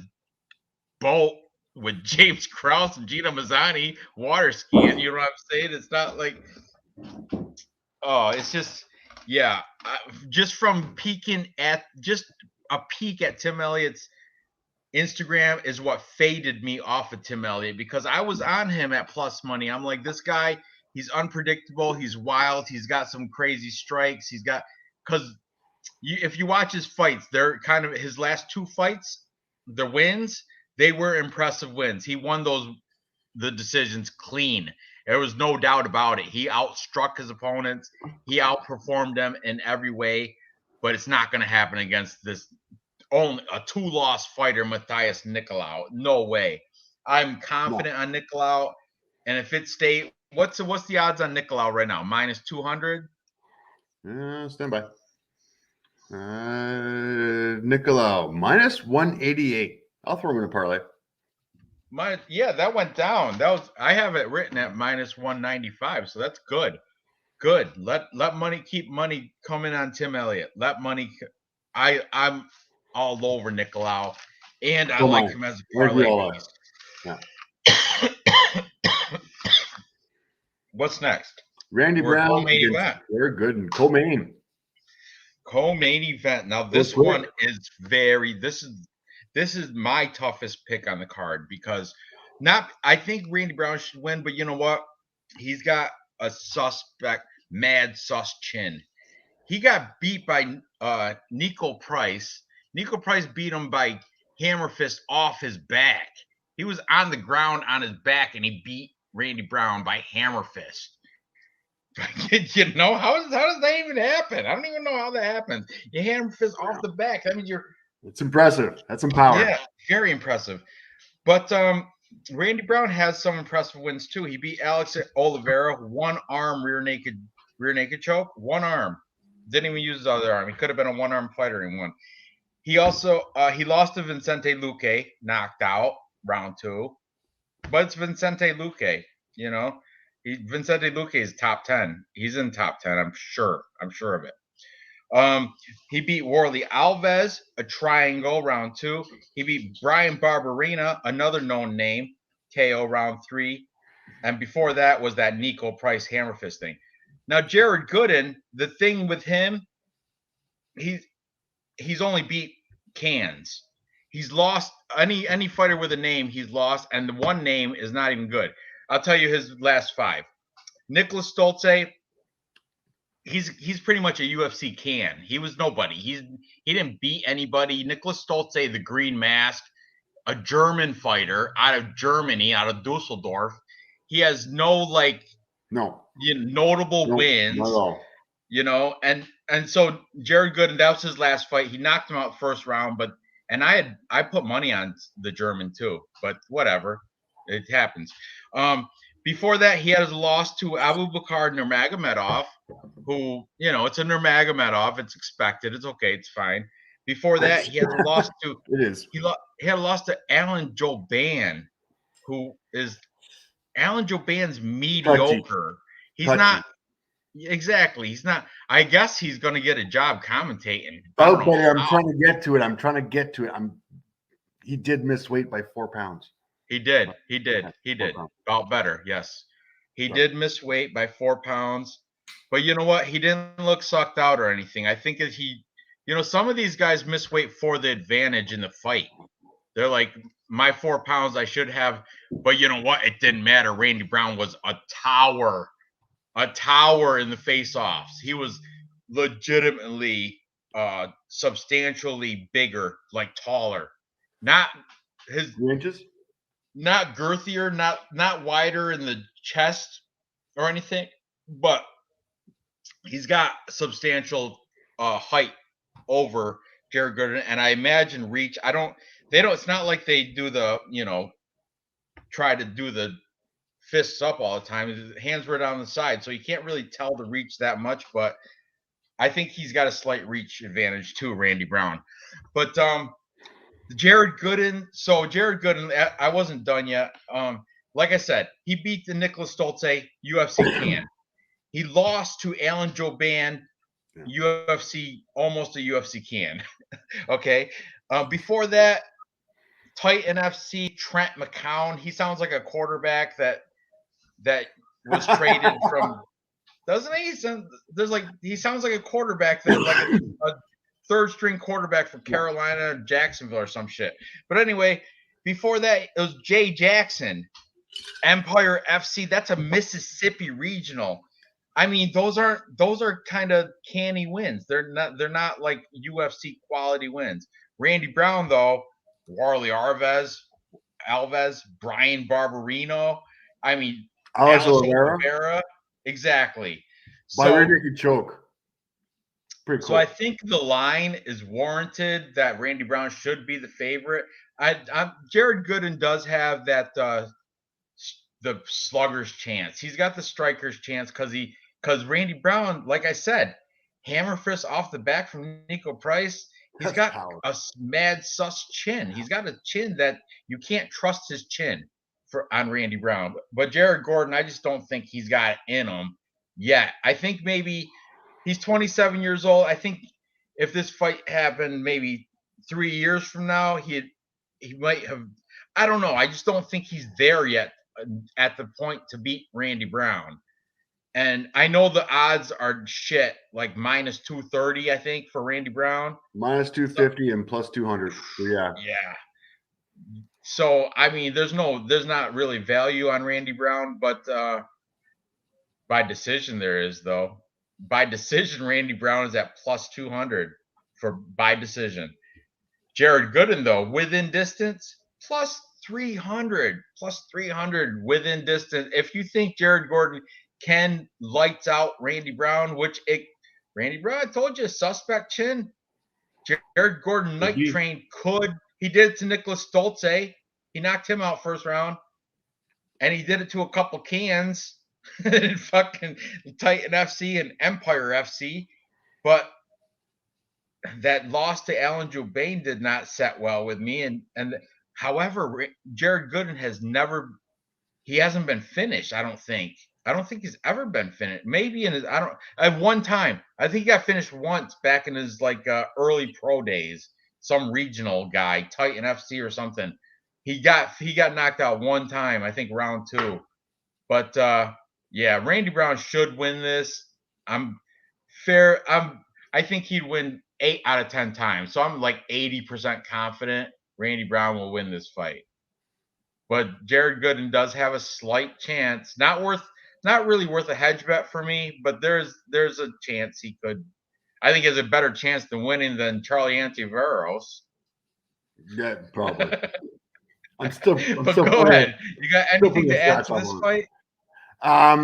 boat with James Krause and Gino Mazzani water skiing, you know what I'm saying? It's not like, oh, it's just, yeah, just from peeking at just a peek at Tim Elliott's Instagram is what faded me off of Tim Elliott, because I was on him at plus money. I'm like, this guy, he's unpredictable, he's wild, he's got some crazy strikes, he's got, because if you watch his fights, they're kind of his last two fights, the wins, they were impressive wins. He won the decisions clean. There was no doubt about it. He outstruck his opponents. He outperformed them in every way, but it's not going to happen against this only a 2-loss fighter, Matteos Nikolao. No way. I'm confident on Nikolao, and if it stay, what's the odds on Nikolao right now? Minus 200. Stand by. Nikolao minus 188. I'll throw him in a parlay. That went down. I have it written at minus 195, so that's good. Good. Let money keep money coming on Tim Elliott. Let money. I'm all over Nikolao, and I like him as a parlay piece. Yeah. What's next? Randy Brown. Very good. And co-main event. Now this one is this is my toughest pick on the card, because I think Randy Brown should win, but you know what? He's got a mad sus chin. He got beat by Niko Price. Niko Price beat him by hammer fist off his back. He was on the ground on his back, and he beat Randy Brown by hammer fist. You know, how does that even happen? I don't even know how that happens. You hammer fist off the back. That means it's impressive. That's some power. Yeah, very impressive. But Randy Brown has some impressive wins too. He beat Alex Oliveira, one arm rear naked choke, one arm. Didn't even use his other arm. He could have been a one-arm fighter and won. He also he lost to Vicente Luque, knocked out round 2. But it's Vicente Luque, you know. Vicente Luque is top 10. He's in top 10, I'm sure. I'm sure of it. He beat Warley Alves, a triangle, round 2. He beat Brian Barberena, another known name, KO round 3. And before that was that Niko Price hammer fist thing. Now, Jared Gooden, the thing with him, he's only beat cans. He's lost any fighter with a name, he's lost, and the one name is not even good. I'll tell you his last 5. Nicholas Stolze, he's pretty much a UFC can. He was nobody. He didn't beat anybody. Nicholas Stolze, the Green Mask, a German fighter out of Germany, out of Dusseldorf. He has no notable wins. Not at all. You know, and so Jared Gooden, that was his last fight. He knocked him out first round, and I put money on the German too, but whatever. It happens. Before that, he has lost to Abubakar Nurmagomedov, who, you know, it's a Nurmagomedov. It's expected. It's okay. It's fine. Before that, he has lost to he had lost to Alan Jouban, who is Alan Jouban's mediocre. He's not exactly. He's not. I guess he's going to get a job commentating. I'm trying to get to it. He did miss weight by 4 pounds. He did. About better, yes. He did miss weight by 4 pounds. But you know what? He didn't look sucked out or anything. I think that some of these guys miss weight for the advantage in the fight. They're like, my 4 pounds I should have. But you know what? It didn't matter. Randy Brown was a tower in the face-offs. He was legitimately substantially bigger, like taller. Not his inches. Not girthier, not wider in the chest or anything, but he's got substantial height over Jared Gooden, and I imagine reach. It's not like they do the, try to do the fists up all the time. His hands were down the side, so you can't really tell the reach that much, but I think he's got a slight reach advantage too, Randy Brown. But Jared Gooden. So Jared Gooden, I wasn't done yet. Like I said, he beat the Nicholas Stolze UFC can. He lost to Alan Jouban, UFC, almost a UFC can. Okay. Before that, Titan FC, Trent McCown. He sounds like a quarterback that was traded from. Doesn't he? He sounds like a quarterback that like a third string quarterback from Carolina, Jacksonville, or some shit. But anyway, before that, it was Jay Jackson, Empire FC. That's a Mississippi regional. I mean, those are kind of canny wins. They're not like UFC quality wins. Randy Brown though, Warley Alves, Brian Barberino. I mean, Alex Alex Oliveira Oliveira. Exactly. by So rear naked choke. Pretty cool. I think the line is warranted that Randy Brown should be the favorite. Jared Gooden does have that the slugger's chance. He's got the striker's chance because Randy Brown, like I said, hammer fist off the back from Nico Price. He's got a mad sus chin. He's got a chin that you can't trust his chin on Randy Brown. But Jared Gordon, I just don't think he's got it in him yet. I think maybe he's 27 years old. I think if this fight happened maybe 3 years from now, he might have. I don't know. I just don't think he's there yet at the point to beat Randy Brown. And I know the odds are shit, like minus 230, I think, for Randy Brown. Minus 250 and plus 200. So yeah. Yeah. So I mean, there's not really value on Randy Brown, but by decision there is though. By decision, Randy Brown is at plus 200 for by decision. Jared Gooden though, within distance, plus 300 within distance. If you think Jared Gordon can lights out Randy Brown, Randy Brown, I told you, suspect chin. Jared Gordon night train he did it to Nicholas Stolze. He knocked him out first round. And he did it to a couple cans in fucking Titan FC and Empire FC. But that loss to Alan Jouban did not set well with me. And however, Jared Gooden hasn't been finished, I don't think. I don't think he's ever been finished. Maybe at one time. I think he got finished once back in his early pro days. Some regional guy, Titan FC or something. He got knocked out one time, I think round 2. But yeah, Randy Brown should win this. I think he'd win 8 out of 10 times. So I'm like 80% confident Randy Brown will win this fight. But Jared Gooden does have a slight chance. Not really worth a hedge bet for me, but there's a chance he could. I think he has a better chance than winning than Charlie Antiveros. Yeah, probably. I'm still go ahead. You got anything to add to this fight? I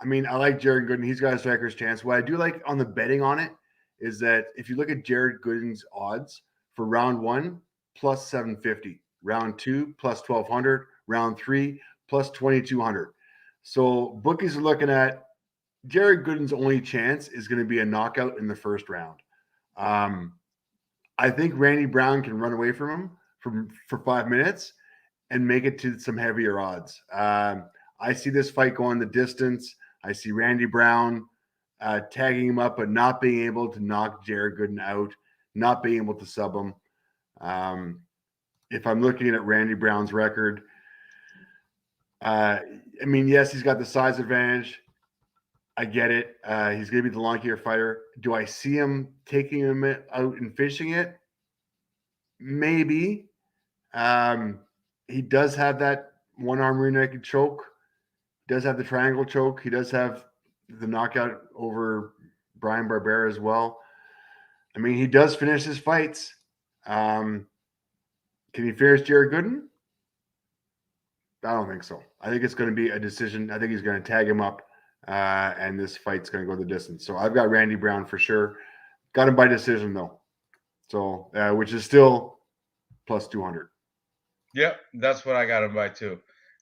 mean, I like Jared Gooden. He's got a striker's chance. What I do like on the betting on it is that if you look at Jared Gooden's odds for round 1, plus 750, round 2, plus 1200, round 3, plus 2200. So bookies are looking at Jared Gooden's only chance is going to be a knockout in the first round. I think Randy Brown can run away from him for 5 minutes and make it to some heavier odds. I see this fight going the distance. I see Randy Brown tagging him up, but not being able to knock Jared Gooden out, not being able to sub him. If I'm looking at Randy Brown's record, I mean, yes, he's got the size advantage. I get it. He's going to be the longier fighter. Do I see him taking him out and fishing it? Maybe. He does have that one-arm rear naked choke. He does have the triangle choke. He does have the knockout over Brian Barbera as well. I mean, he does finish his fights. Can he finish Jared Gooden? I don't think so. I think it's going to be a decision. I think he's going to tag him up, and this fight's going to go the distance. So I've got Randy Brown for sure. Got him by decision, though. So, which is still plus 200. Yep, that's what I got him by too.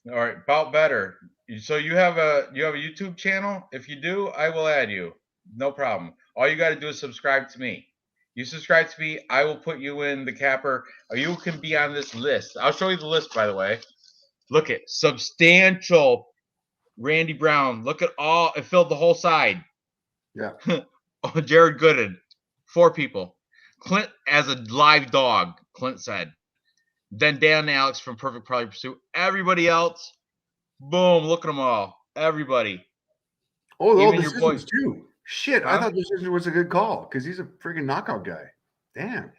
All right, about better. So you have a YouTube channel? If you do, I will add you. No problem. All you got to do is subscribe to me. You subscribe to me, I will put you in the capper. Or you can be on this list. I'll show you the list, by the way. Look at substantial Randy Brown. Look at all. It filled the whole side. Yeah. Oh, Jared Gooden. 4 people. Clint as a live dog, Clint said. Then Dan and Alex from Perfect Probably Pursuit. Everybody else, boom, look at them all. Everybody. Oh, all Even your boy. decisions too. Shit, I Huh? thought Decision was a good call because he's a freaking knockout guy. Damn.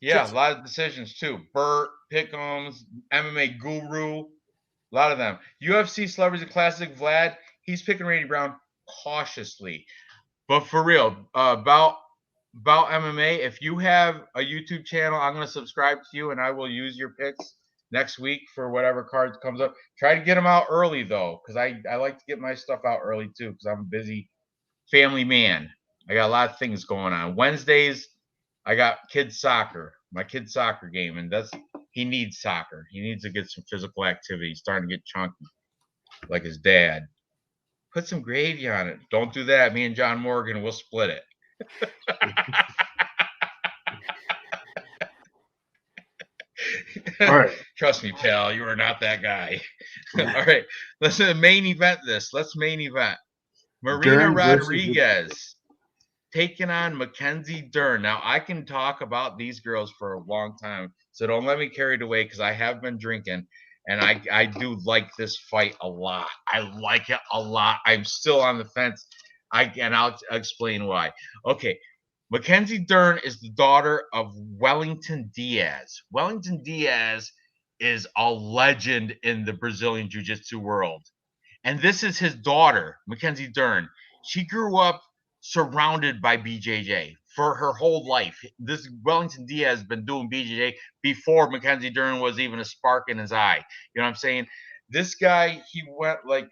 Yeah, a lot of decisions too. Burt, Pickums, MMA Guru, a lot of them. UFC Celebrities and Classic Vlad, he's picking Randy Brown cautiously. But for real, about MMA, if you have a YouTube channel, I'm going to subscribe to you and I will use your picks next week for whatever card comes up. Try to get them out early, though, because I like to get my stuff out early, too, because I'm a busy family man. I got a lot of things going on. Wednesdays, I got kids soccer, my kid's soccer game, and he needs soccer. He needs to get some physical activity. He's starting to get chunky like his dad. Put some gravy on it. Don't do that. Me and John Morgan will split it. All right. Trust me, pal. You are not that guy. All right. Let's main event this. Let's main event. Marina Dern versus- Rodriguez taking on Mackenzie Dern. Now, I can talk about these girls for a long time, so don't let me carry it away because I have been drinking. And I do like this fight a lot. I like it a lot. I'm still on the fence. I'll explain why. Okay, Mackenzie Dern is the daughter of Wellington Diaz. Wellington Diaz is a legend in the Brazilian Jiu-Jitsu world. And this is his daughter, Mackenzie Dern. She grew up surrounded by BJJ for her whole life. This Wellington Diaz has been doing BJJ before Mackenzie Dern was even a spark in his eye. You know what I'm saying? This guy, he went like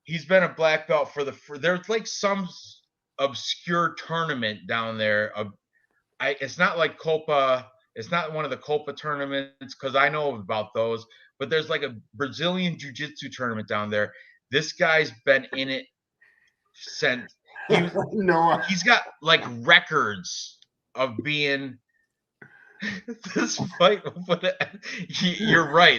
he's been a black belt for there's like some obscure tournament down there. It's not like Copa. It's not one of the Copa tournaments because I know about those. But there's like a Brazilian Jiu-Jitsu tournament down there. This guy's been in it since he's got like records of being this fight. You're right.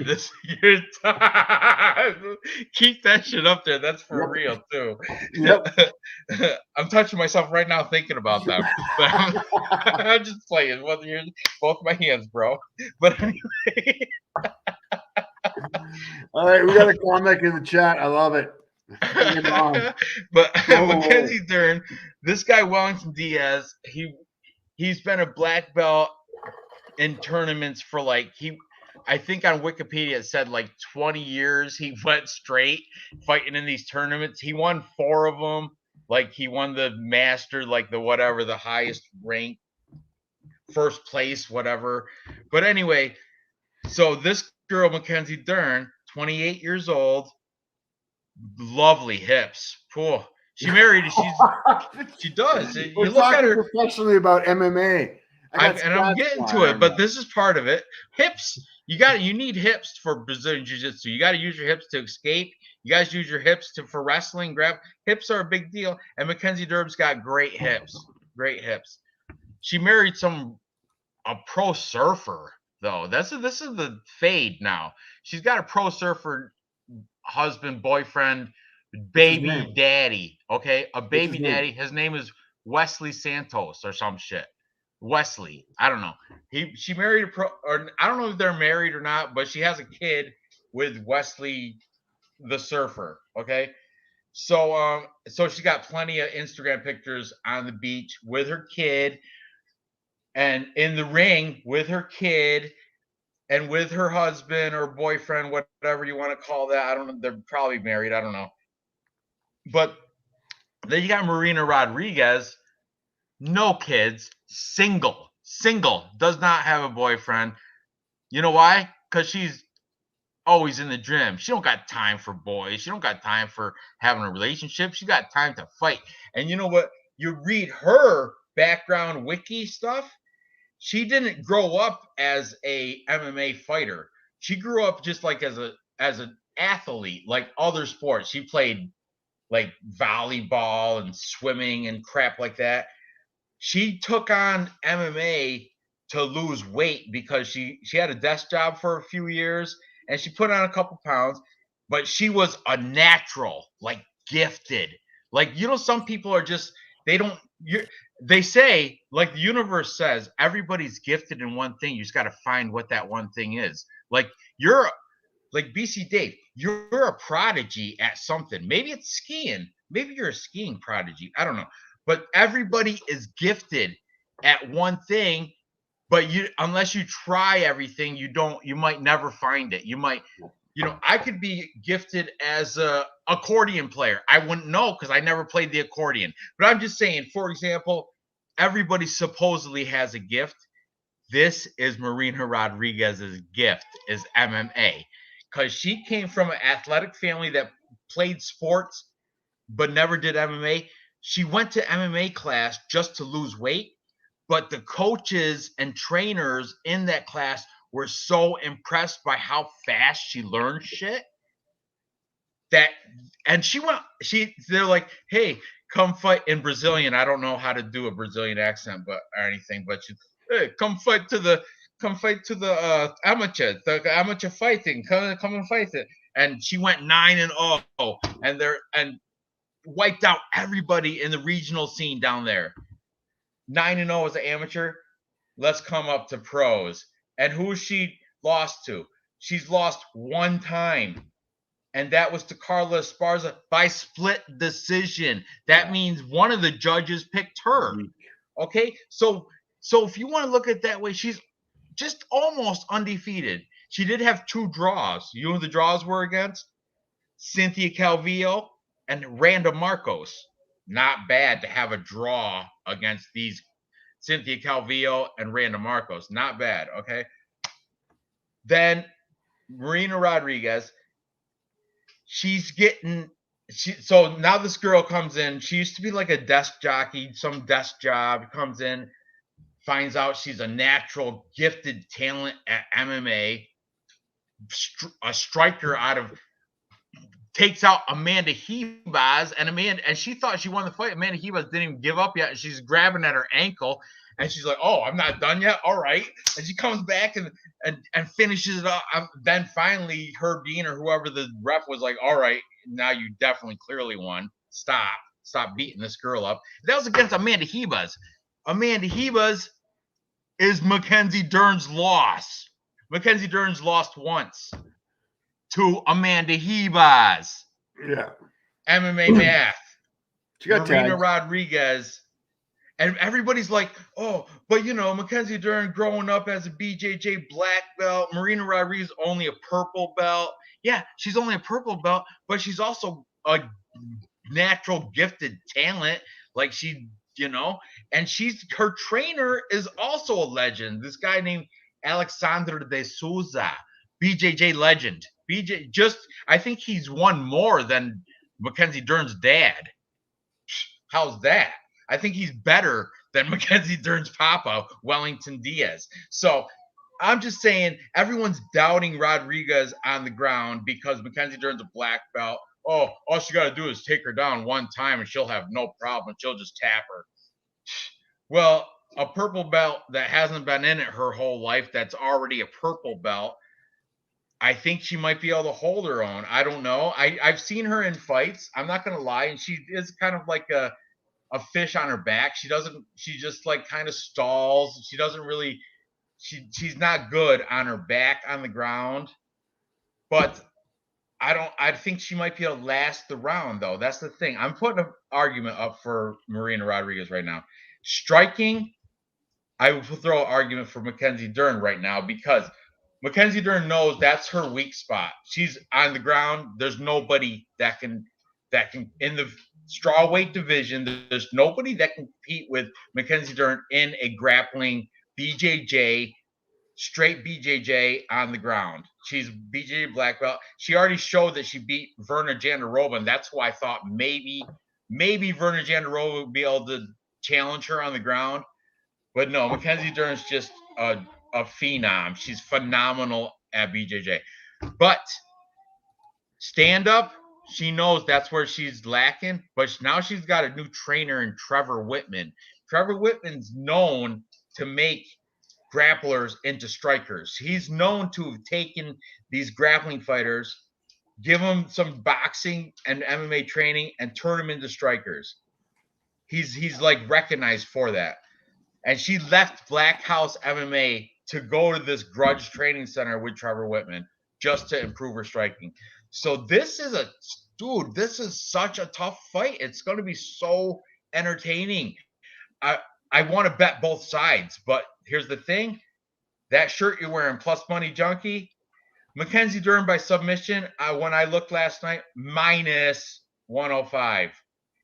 Keep that shit up there. That's for real too. Yep. I'm touching myself right now thinking about them. But I'm just playing. Both my hands, bro. But anyway. All right, we got a comment in the chat. I love it. But Mackenzie Dern, this guy Wellington Diaz, he's been a black belt in tournaments for like I think on Wikipedia it said like 20 years he went straight fighting in these tournaments. He won 4 of them. Like he won the master, like the highest rank, first place, whatever. But anyway, so this girl, Mackenzie Dern, 28 years old, lovely hips. Cool. She married. She does. We're you look at her professionally about MMA. I'm getting to it, but this is part of it. Hips. You need hips for Brazilian Jiu-Jitsu. You got to use your hips to escape. You guys use your hips for wrestling. Hips are a big deal. And Mackenzie Dern's got great hips. Great hips. She married a pro surfer though. This is the fade now. She's got a pro surfer husband, boyfriend, baby daddy. Okay, a baby daddy. His name is Wesley Santos or some shit. Wesley, I don't know. She married a pro, or I don't know if they're married or not, but she has a kid with Wesley, the surfer. Okay, so she got plenty of Instagram pictures on the beach with her kid, and in the ring with her kid, and with her husband or boyfriend, whatever you want to call that. I don't know. They're probably married. I don't know. But then you got Marina Rodriguez. No kids, single, does not have a boyfriend. You know why? Because she's always in the gym. She don't got time for boys. She don't got time for having a relationship. She got time to fight. And you know what? You read her background wiki stuff. She didn't grow up as a MMA fighter. She grew up just like as an athlete, like other sports. She played like volleyball and swimming and crap like that. she took on MMA to lose weight because she had a desk job for a few years and she put on a couple pounds, but she was a natural, like gifted. Like, you know, some people are just, they say, like the universe says, everybody's gifted in one thing. You just got to find what that one thing is. Like like BC Dave, you're a prodigy at something. Maybe it's skiing. Maybe you're a skiing prodigy. I don't know. But everybody is gifted at one thing, but unless you try everything, you might never find it. You might, I could be gifted as a accordion player. I wouldn't know because I never played the accordion. But I'm just saying, for example, everybody supposedly has a gift. This is Marina Rodriguez's gift is MMA, because she came from an athletic family that played sports but never did MMA. She went to MMA class just to lose weight, but the coaches and trainers in that class were so impressed by how fast she learned shit and they're like, hey, come fight in Brazilian. I don't know how to do a Brazilian accent or anything, but hey, come fight to the amateur, the amateur fighting. Come and fight it. And she went 9-0 and wiped out everybody in the regional scene down there. 9-0 as an amateur. Let's come up to pros. And who she lost to? She's lost one time, and that was to Carla Esparza by split decision. That means one of the judges picked her. Okay, so if you want to look at it that way, she's just almost undefeated. She did have 2 draws. You know who the draws were against? Cynthia Calvillo and Randa Marcos. Not bad to have a draw against these Cynthia Calvillo and Randa Marcos. Not bad, okay? Then Marina Rodriguez, so now this girl comes in. She used to be like a desk jockey, some desk job, comes in, finds out she's a natural, gifted talent at MMA, a striker takes out Amanda Hebas, and she thought she won the fight. Amanda Hebas didn't even give up yet, and she's grabbing at her ankle, and she's like, "Oh, I'm not done yet. All right." And she comes back and finishes it up. Then finally, Herb Dean or whoever the ref was like, "All right, now you definitely clearly won. Stop beating this girl up." That was against Amanda Hebas. Amanda Hebas is Mackenzie Dern's loss. Mackenzie Dern's lost once to Amanda Hebas. Yeah. MMA math. She got Marina tagged. Rodriguez. And everybody's like, oh, but Mackenzie Dern growing up as a BJJ black belt, Marina Rodriguez only a purple belt. Yeah, she's only a purple belt, but she's also a natural gifted talent. Like and her trainer is also a legend. This guy named Alexander de Souza, BJJ legend. I think he's won more than Mackenzie Dern's dad. How's that? I think he's better than Mackenzie Dern's papa, Wellington Diaz. So I'm just saying everyone's doubting Rodriguez on the ground because Mackenzie Dern's a black belt. Oh, all she got to do is take her down one time and she'll have no problem. She'll just tap her. Well, a purple belt that hasn't been in it her whole life, that's already a purple belt, I think she might be able to hold her own. I don't know. I've seen her in fights. I'm not going to lie. And she is kind of like a fish on her back. She just like kind of stalls. She doesn't really, she's not good on her back on the ground. But I think she might be able to last the round, though. That's the thing. I'm putting an argument up for Marina Rodriguez right now. Striking, I would throw an argument for Mackenzie Dern right now because Mackenzie Dern knows that's her weak spot. She's on the ground. There's nobody that can in the strawweight division. There's nobody that can compete with Mackenzie Dern in a grappling BJJ, straight BJJ on the ground. She's BJJ black belt. She already showed that she beat Verna Jandiroba, and that's why I thought maybe Verna Jandiroba would be able to challenge her on the ground. But no, Mackenzie Dern's just a phenom. She's phenomenal at BJJ. But stand up, she knows that's where she's lacking, but now she's got a new trainer in Trevor Whitman. Trevor Whitman's known to make grapplers into strikers. He's known to have taken these grappling fighters, give them some boxing and MMA training, and turn them into strikers. He's like recognized for that. And she left Black House MMA to go to this grudge training center with Trevor Whitman just to improve her striking. So this is such a tough fight. It's going to be so entertaining. I want to bet both sides, but here's the thing. That shirt you're wearing, Plus Money Junkie, Mackenzie Dern by submission, when I looked last night, minus 105.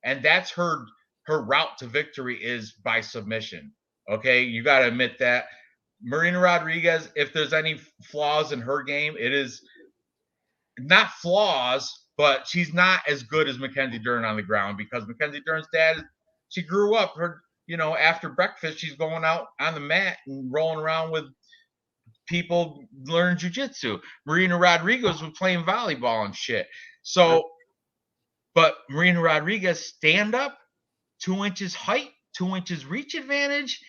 And that's her route to victory is by submission. Okay, you got to admit that. Marina Rodriguez, if there's any flaws in her game, it is not flaws, but she's not as good as Mackenzie Dern on the ground because Mackenzie Dern's dad, she grew up, after breakfast, she's going out on the mat and rolling around with people learning jiu-jitsu. Marina Rodriguez was playing volleyball and shit. So, but Marina Rodriguez stand up, 2 inches height, 2 inches reach advantage,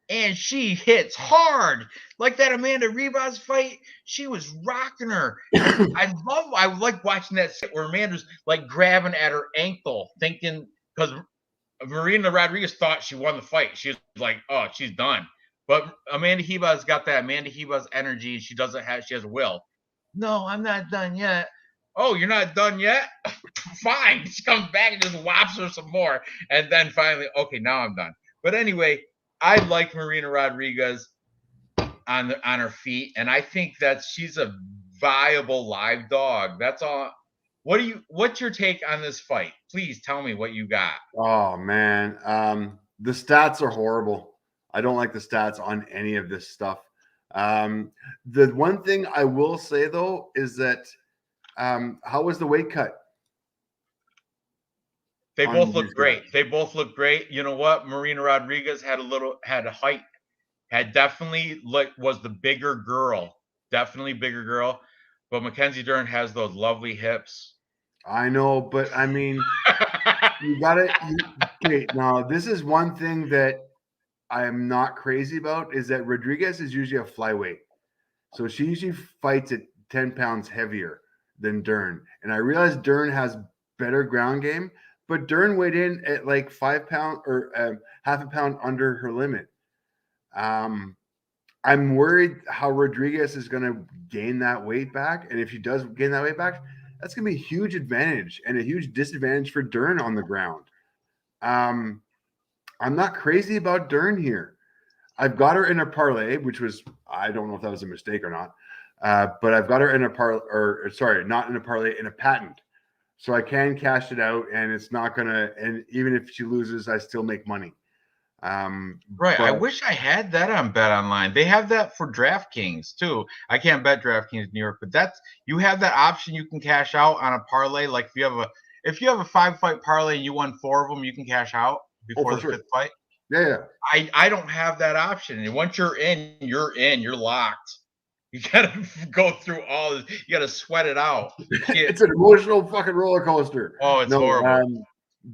and she hits hard. Like that Amanda Ribas fight, she was rocking her. I like watching that set where Amanda's like grabbing at her ankle, thinking, because Marina Rodriguez thought she won the fight. She was like, oh, she's done. But Amanda Ribas got that Amanda Ribas energy. She has a will. No, I'm not done yet. Oh, you're not done yet? Fine. She comes back and just whops her some more. And then finally, okay, now I'm done. But anyway, I like Marina Rodriguez on her feet, and I think that she's a viable live dog. That's all. What's your take on this fight? Please tell me what you got. Oh man, the stats are horrible. I don't like the stats on any of this stuff. The one thing I will say though is that how was the weight cut? They both look great. They both look great. You know what? Marina Rodriguez had a height, had definitely was the bigger girl, definitely bigger girl. But Mackenzie Dern has those lovely hips. I know, but I mean, you got it. Okay, now this is one thing that I am not crazy about is that Rodriguez is usually a flyweight. So she usually fights at 10 pounds heavier than Dern. And I realize Dern has better ground game, but Dern weighed in at like 5 pounds or half a pound under her limit. I'm worried how Rodriguez is going to gain that weight back. And if she does gain that weight back, that's going to be a huge advantage and a huge disadvantage for Dern on the ground. I'm not crazy about Dern here. I've got her in a parlay, which was, I don't know if that was a mistake or not, but I've got her in a not in a parlay, in a patent. So I can cash it out and it's not going to, and even if she loses, I still make money. Right. I wish I had that on Bet Online. They have that for DraftKings too. I can't bet DraftKings New York, but you have that option. You can cash out on a parlay. Like if you have a 5-fight parlay and you won 4 of them, you can cash out before the 5th fight. Yeah. I don't have that option. And once you're in, you're locked. You gotta go through all this. You gotta sweat it out. It's an emotional fucking roller coaster. Oh, it's horrible.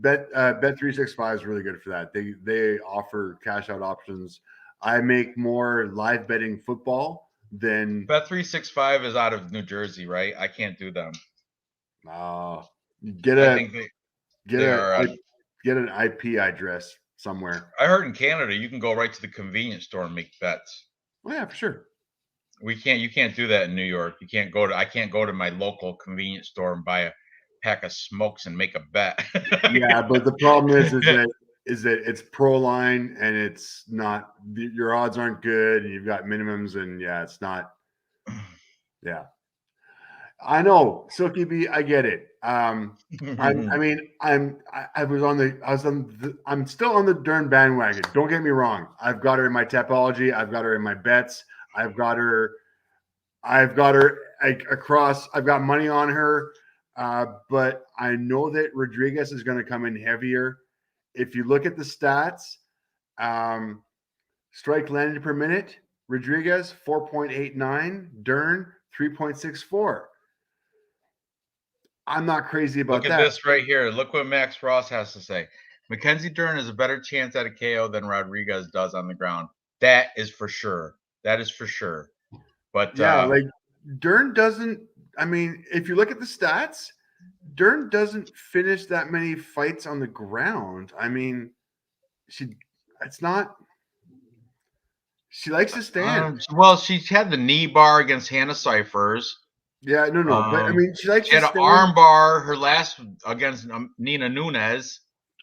Bet365 is really good for that. They offer cash out options. I make more live betting football than Bet365 is out of New Jersey, right? I can't do them. Get an IP address somewhere. I heard in Canada you can go right to the convenience store and make bets. Oh yeah, for sure. You can't do that in New York. I can't go to my local convenience store and buy a pack of smokes and make a bet. Yeah, but the problem is that it's pro line and it's not, your odds aren't good and you've got minimums and yeah, it's not. Yeah, I know, Silky B, I get it. I'm still on the Dern bandwagon. Don't get me wrong. I've got her in my Tapology. I've got her in my bets. I've got her across. I've got money on her. But I know that Rodriguez is going to come in heavier. If you look at the stats, strike landed per minute, Rodriguez 4.89, Dern 3.64. I'm not crazy about Look that. at this right here. Look what Max Ross has to say. Mackenzie Dern has a better chance at a KO than Rodriguez does on the ground. That is for sure. That is for sure. But Yeah, like Dern doesn't. I mean, if you look at the stats, Dern doesn't finish that many fights on the ground. I mean, it's not. She likes to stand. well, she had the knee bar against Hannah Cyphers. Yeah, no. But I mean, she likes She to had an stand. arm bar her last against Nina Nunes.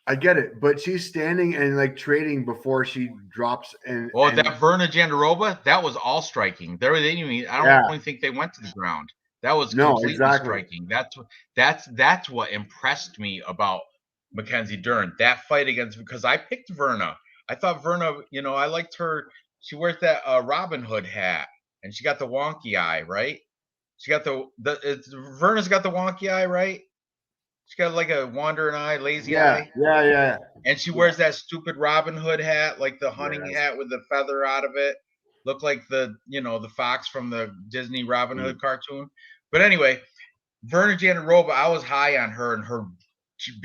I get it, but she's standing and like trading before she drops. And that Verna Jandiroba, that was all striking. They didn't even. I don't even think they went to the ground. That was completely striking. That's what impressed me about Mackenzie Dern. That fight against, because I picked Verna. I thought Verna, I liked her. She wears that Robin Hood hat, and she got the wonky eye, right? She got Verna's got the wonky eye, right? She got like a wandering eye, lazy eye. Yeah. And she wears that stupid Robin Hood hat, like the hunting hat with the feather out of it. Look like the fox from the Disney Robin Hood cartoon. But anyway, Verna Jandiroba, I was high on her, and her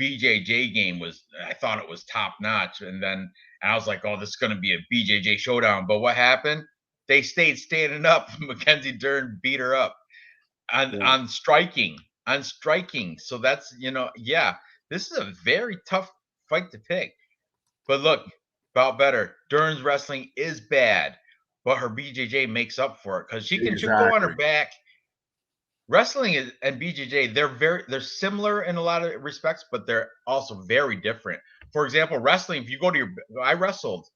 BJJ game I thought it was top notch. And then I was like, oh, this is going to be a BJJ showdown. But what happened? They stayed standing up. Mackenzie Dern beat her up on striking. So that's, this is a very tough fight to pick. But look, about better. Dern's wrestling is bad, but her BJJ makes up for it because she can go on her back. Wrestling and BJJ, they're similar in a lot of respects, but they're also very different. For example, wrestling, if you go to I wrestled.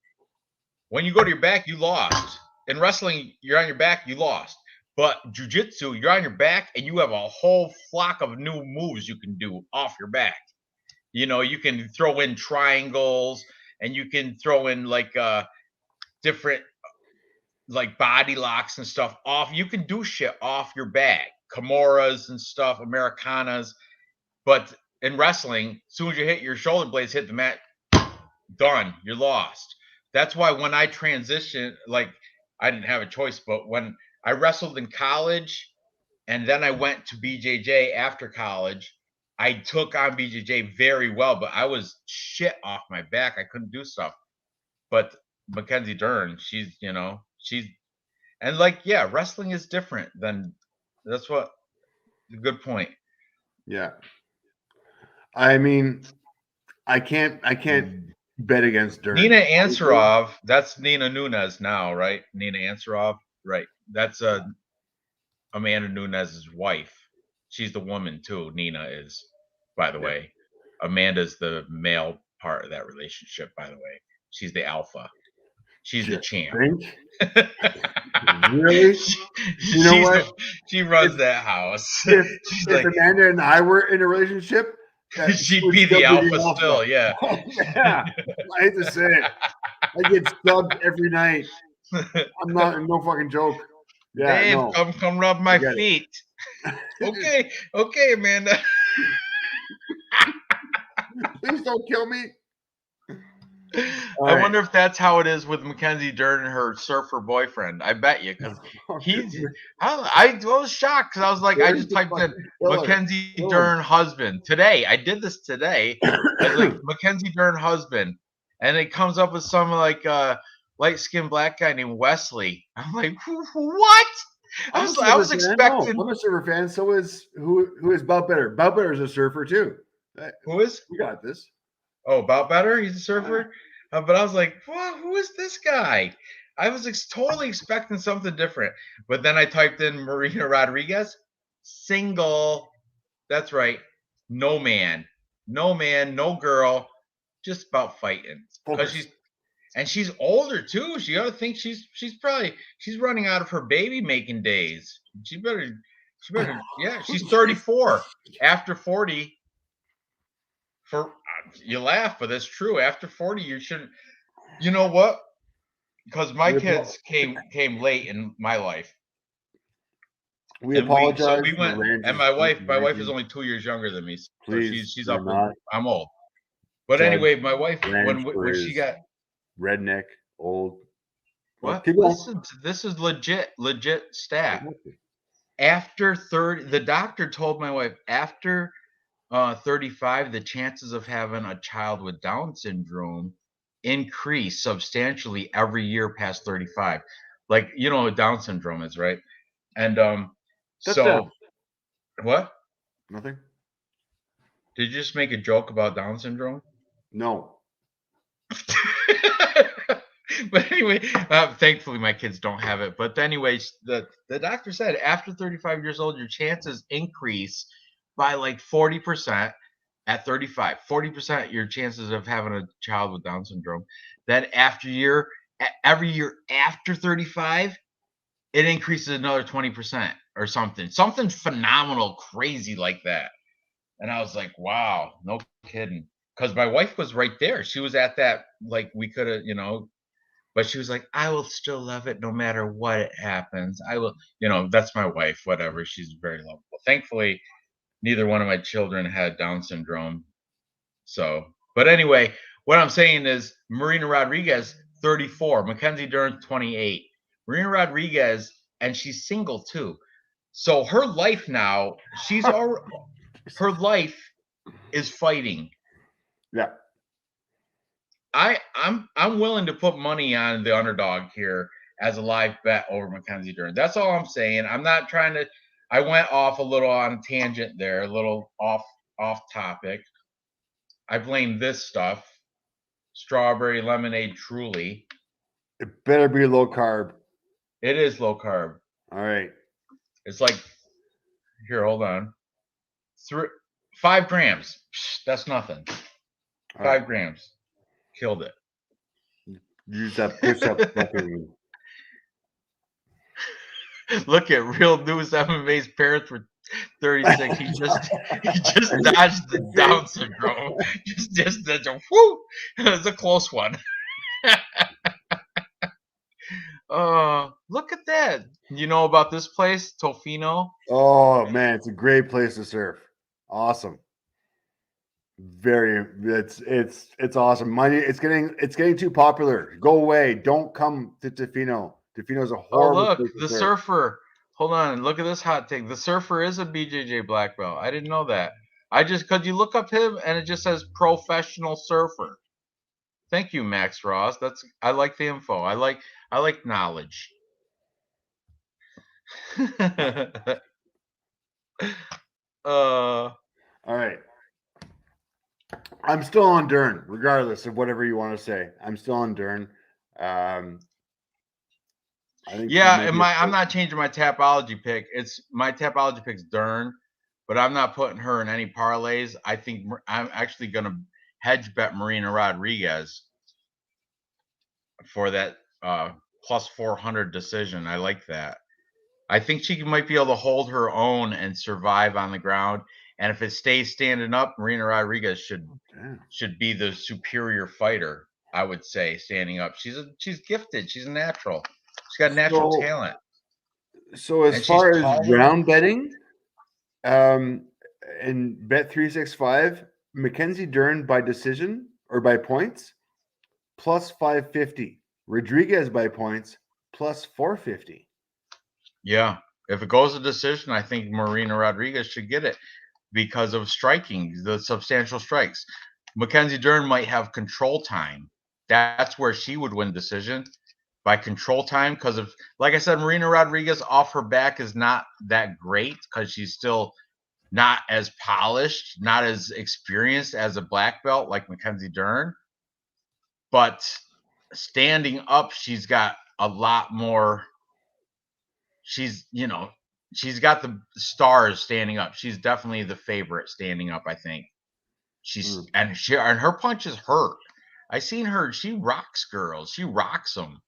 When you go to your back, you lost. In wrestling, you're on your back, you lost. But jiu-jitsu, you're on your back, and you have a whole flock of new moves you can do off your back. You can throw in triangles, and you can throw in like different like body locks and stuff off. You can do shit off your back, Kimuras and stuff, Americanas. But in wrestling, as soon as you hit your shoulder blades, hit the mat, done. You're lost. That's why when I transitioned, like I didn't have a choice, but when I wrestled in college and then I went to BJJ after college, I took on BJJ very well, but I was shit off my back. I couldn't do stuff. But Mackenzie Dern, she's and like, yeah, wrestling is different that's what a good point. Yeah. I mean, I can't bet against Dern. Nina Ansarov, that's Nina Nunes now, right? Nina Ansarov, right? That's Amanda Nunes' wife. She's the woman too. Nina is, by the way. Amanda's the male part of that relationship, by the way. She's the alpha. She's the champ. Really? You know what? She runs that house. If Amanda and I were in a relationship, she'd be the alpha still, yeah. Yeah. I hate to say it. I get subbed every night. I'm not, no fucking joke. Yeah, Dave, come rub my feet. Okay, Amanda. Please don't kill me. I wonder if that's how it is with Mackenzie Dern and her surfer boyfriend. I bet you, because I was shocked because I was like, I just typed in Mackenzie Dern husband today. I did this today. I was like, Mackenzie Dern husband, and it comes up with some like light-skinned black guy named Wesley. I'm like, what? I was expecting. I'm a surfer fan. So is who is Bob Better? Bob Better is a surfer too. Who is? We got this. Oh, Bob Better? He's a surfer? But I was like, what? Who is this guy? I was totally expecting something different. But then I typed in Marina Rodriguez, single. That's right. No man, no girl, just about fighting. Because she's older too. She ought to think she's running out of her baby making days. She better, yeah, she's 34. After 40. You laugh, but it's true. After 40, you shouldn't. You know what? Because my kids came late in my life. We apologize. So we went, and my wife is only 2 years younger than me. So please, she's up. I'm old. But anyway, my wife when she got redneck old. What? Listen, this is legit stat. After 30, the doctor told my wife after 35, the chances of having a child with Down syndrome increase substantially every year past 35. Like, you know what Down syndrome is, right? And Touchdown. so what? Nothing. Did you just make a joke about Down syndrome? No. But anyway, thankfully my kids don't have it. But anyways, the doctor said after 35 years old, your chances increase by like 40% at 35. 40% your chances of having a child with Down syndrome. Then every year after 35, it increases another 20% or something. Something phenomenal, crazy like that. And I was like, wow, no kidding. Because my wife was right there. She was at that, like, we could have, but she was like, I will still love it no matter what happens. I will, that's my wife, whatever. She's very lovable. Thankfully, neither one of my children had Down syndrome. So, but anyway, what I'm saying is Marina Rodriguez, 34, Mackenzie Dern, 28. Marina Rodriguez, and she's single too. So her life now, her life is fighting. Yeah. I'm willing to put money on the underdog here as a live bet over Mackenzie Dern. That's all I'm saying. I'm not trying to. I went off a little on a tangent there, a little off topic. I blame this stuff. Strawberry lemonade, truly. It better be low carb. It is low carb. All right. It's like, here, hold on. 5 grams. That's nothing. 5 grams. Killed it. Use that push-up fucking. Look at Real News MMA's parents were 36. He just dodged the Down syndrome. Just whoo. It was a close one. Look at that. You know about this place, Tofino? Oh man, it's a great place to surf. Awesome. Very. It's awesome. Money. It's getting too popular. Go away. Don't come to Tofino. Tofino's a horrible. Oh, look, place to the surf. surfer. Hold on, look at this hot take. The surfer is a BJJ black belt. I didn't know that. Because you look up him and it just says professional surfer. Thank you, Max Ross. I like the info. I like knowledge. All right. I'm still on Dern, regardless of whatever you want to say. I'm still on Dern. I think. Yeah, and I'm not changing my Tapology pick. It's my Tapology pick's Dern, but I'm not putting her in any parlays. I think I'm actually going to hedge bet Marina Rodriguez for that plus 400 decision. I like that. I think she might be able to hold her own and survive on the ground. And if it stays standing up, Marina Rodriguez should be the superior fighter. I would say standing up. She's gifted. She's a natural. She's got natural talent. So as far as round betting, in Bet365, Mackenzie Dern by decision or by points, plus 550. Rodriguez by points, plus 450. Yeah. If it goes to decision, I think Marina Rodriguez should get it because of striking, the substantial strikes. Mackenzie Dern might have control time. That's where she would win decision by control time because of, like I said, Marina Rodriguez off her back is not that great because she's still not as polished, not as experienced as a black belt like Mackenzie Dern. But standing up, she's got a lot more. She's got the stars standing up. She's definitely the favorite standing up, I think. And her punches hurt. I seen her. She rocks girls. She rocks them.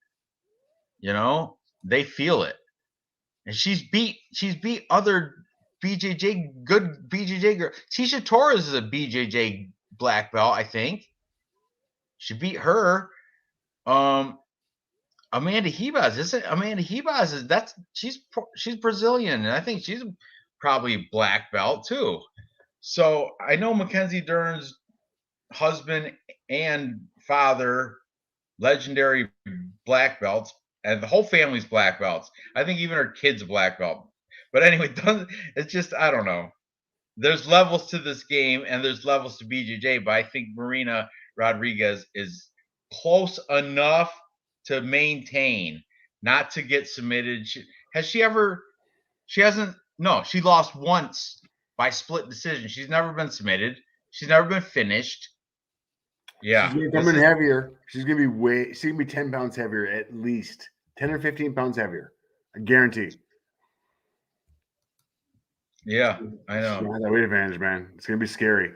They feel it. And she's beat other good BJJ girl. Tisha Torres is a BJJ black belt, I think. She beat her. Amanda Ribas, isn't Amanda Ribas? She's Brazilian, and I think she's probably black belt too. So I know Mackenzie Dern's husband and father, legendary black belts, and the whole family's black belts. I think even her kid's a black belt. But anyway, it's just, I don't know. there's levels to this game and there's levels to BJJ, but I think Marina Rodriguez is close enough to maintain, not to get submitted. She hasn't, no, she lost once by split decision. She's never been submitted. She's never been finished. Yeah. She's gonna come in heavier. She's gonna be 10 pounds heavier at least. 10 or 15 pounds heavier. I guarantee. Yeah, I know. She's gonna have that weight advantage, man. It's gonna be scary.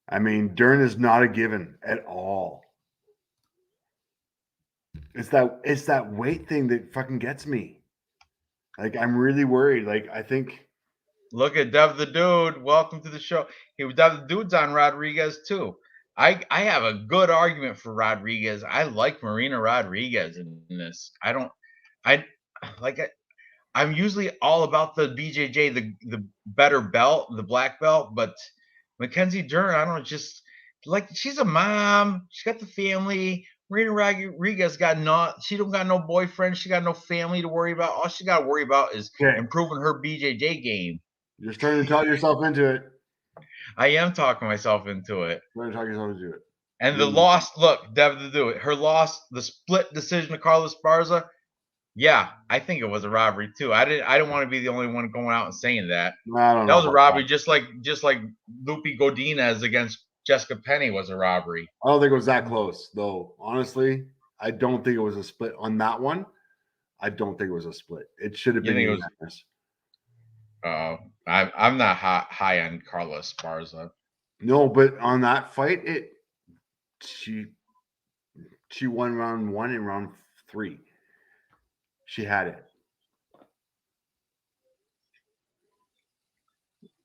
I mean, Dern is not a given at all. It's that weight thing that fucking gets me. Like, I'm really worried. Like, I think. Look at Dev the Dude. Welcome to the show. Dev the Dude's on Rodriguez too. I have a good argument for Rodriguez. I like Marina Rodriguez in this. I'm usually all about the BJJ, the better belt, the black belt, but Mackenzie Dern, I don't just like, she's a mom. She got the family. Marina Rodriguez she don't got no boyfriend. She got no family to worry about. All she got to worry about is improving her BJJ game. You're starting to talk yourself into it. I am talking myself into it. You're trying to talk yourself into it. And the loss, look, Dev to do it. Her loss, the split decision to Carlos Barza. Yeah, I think it was a robbery too. I didn't want to be the only one going out and saying that. That was a robbery, just like Lupi Godinez against Jessica Penny was a robbery. I don't think it was that close, though. Honestly, I don't think it was a split on that one. I don't think it was a split. It should have been unanimous. I'm not high on Carlos Barza. No, but on that fight, she won round 1 and round 3. She had it.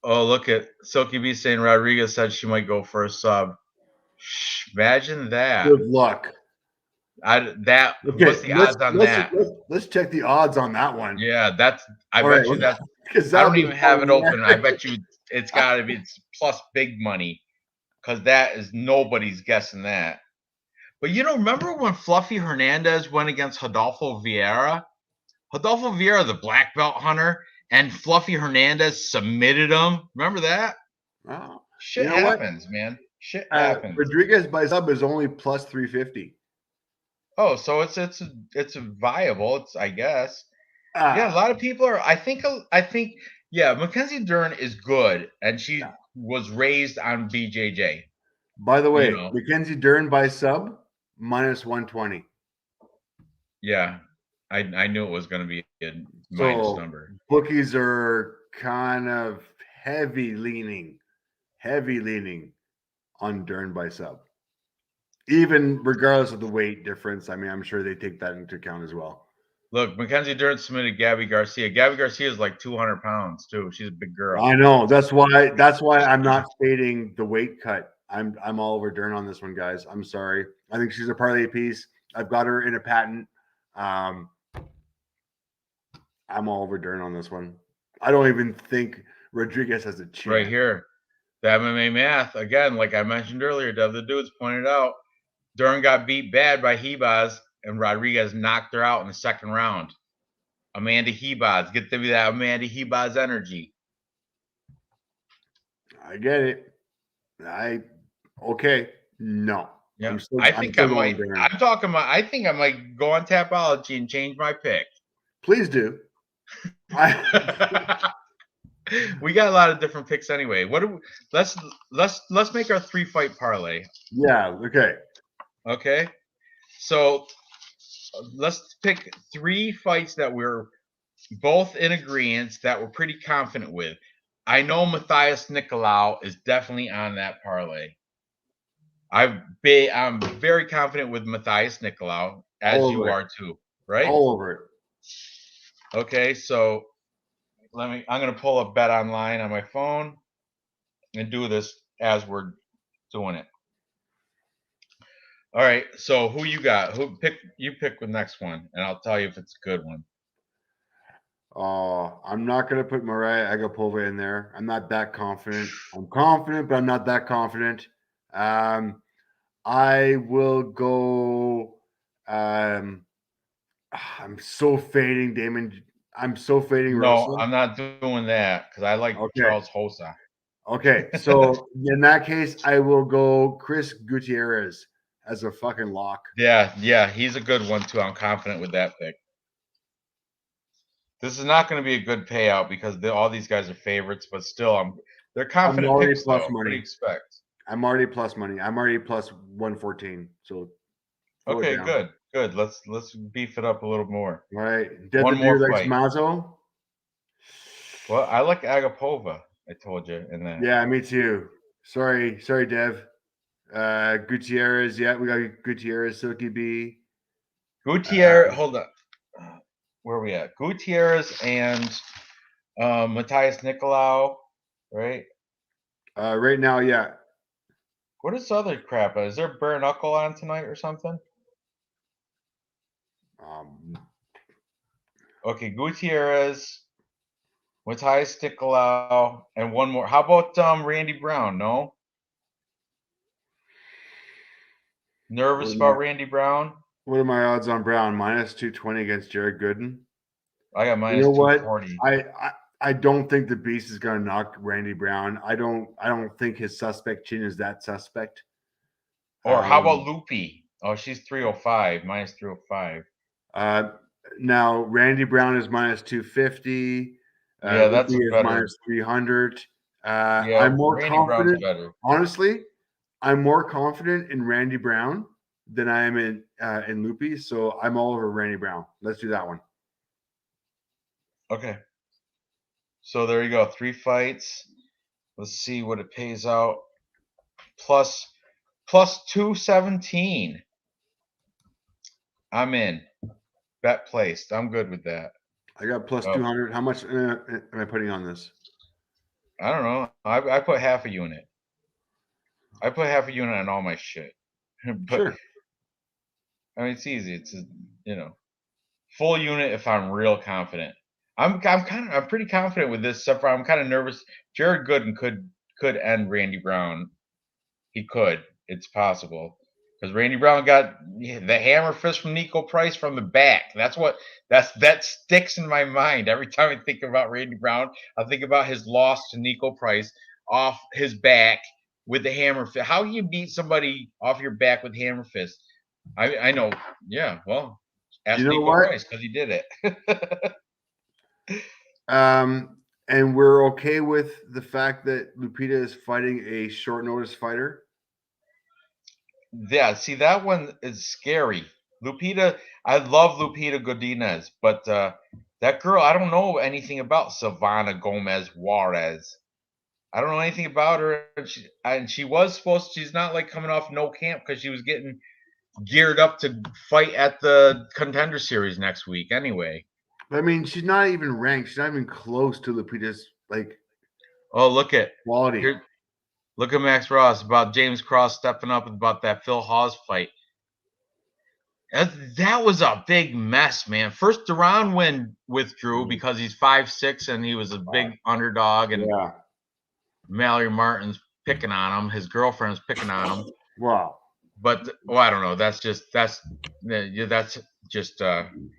Oh, look at Silky B saying Rodriguez said she might go for a sub. Imagine that. Good luck. What's the odds on that? Let's check the odds on that one. Yeah, I bet you that. I don't even have it open. I bet you it's got to be plus big money, because that is, nobody's guessing that. But remember when Fluffy Hernandez went against Rodolfo Vieira? Rodolfo Vieira, the black belt hunter, and Fluffy Hernandez submitted him. Remember that? Oh, shit happens, man. Shit happens. Rodriguez by sub is only plus 350. Oh, so it's viable. I guess. Yeah, a lot of people are. I think. Yeah, Mackenzie Dern is good, and she was raised on BJJ. By the way, Mackenzie Dern by sub minus 120. Yeah, I knew it was going to be a minus number. Bookies are kind of heavy leaning on Dern by sub. Even regardless of the weight difference, I mean, I'm sure they take that into account as well. Look, Mackenzie Dern submitted Gabby Garcia. Gabby Garcia is like 200 pounds too. She's a big girl. I know. That's why I'm not fading the weight cut. I'm all over Dern on this one, guys. I'm sorry. I think she's a parlay piece. I've got her in a patent. I'm all over Dern on this one. I don't even think Rodriguez has a chance. Right here, the MMA math again, like I mentioned earlier. The dudes pointed out, Dern got beat bad by Hebaz, and Rodriguez knocked her out in the second round. Amanda Hebaz, get to be that Amanda Hebaz energy. I get it. Okay. No. Yeah. I think I might go on Tapology and change my pick. Please do. We got a lot of different picks anyway. Let's make our 3-fight parlay. Yeah, okay. Okay. So let's pick 3 fights that we're both in agreement that we're pretty confident with. I know Matteos Nikolao is definitely on that parlay. I'm very confident with Matteos Nikolao, as you are too, right? All over it. Okay, so I'm gonna pull up Bet Online on my phone and do this as we're doing it. All right, so who you got? You pick the next one, and I'll tell you if it's a good one. I'm not gonna put Mariah Agapova in there. I'm not that confident. I'm confident, but I'm not that confident. I will go. I'm so fading Damon. I'm so fading No, Russell. I'm not doing that because I like Okay. Charles Hosa. Okay, so in that case, I will go Chris Gutierrez as a fucking lock. Yeah, he's a good one too. I'm confident with that pick. This is not going to be a good payout because all these guys are favorites, but still, they're confident already picks plus though. money. What do you expect? I'm already plus money. I'm already plus 114. So throw it Okay, down. good. Let's beef it up a little more. All right. Dead One the Beer more likes fight. Mazo. Well, I like Agapova. I told you in that. Yeah, me too. Sorry, Dev. Gutierrez. Yeah, we got Gutierrez, Silky B. Gutierrez. Hold on. Where are we at? Gutierrez and Matteos Nikolao, right? Right now, yeah. What is the other crap? Is there bare knuckle on tonight or something? Okay, Gutierrez, Matteos Nikolao, and one more. How about Randy Brown? No? Nervous about Randy Brown? What are my odds on Brown? Minus 220 against Jared Gooden. I got minus You know what? 240. I don't think the Beast is going to knock Randy Brown. I don't think his suspect chin is that suspect. Or how about Loopy? Oh, she's 305, minus 305. Now Randy Brown is minus 250. Yeah, that's Loopy a is better. minus 300. Yeah, I'm more Randy confident. Brown's better. Honestly, I'm more confident in Randy Brown than I am in Loopy. So I'm all over Randy Brown. Let's do that one. Okay. So there you go. 3 fights. Let's see what it pays out. Plus 217. I'm in. Bet placed. I'm good with that. I got plus 200. How much am I putting on this? I don't know. I put half a unit. I put half a unit on all my shit. But Sure. I mean, it's easy. It's full unit if I'm real confident. I'm pretty confident with this stuff. I'm kind of nervous. Jared Gooden could end Randy Brown. He could. It's possible because Randy Brown got the hammer fist from Nico Price from the back. That sticks in my mind every time I think about Randy Brown. I think about his loss to Nico Price off his back with the hammer fist. How do you beat somebody off your back with hammer fist? I know. Yeah. Well, ask Nico Price because he did it. And we're okay with the fact that Lupita is fighting a short notice fighter. Yeah, see, that one is scary. Lupita, I love Lupita Godinez, but that girl, I don't know anything about Silvana Gomez Juarez. I don't know anything about her. And she was supposed to, she's not like coming off no camp because she was getting geared up to fight at the Contender Series next week anyway. I mean, she's not even ranked. She's not even close to Lupita's, like, oh, look at quality. Here, look at Max Ross about James Cross stepping up about that Phil Hawes fight. That was a big mess, man. First, Duron withdrew because he's 5'6" and he was a big underdog, and Mallory Martin's picking on him. His girlfriend's picking on him. Wow. But I don't know. That's just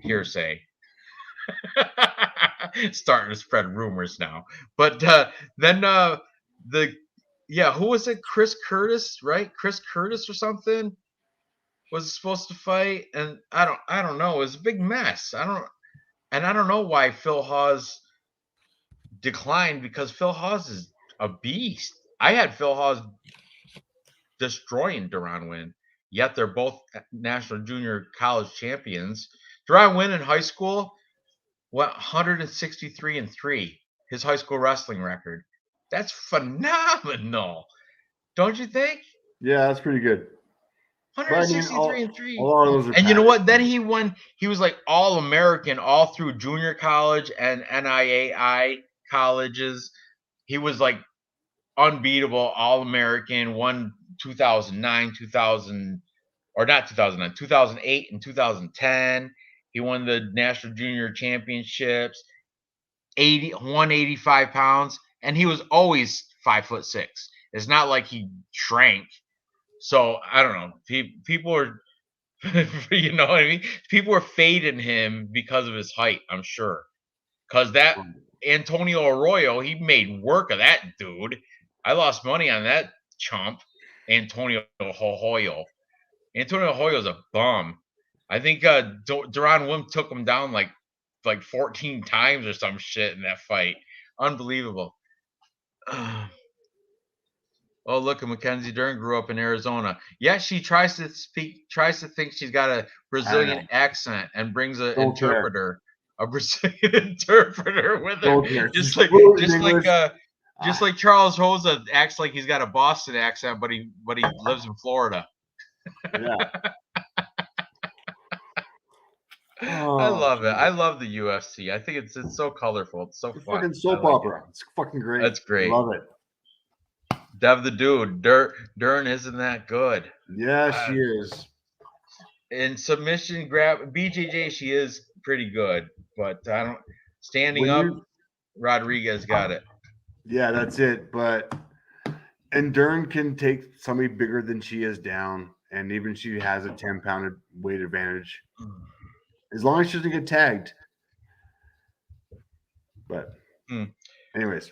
hearsay. Starting to spread rumors now. But then who was it? Chris Curtis, right? Chris Curtis or something was supposed to fight, and I don't know. It was a big mess. I don't know why Phil Hawes declined, because Phil Hawes is a beast. I had Phil Hawes destroying Duron Nguyen, yet they're both national junior college champions. Duron Nguyen in high school went 163-3, his high school wrestling record. That's phenomenal, don't you think? Yeah, that's pretty good. 163-3. A lot of those are and you know what? Then he won. He was like All-American all through junior college and NIAI colleges. He was like unbeatable, All-American, won 2009, 2000, or not 2009, 2008 and 2010. He won the national junior championships, 185 pounds, and he was always 5'6". It's not like he shrank. So I don't know. People are, you know what I mean? People are fading him because of his height, I'm sure. because that Antonio Arroyo, he made work of that dude. I lost money on that chump, Antonio Arroyo. Antonio Arroyo's a bum. I think Duron Wim took him down like 14 times or some shit in that fight. Unbelievable. Oh, look, Mackenzie Dern grew up in Arizona. Yeah, she tries to think she's got a Brazilian accent and brings an interpreter, a Brazilian interpreter with her. Just like Charles Rosa acts like he's got a Boston accent, but he lives in Florida. Yeah. I love it. I love the UFC. I think it's so colorful. It's so fun. Fucking soap opera. It's fucking great. That's great. Love it. Dev the dude. Dern isn't that good. Yeah, she is. In submission grab BJJ, she is pretty good, but I don't standing up. Rodriguez got it. Yeah, that's it. And Dern can take somebody bigger than she is down, and even she has a 10-pound weight advantage, as long as she doesn't get tagged. But, anyways,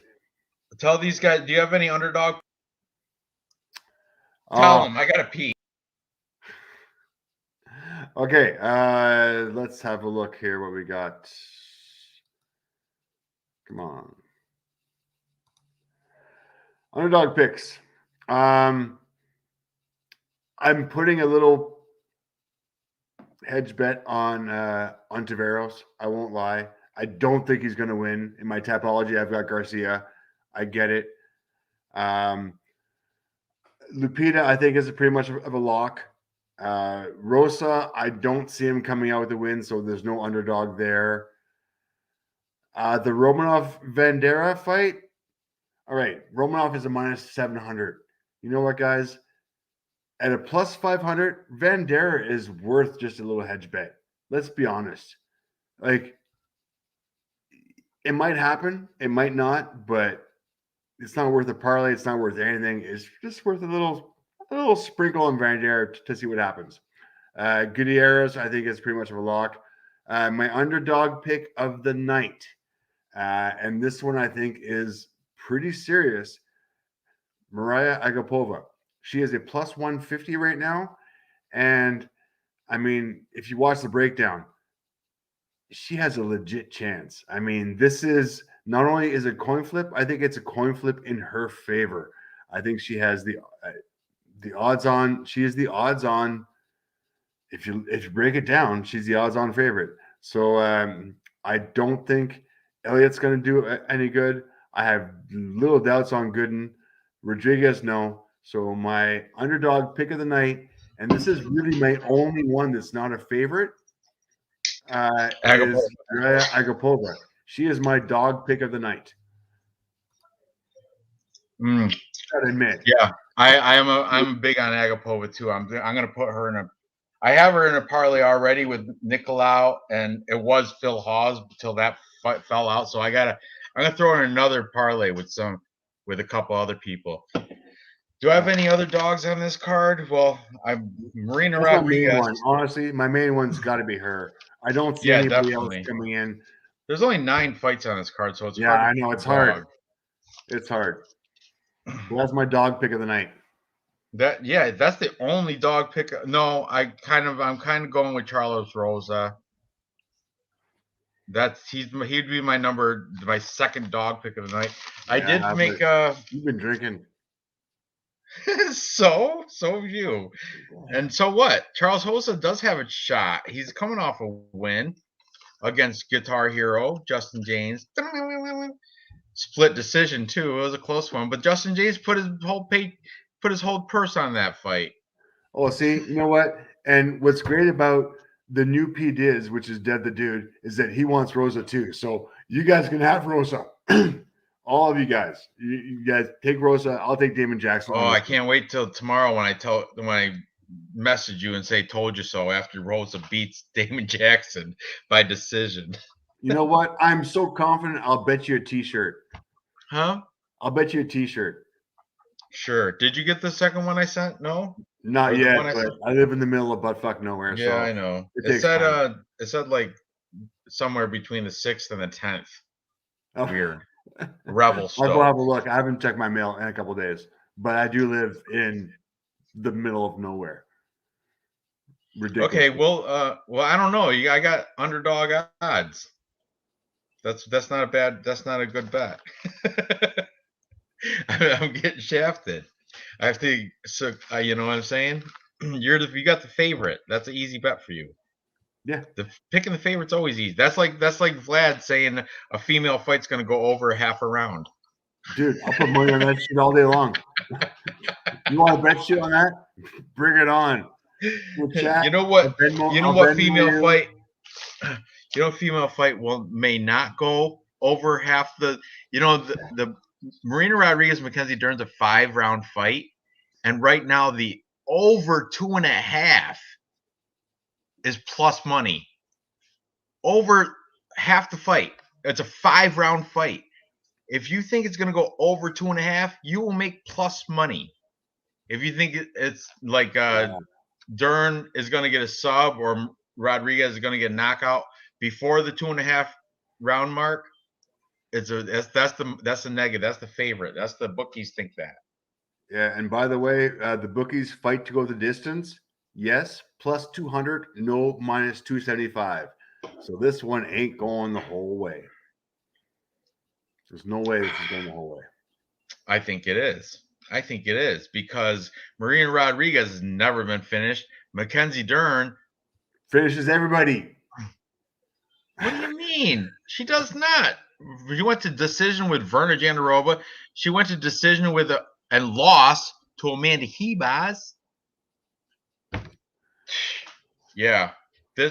tell these guys. Do you have any underdog? Tell them I gotta pee. Okay, let's have a look here. What we got? Come on. Underdog picks. I'm putting a little hedge bet on Taveros. I won't lie. I don't think he's going to win. In my Tapology, I've got Garcia. I get it. Lupita, I think, is pretty much of a lock. Rosa, I don't see him coming out with a win, so there's no underdog there. The Romanov-Vandera fight. All right, Romanov is a -700. You know what, guys? At a +500, Vandera is worth just a little hedge bet. Let's be honest. Like, it might happen, it might not, but it's not worth a parlay. It's not worth anything. It's just worth a little sprinkle on Vandera to see what happens. Gutierrez, I think, is pretty much of a lock. My underdog pick of the night, and this one I think is pretty serious. Mariah Agapova. She is a +150 right now. And I mean, if you watch the breakdown, she has a legit chance. I mean, this is not only is a coin flip, I think it's a coin flip in her favor. I think she has the odds on. She is the odds on. If you break it down, she's the odds on favorite. So I don't think Elliott's going to do any good. I have little doubts on Gooden. Rodriguez, no. So my underdog pick of the night, and this is really my only one that's not a favorite, is Agapova. She is my dog pick of the night. Gotta admit. Yeah, I'm big on Agapova too. I'm gonna put her in I have her in a parlay already with Nikolao, and it was Phil Hawes until that fight fell out. So I'm gonna throw in another parlay with a couple other people. Do I have any other dogs on this card? Well, Marina Rodriguez. Honestly, my main one's got to be her. I don't see anybody else coming in. There's only 9 fights on this card, so it's hard. I know it's hard. It's hard. Well, that's my dog pick of the night. That's the only dog pick. No, I'm kind of going with Charles Rosa. He'd be my second dog pick of the night. I did make you've been drinking. So have you. And so what? Charles Rosa does have a shot. He's coming off a win against Guitar Hero Justin James. Split decision too. It was a close one, but Justin James put his whole purse on that fight. Oh, see, you know what? And what's great about the new P Diz, which is Dead the Dude, is that he wants Rosa too. So you guys can have Rosa. All of you guys. You guys take Rosa. I'll take Damon Jackson. Oh, I can't wait till tomorrow when I message you and say "told you so" after Rosa beats Damon Jackson by decision. You know what? I'm so confident. I'll bet you a T-shirt. Huh? I'll bet you a T-shirt. Sure. Did you get the second one I sent? No. Not yet. But I live in the middle of buttfuck nowhere. Yeah, so I know. It said like somewhere between the 6th and the 10th. Oh. Weird. I'll Revelstoke. go have a look. I haven't checked my mail in a couple of days, but I do live in the middle of nowhere. Ridiculous. Okay, well, I don't know. I got underdog odds. That's not a good bet. I'm getting shafted. I have to, so you know what I'm saying? You got the favorite. That's an easy bet for you. Yeah. Picking the favorite's always easy. That's like Vlad saying a female fight's going to go over half a round. Dude, I'll put money on that shit all day long. You want to bet shit on that? Bring it on. You know what? You know what female fight? You know, female fight may not go over half the. You know, the Marina Rodriguez Mackenzie Dern's a 5-round fight, and right now the over 2.5 is plus money. Over half the fight. It's a 5-round fight. If you think it's going to go over 2.5, you will make plus money. If you think it's like Dern is going to get a sub or Rodriguez is going to get a knockout before the 2.5 round mark, that's the negative. That's the favorite. That's the bookies think that. Yeah, and by the way, the bookies fight to go the distance. Yes, plus 200, no, minus 275. So this one ain't going the whole way. There's no way this is going the whole way. I think it is. I think it is because Marina Rodriguez has never been finished. Mackenzie Dern finishes everybody. What do you mean? She does not. She went to decision with Verna Jandarova. She went to decision with and lost to Amanda Hibas. Yeah.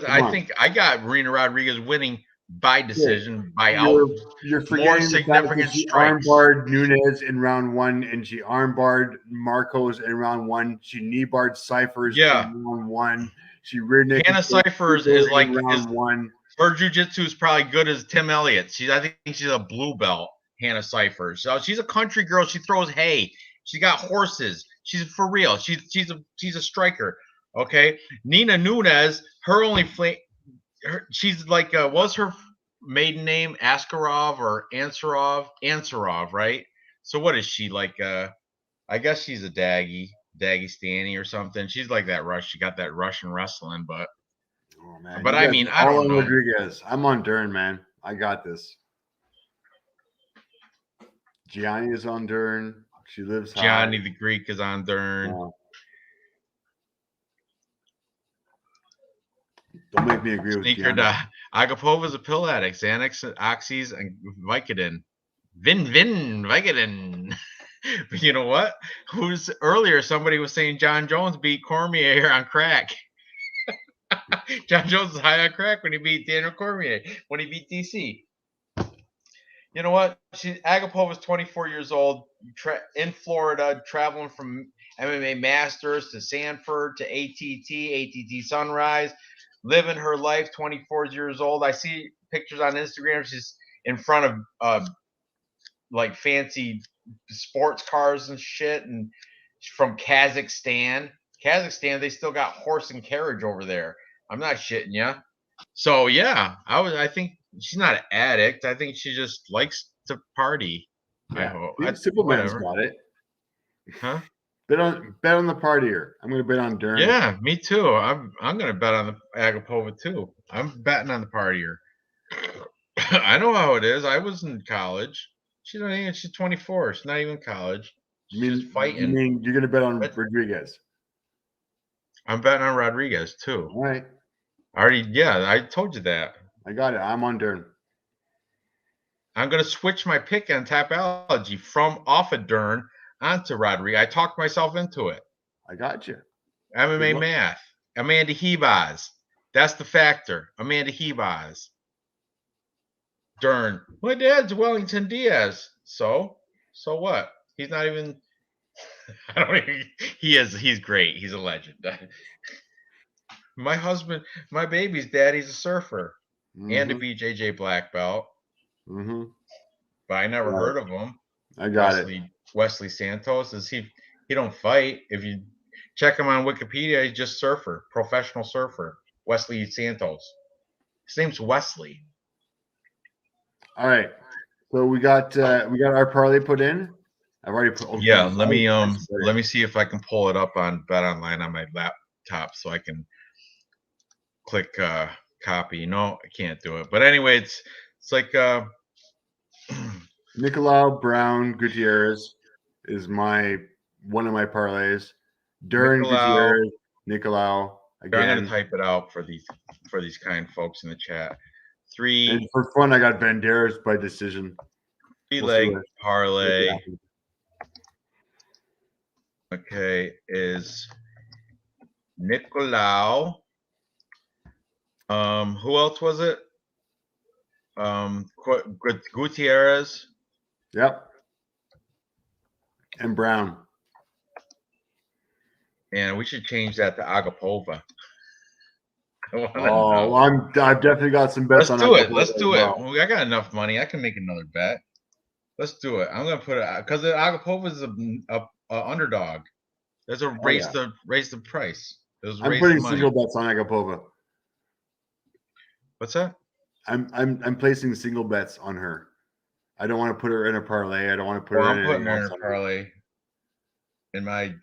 I think I got Marina Rodriguez winning by decision, by out. You're forgetting more significant she armbarred Nunes in round 1, and she armbarred Marcos in round 1. She knee-barred Cyphers in round 1. She rear naked Hannah Cyphers is like round 1. Her jiu-jitsu is probably good as Tim Elliot. I think she's a blue belt, Hannah Cyphers. So she's a country girl. She throws hay. She got horses. She's for real. She's a striker. Okay. Nina Nunes, her only she's like what's her maiden name? Askarov or Ansarov, right? So what is she like? I guess she's a Dagestani or something. She's like that She got that Russian wrestling, but. Oh, man. But I mean, I don't know. Rodriguez. I'm on Dern, man. I got this. Gianni is on Dern. She lives high. Gianni the Greek is on Dern. Don't make me agree with Gianni. Agapova is a pill addict. Xanax, Oxys, and Vicodin. Vicodin. You know what? Earlier somebody was saying John Jones beat Cormier on crack. John Jones is high on crack when he beat Daniel Cormier, when he beat DC. You know what? Agapova is 24 years old, in Florida, traveling from MMA Masters to Sanford to ATT Sunrise, living her life, 24 years old. I see pictures on Instagram. She's in front of like fancy sports cars and shit, and she's from Kazakhstan. They still got horse and carriage over there. I'm not shitting you. So yeah, I think she's not an addict. I think she just likes to party. Yeah. I hope. Simple Man's got it. Huh? Bet on the partier. I'm gonna bet on Dern. Yeah, me too. I'm gonna bet on the Agapova too. I'm betting on the partier. I know how it is. I was in college. She's 24. She's not even in college. She's just fighting. You mean you're gonna bet on Rodriguez? I'm betting on Rodriguez too. All right. I told you that. I got it. I'm on Dern. I'm going to switch my pick on Tapology from off of Dern onto Rodriguez. I talked myself into it. I got you. MMA math. Amanda Hibas. That's the factor. Amanda Hibas. Dern. My dad's Wellington Diaz. So what? He's not even. I don't even. He's great. He's a legend. My baby's daddy's a surfer and a BJJ black belt. But I never heard of him. I got Wesley Santos. He don't fight. If you check him on Wikipedia, he's just surfer, professional surfer. Wesley Santos. His name's Wesley. All right. So we got our parlay put in. I've already put. Yeah, let me see if I can pull it up on Bet Online on my laptop so I can click copy. No, I can't do it. But anyway, it's like Nikolao, Brown, Gutierrez is one of my parlays. Dern, Nikolao. Gutierrez, Nikolao again. I'm gonna type it out for these kind folks in the chat. And for fun, I got Banderas by decision. 3-leg parlay. Okay, is Nikolao. Who else was it? Gutierrez. Yep. And Brown. And we should change that to Agapova. I've definitely got some bets on Agapova. Let's do it. Well, I got enough money. I can make another bet. Let's do it. I'm gonna put it because Agapova is a underdog. There's a race to raise the price. I'm putting single bets on Agapova. What's that? I'm placing single bets on her. I don't want to put her in a parlay. I don't want to put her in. I'm putting her in a parlay. In my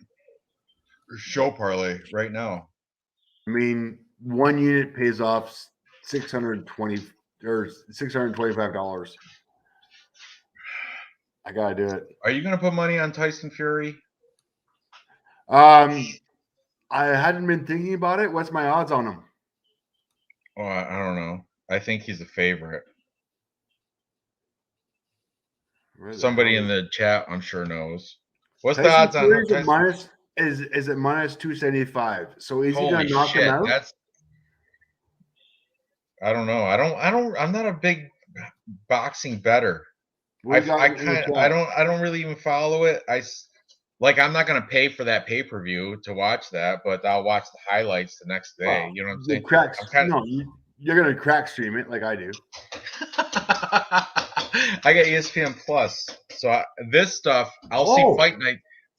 show parlay right now. I mean, one unit pays off $620 or $625. I gotta do it. Are you gonna put money on Tyson Fury? I hadn't been thinking about it. What's my odds on him? Oh, I don't know. I think he's a favorite. Somebody in the chat, I'm sure, knows. What's the odds on him? Is it minus 275? So is he gonna knock him out? I don't know. I'm not a big boxing bettor. I don't really even follow it. I'm not gonna pay for that pay-per-view to watch that, but I'll watch the highlights the next day. You know what I'm saying? You're gonna crack stream it like I do. I got ESPN Plus, so this stuff I'll see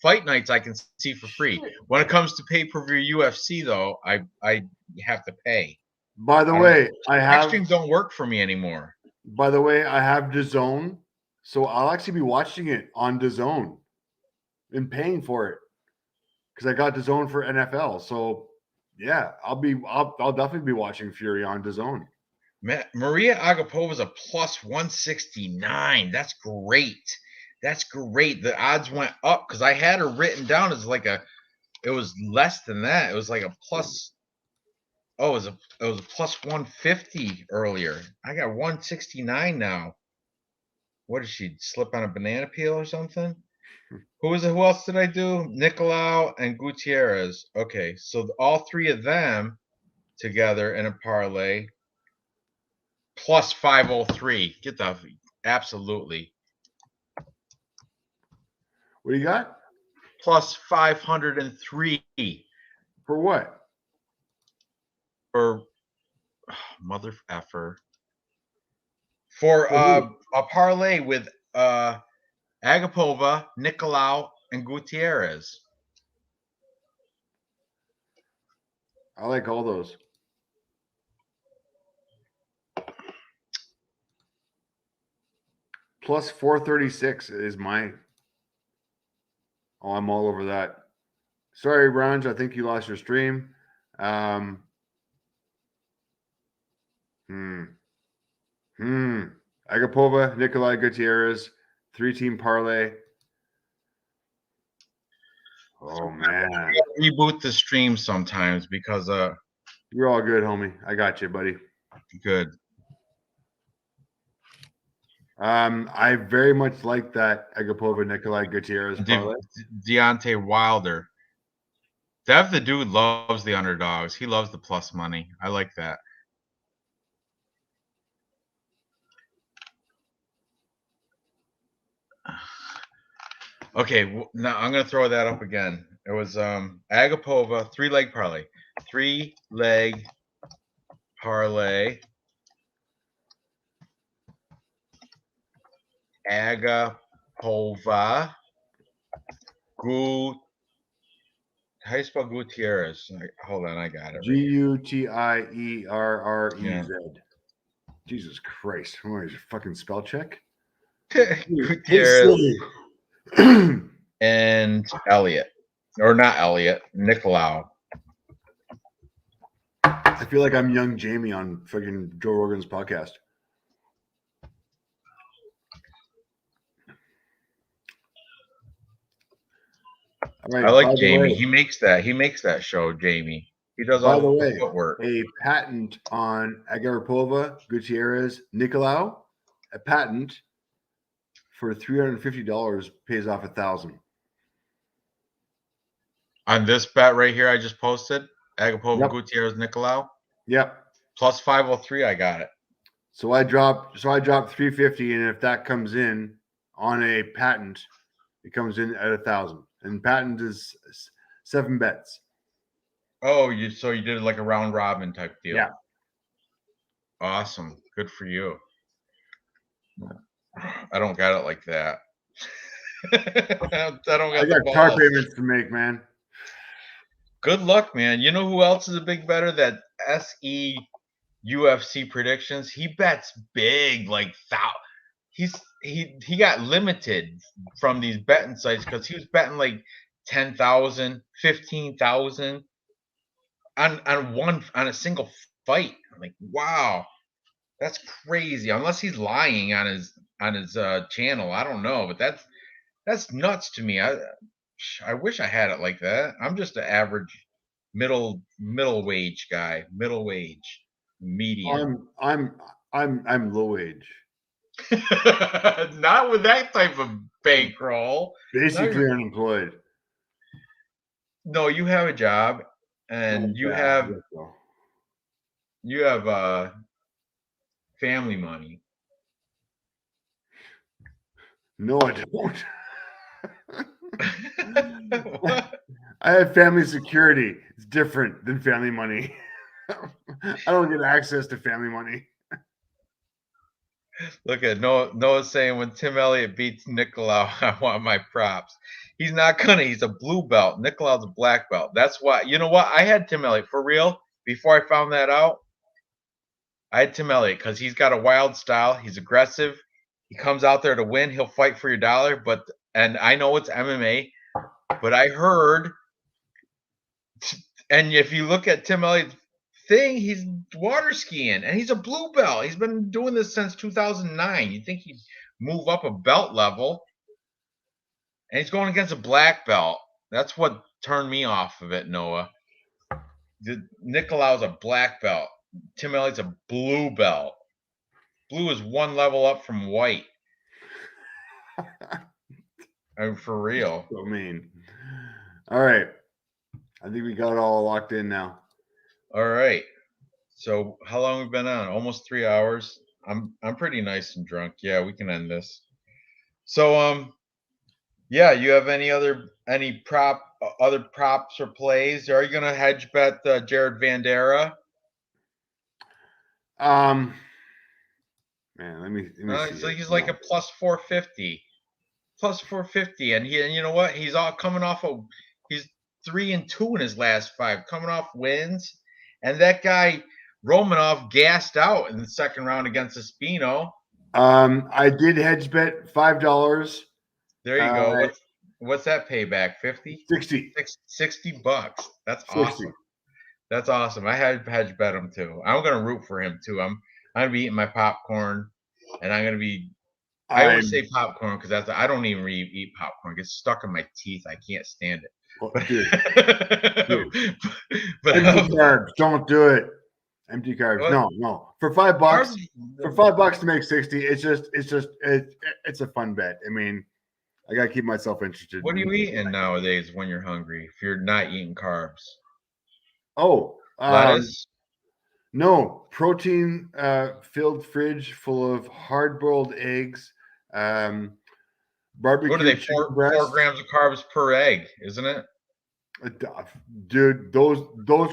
fight nights I can see for free. When it comes to pay-per-view UFC though, I have to pay. By the way, streams don't work for me anymore. By the way, I have DAZN, so I'll actually be watching it on DAZN and paying for it because I got DAZN for NFL. So yeah, I'll definitely be watching Fury on DAZN. Mariah Agapova is a plus 169. That's great. That's great. The odds went up because I had her written down as it was less than that. It was like a plus. Oh, it was a plus 150 earlier. I got 169 now. What did she slip on a banana peel or something? Who else did I do? Nikolao and Gutierrez. Okay, so all three of them together in a parlay. Plus 503. Get the absolutely. What do you got? Plus 503. For what? For mother effer. For a parlay with Agapova, Nikolao, and Gutierrez. I like all those. Plus 436 is mine. Oh, I'm all over that. Sorry, Ranj. I think you lost your stream. Agapova, Nikolai Gutierrez, 3-team parlay. Oh man. Reboot the stream sometimes because you're all good, homie. I got you, buddy. Good. I very much like that Agapova, Nikolai Gutierrez parlay. Deontay Wilder. Dev the dude loves the underdogs. He loves the plus money. I like that. Okay, now I'm gonna throw that up again. It was Agapova, 3-leg parlay. 3-leg parlay. Agapova. How you spell Gutierrez? Hold on, I got it. Gutierrez. Jesus Christ. What is your fucking spell check? Gutierrez and Elliott. Or not Elliott, Nikolao. I feel like I'm young Jamie on fucking Joe Rogan's podcast. All right, I like Jamie. He makes that show, Jamie. He does all the footwork. A patent on Agapova, Gutierrez, Nikolao, a patent for $350 pays off $1,000. On this bet right here I just posted, Agapova, Gutierrez, Nikolao. Yep. Plus 503, I got it. So I dropped 350, and if that comes in on a patent, it comes in at 1,000. And patent is 7 bets. Oh, you did it like a round robin type deal. Yeah. Awesome. Good for you. I don't got it like that. I got car payments to make, man. Good luck, man. You know who else is a big better? That SE UFC predictions. He bets big, like he got limited from these betting sites because he was betting like 10,000, 15,000 on a single fight. I'm like, wow, that's crazy. Unless he's lying on his channel, I don't know, but that's nuts to me. I wish I had it like that. I'm just an average middle wage guy, median. I'm low wage. Not with that type of bankroll. Basically unemployed. No, you have a job, and you have family money. No, I don't. I have family security. It's different than family money. I don't get access to family money. Look at Noah's saying when Tim Elliot beats Nikolao, I want my props. He's not gonna. He's a blue belt. Nikolao's a black belt. That's why. You know what? I had Tim Elliot for real. Before I found that out, I had Tim Elliot because he's got a wild style. He's aggressive. He comes out there to win. He'll fight for your dollar. And I know it's MMA, but I heard. And if you look at Tim Elliott's thing, he's water skiing and he's a blue belt. He's been doing this since 2009. You think he'd move up a belt level, and he's going against a black belt. That's what turned me off of it, Noah. Nikolao's a black belt. Tim Elliott's a blue belt. Blue is one level up from white. I mean, for real. So mean. All right. I think we got it all locked in now. All right. So how long have we been on? Almost 3 hours. I'm pretty nice and drunk. Yeah, we can end this. So yeah, you have any other props or plays? Are you gonna hedge bet Jared Vandera? Man, let me see. So he's like a plus 450. Plus 450, and you know what? He's all coming off he's 3-2 in his last 5, coming off wins. And that guy Romanov gassed out in the second round against Espino. I did hedge bet $5. There you go. What's that payback? 50? 60. $60. That's awesome. That's awesome. I had hedge bet him too. I'm gonna root for him too. I'm gonna be eating my popcorn, and I'm gonna be. I always say popcorn because I don't even really eat popcorn. It gets stuck in my teeth. I can't stand it. Well, dude. But empty carbs, don't do it. Empty carbs, what? No. For $5 to make 60, it's a fun bet. I mean, I gotta keep myself interested. What are you eating nowadays when you're hungry? If you're not eating carbs? Oh, lettuce. No, protein filled fridge full of hard-boiled eggs. Barbecue. What are they? 4 grams of carbs per egg, isn't it? Dude, those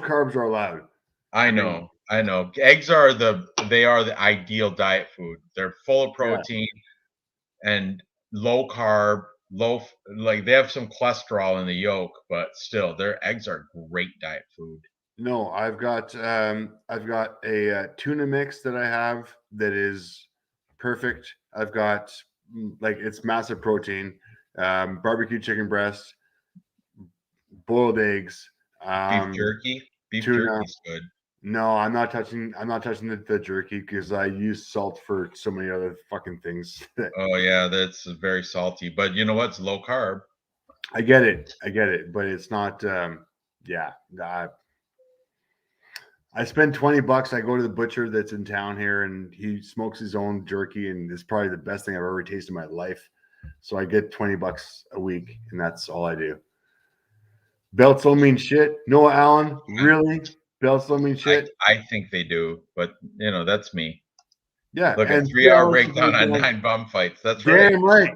carbs are allowed. I know. Eggs are the ideal diet food. They're full of protein and low carb, they have some cholesterol in the yolk, but still, their eggs are great diet food. No, I've got a tuna mix that I have that is perfect. I've got like it's massive protein, barbecue chicken breast, boiled eggs, Beef jerky. Beef tuna. jerky's good. No, I'm not touching the jerky because I use salt for so many other fucking things. Oh yeah, that's very salty. But you know what? It's low carb. I get it, but it's not. Yeah, I spend $20. I go to the butcher that's in town here, and he smokes his own jerky, and it's probably the best thing I've ever tasted in my life. So I get $20 a week, and that's all I do. Belts don't mean shit. Noah Allen, really? Belts don't mean shit. I think they do, but you know that's me. Yeah, Look at and 3-hour breakdown on 9 bum fights. That's right. Damn right.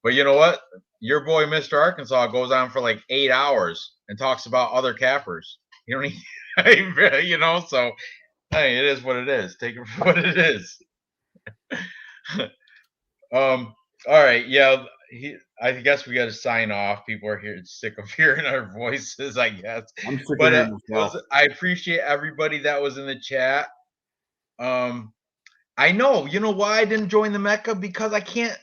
But you know what? Your boy, Mr. Arkansas, goes on for like 8 hours and talks about other cappers. You don't need, you know. So, hey, it is what it is. Take it for what it is. All right, yeah. I guess we got to sign off. People are here sick of hearing our voices, I guess. I'm sick But of it. I appreciate everybody that was in the chat. I know. You know why I didn't join the Mecca? Because I can't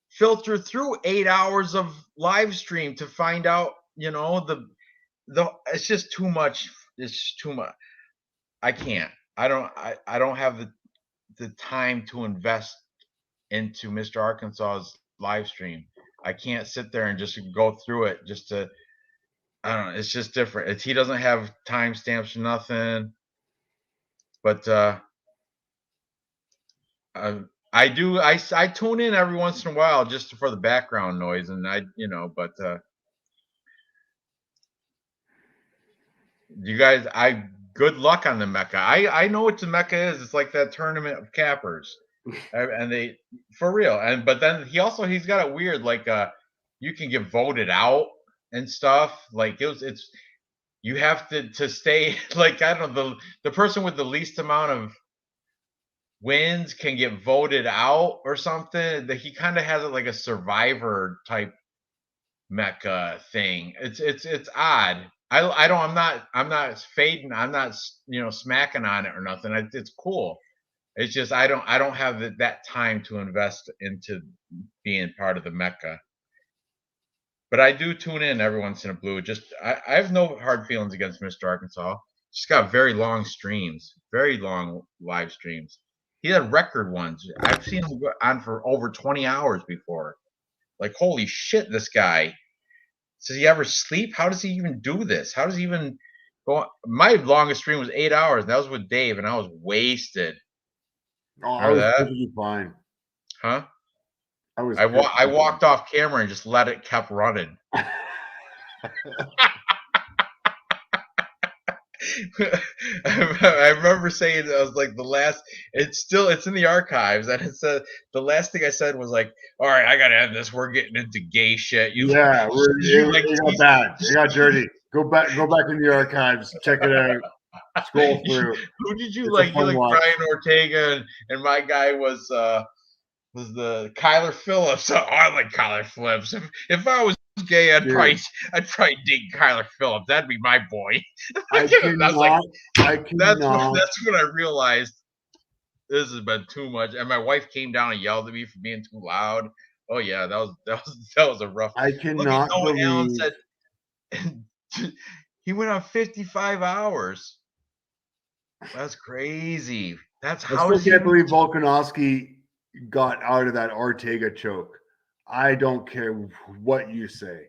filter through 8 hours of live stream to find out. You know the it's just too much. It's too much. I can't. I don't have the time to invest into Mr. Arkansas's live stream. I can't sit there and just go through it just to. I don't know. It's just different. He doesn't have timestamps or nothing. But I do. I tune in every once in a while just for the background noise, and But you guys, good luck on the Mecca. I know what the Mecca is. It's like that tournament of cappers, and they for real. But then he's got it weird. Like you can get voted out and stuff. Like it's you have to stay. Like I don't know, the person with the least amount of wins can get voted out or something. That he kind of has it like a Survivor type Mecca thing. It's odd. I'm not fading. I'm not smacking on it or nothing. It's cool. It's just I don't have that time to invest into being part of the Mecca. But I do tune in every once in a blue. Just I have no hard feelings against Mr. Arkansas. Just got very long streams, very long live streams. He had record ones. I've seen him go on for over 20 hours before. Like holy shit, this guy. Does he ever sleep? How does he even do this? How does he even go? My longest stream was 8 hours. That was with Dave, and I was wasted. Oh, I was perfectly fine. Huh? I walked off camera and just let it kept running. I remember saying I was like it's in the archives, and it said the last thing I said was like, all right, I gotta end this. We're getting into gay shit. It got bad. It got dirty. Go back in the archives. Check it out. Scroll through. Who did you like? You like Brian Ortega, and my guy was the Kyler Phillips. Oh, I like Kyler Phillips. If I was gay, I'd probably dig Kyler Phillips. That'd be my boy. That's when I realized this has been too much. And my wife came down and yelled at me for being too loud. Oh yeah, that was a rough. I cannot believe. Allen said he went on 55 hours. That's crazy. That's how. I still can't believe Volkanovski got out of that Ortega choke. I don't care what you say.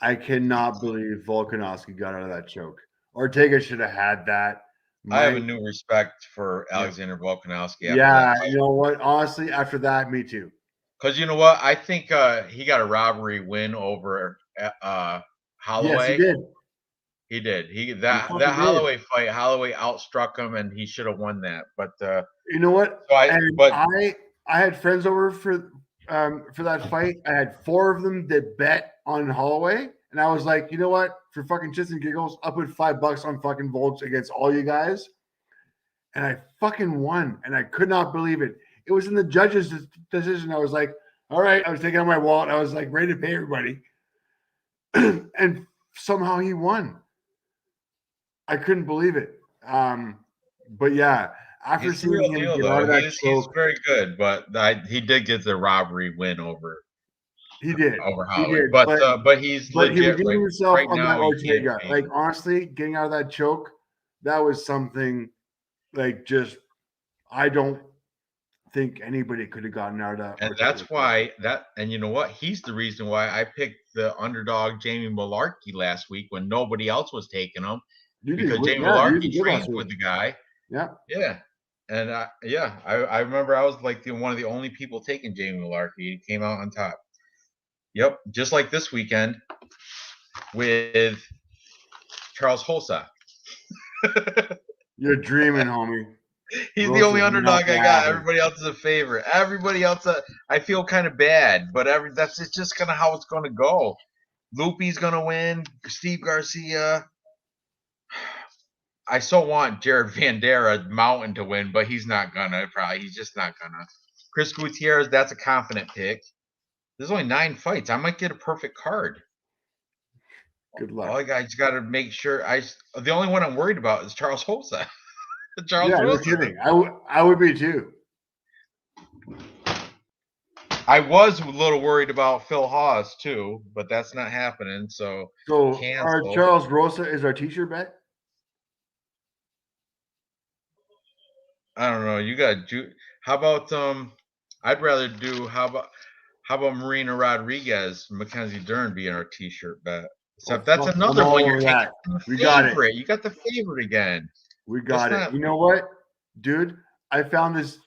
I cannot believe Volkanovski got out of that choke. Ortega should have had that. I have a new respect for Alexander Volkanovski. Yeah, you know what? Honestly, after that, me too. Because you know what? I think he got a robbery win over Holloway. Yes, he did. He did. That Holloway fight, Holloway outstruck him, and he should have won that. But you know what? So I had friends over for that fight. I had 4 of them that bet on Holloway, and I was like, you know what? For fucking shits and giggles, I'll put $5 on fucking Volks against all you guys, and I fucking won, and I could not believe it. It was in the judges' decision. I was like, all right. I was taking out my wallet. I was like ready to pay everybody, and somehow he won. I couldn't believe it. But yeah, After He's the seeing real him deal, get out though. of that He's choke, very good, but he did get the robbery win over he did. He Holloway. did. But he's But he legit. redeemed Like himself right on that now, he can't Ortega. beat Like him. honestly, getting out of that choke, that was something like just I don't think anybody could have gotten out of that. And Ortega that's choke. why and you know what? He's the reason why I picked the underdog Jamie Malarkey last week when nobody else was taking him, because Jamie Malarkey trains with the guy. Yeah. Yeah. And I remember I was like one of the only people taking Jamie Malarkey. He came out on top. Yep, just like this weekend with Charles Hosa. You're dreaming, homie. He's the only underdog I got. Everybody else is a favorite. Everybody else, I feel kind of bad, but it's just kind of how it's going to go. Loopy's going to win. Steve Garcia. I so want Jared Vandera Mountain to win, but he's not gonna. Probably he's just not gonna. Chris Gutierrez, that's a confident pick. There's only 9 fights. I might get a perfect card. Good luck. All I just got to make sure. The only one I'm worried about is Charles Hosa. Yeah, no kidding. I would be too. I was a little worried about Phil Hawes too, but that's not happening. So our Charles Rosa is our t-shirt bet. I don't know. You got how about I'd rather do how about Marina Rodriguez, Mackenzie Dern being our t-shirt bet. Except that's another one you're taking. We got it. You got the favorite again. We got it. You know what, dude? I found this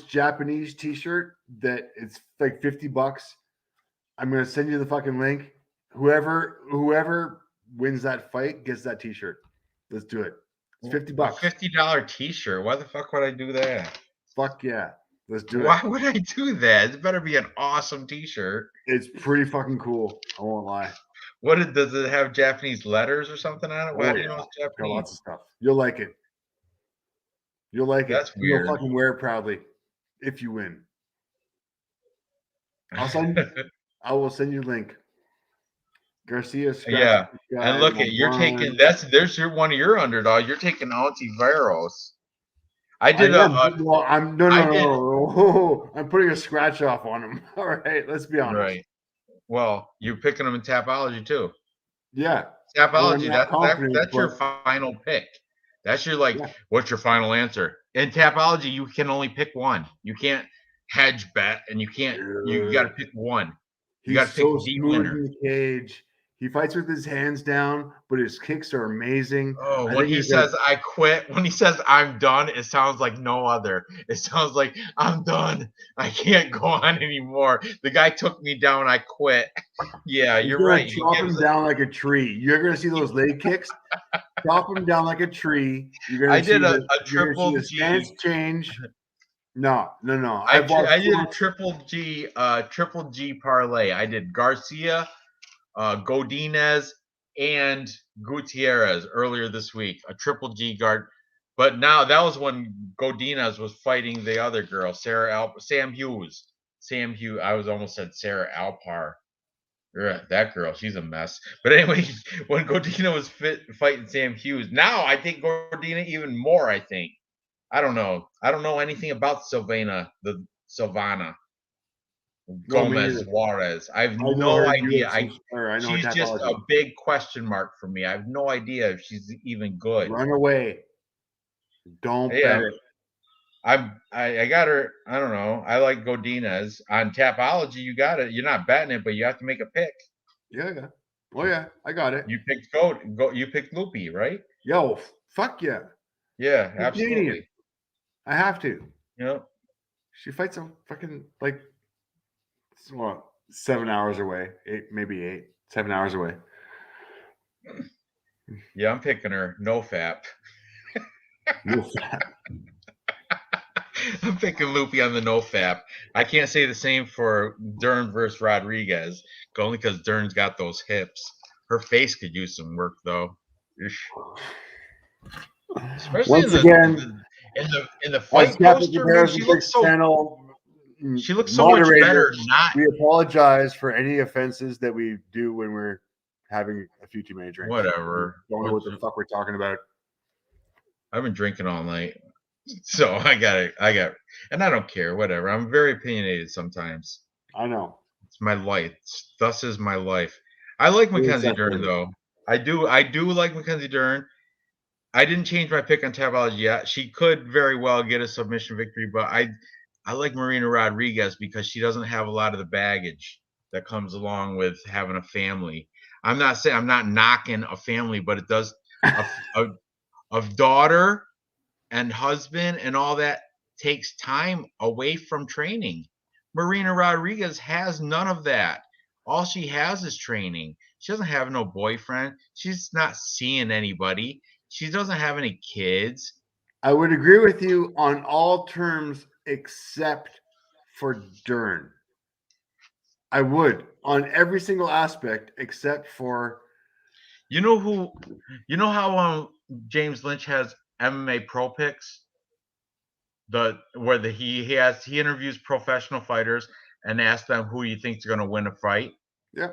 Japanese t-shirt that it's like $50. I'm gonna send you the fucking link. Whoever wins that fight gets that t-shirt. Let's do it. It's $50. $50 t-shirt. Why the fuck would I do that? Fuck yeah. Let's do it. Why would I do that? It better be an awesome t-shirt. It's pretty fucking cool. I won't lie. Does it have Japanese letters or something on it? Why do you know it's Japanese? Got lots of stuff. You'll like it. You'll like it. That's weird. You'll fucking wear it proudly if you win. I will send you a link. Garcia. Yeah. And look at you're taking there's one of your underdogs. You're taking Ontiveros. I did no. I'm putting a scratch off on him. All right, let's be honest. Right. Well, you're picking them in Tapology too. Yeah. Tapology, that's your final pick. That's your what's your final answer? In Tapology, you can only pick one. You can't hedge bet, and you got to pick one. You got to pick the winner. In the cage. He fights with his hands down, but his kicks are amazing. Oh, when he says I quit, when he says I'm done, it sounds like no other. It sounds like I'm done. I can't go on anymore. The guy took me down. I quit. Yeah, you're right. Chop him down like a tree. You're going to see those leg kicks. Chop him down like a tree. You're going to see a triple G stance change. No. I did a triple G parlay. I did Garcia, Godinez, and Gutierrez earlier this week, a triple G guard. But now that was when Godinez was fighting the other girl, Sam Hughes. I was almost said Sarah Alpar. That girl, she's a mess. But anyway, when Godina was fighting Sam Hughes, now I think Godina even more. I think. I don't know. I don't know anything about Silvana Gomez Juarez. I have no idea. She's just a big question mark for me. I have no idea if she's even good. Run away. Don't bet it. I got her. I don't know. I like Godinez on Tapology. You got it. You're not betting it, but you have to make a pick. Yeah. Oh yeah, I got it. You picked You picked Loopy, right? Yo, fuck yeah. Yeah, absolutely. Canadian. I have to. Yep. She fights a fucking 7 hours away. 7 hours away. Yeah, I'm picking her. No fap. No fap. I'm picking Loopy on the no fap. I can't say the same for Dern versus Rodriguez, only because Dern's got those hips. Her face could use some work though. Especially in the fight poster, she looks so. She looks so much better. We apologize for any offenses that we do when we're having a few too many drinks. Whatever. Don't know what the fuck we're talking about. I've been drinking all night. So I got, and I don't care. Whatever. I'm very opinionated sometimes. I know. It's my life. Thus is my life. I like Mackenzie Dern though. I do like Mackenzie Dern. I didn't change my pick on Tapology yet. She could very well get a submission victory, but I like Marina Rodriguez because she doesn't have a lot of the baggage that comes along with having a family. I'm not knocking a family, but it does a daughter and husband and all that takes time away from training. Marina Rodriguez has none of that. All she has is training. She doesn't have no boyfriend. She's not seeing anybody. She doesn't have any kids. I would agree with you on all terms except for Dern. I would on every single aspect except for. You know how James Lynch has MMA pro picks? He interviews professional fighters and asks them who you think is going to win a fight. Yeah.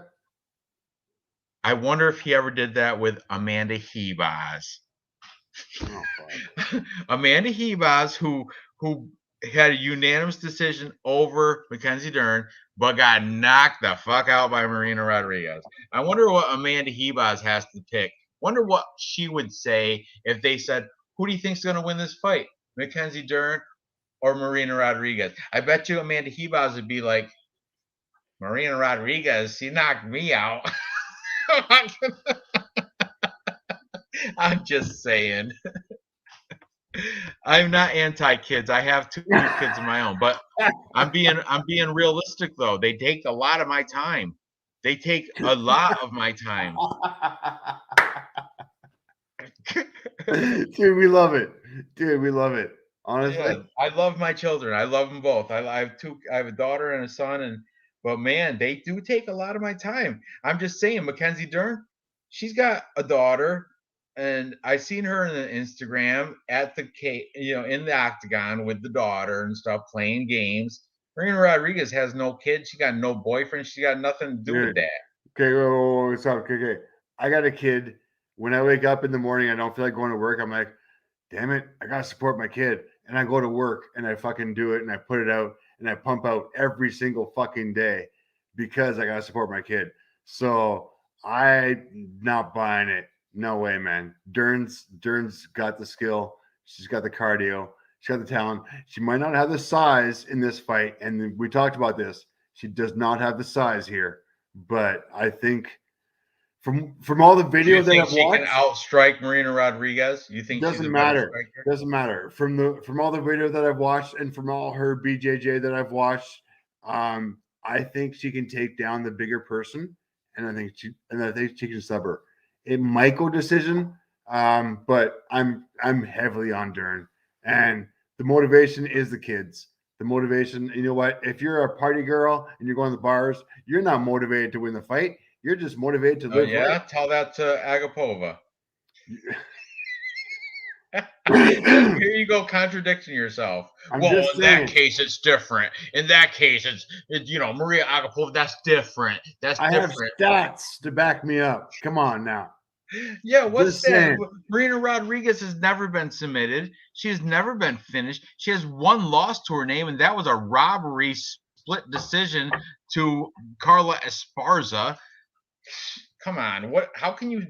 I wonder if he ever did that with Amanda Hebaz. Oh, Amanda Hebaz, who had a unanimous decision over Mackenzie Dern, but got knocked the fuck out by Marina Rodriguez. I wonder what Amanda Hebaz has to pick. Wonder what she would say if they said, "Who do you think's going to win this fight, Mackenzie Dern or Marina Rodriguez?" I bet you Amanda Hebaz would be like, "Marina Rodriguez, she knocked me out." I'm just saying. I'm not anti-kids. I have two kids of my own, but I'm being realistic though. They take a lot of my time. They take a lot of my time. Dude, we love it. Dude, we love it. Honestly, Yeah, I love my children. I love them both. I have two. I have a daughter and a son, but man, they do take a lot of my time. I'm just saying, Mackenzie Dern, she's got a daughter, and I seen her in the Instagram at the in the octagon with the daughter and stuff, playing games. Marina Rodriguez has no kids. She got no boyfriend. She got nothing to do with that. Okay, what's up? Okay. I got a kid. When I wake up in the morning, I don't feel like going to work. I'm like, damn it, I gotta support my kid. And I go to work and I fucking do it and I put it out and I pump out every single fucking day because I gotta support my kid. So I'm not buying it. No way, man. Dern's got the skill. She's got the cardio. She's got the talent. She might not have the size in this fight, and we talked about this. She does not have the size here, but I think from all the videos that I've watched, she can outstrike Marina Rodriguez? You think she's a better striker? Doesn't matter. From all the videos that I've watched and from all her BJJ that I've watched, I think she can take down the bigger person, and I think she can sub her. It might go decision, but I'm heavily on Dern, and the motivation is the kids. The motivation, you know what? If you're a party girl and you're going to the bars, you're not motivated to win the fight. You're just motivated to live. Yeah, life. Tell that to Agapova. Here you go, contradicting yourself. That case, it's different. In that case, it's Maria Agapova. That's different. I have stats to back me up. Come on now. Yeah, what's that? Marina Rodriguez has never been submitted. She has never been finished. She has one loss to her name, and that was a robbery split decision to Carla Esparza. Come on, how can you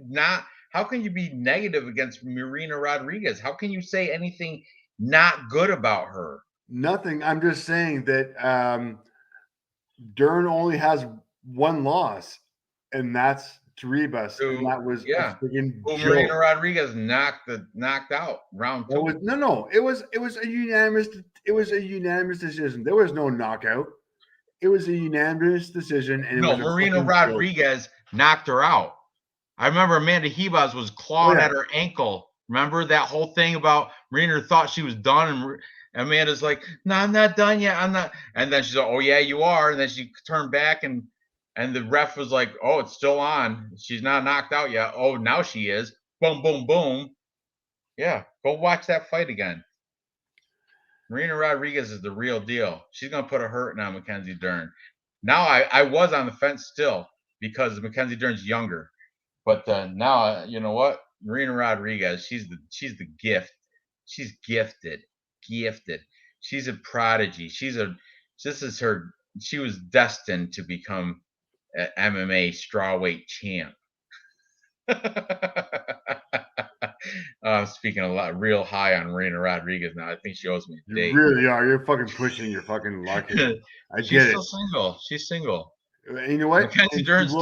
be negative against Marina Rodriguez? How can you say anything not good about her? Nothing. I'm just saying that Dern only has one loss, and that's to Ribas, and that was a freaking joke. Marina Rodriguez knocked out round 2. It was a unanimous decision. There was no knockout. It was a unanimous decision, and Marina Rodriguez knocked her out. I remember Amanda Hebaz was clawing at her ankle. Remember that whole thing about Marina thought she was done, and Amanda's like, "No, I'm not done yet. I'm not." And then she's like, "Oh yeah, you are." And then she turned back, and the ref was like, "Oh, it's still on. She's not knocked out yet. Oh, now she is." Boom, boom, boom. Yeah, go watch that fight again. Marina Rodriguez is the real deal. She's gonna put a hurting on Mackenzie Dern. Now I was on the fence still because Mackenzie Dern's younger, but now you know what? Marina Rodriguez, she's the gift. She's gifted. gifted. She's a prodigy. She was destined to become an MMA strawweight champ. Speaking a lot, real high on Marina Rodriguez now. I think she owes me a date. You really are. You're fucking pushing your fucking luck here. I She's get still it. single. She's single. And you know what? Mackenzie And Dern's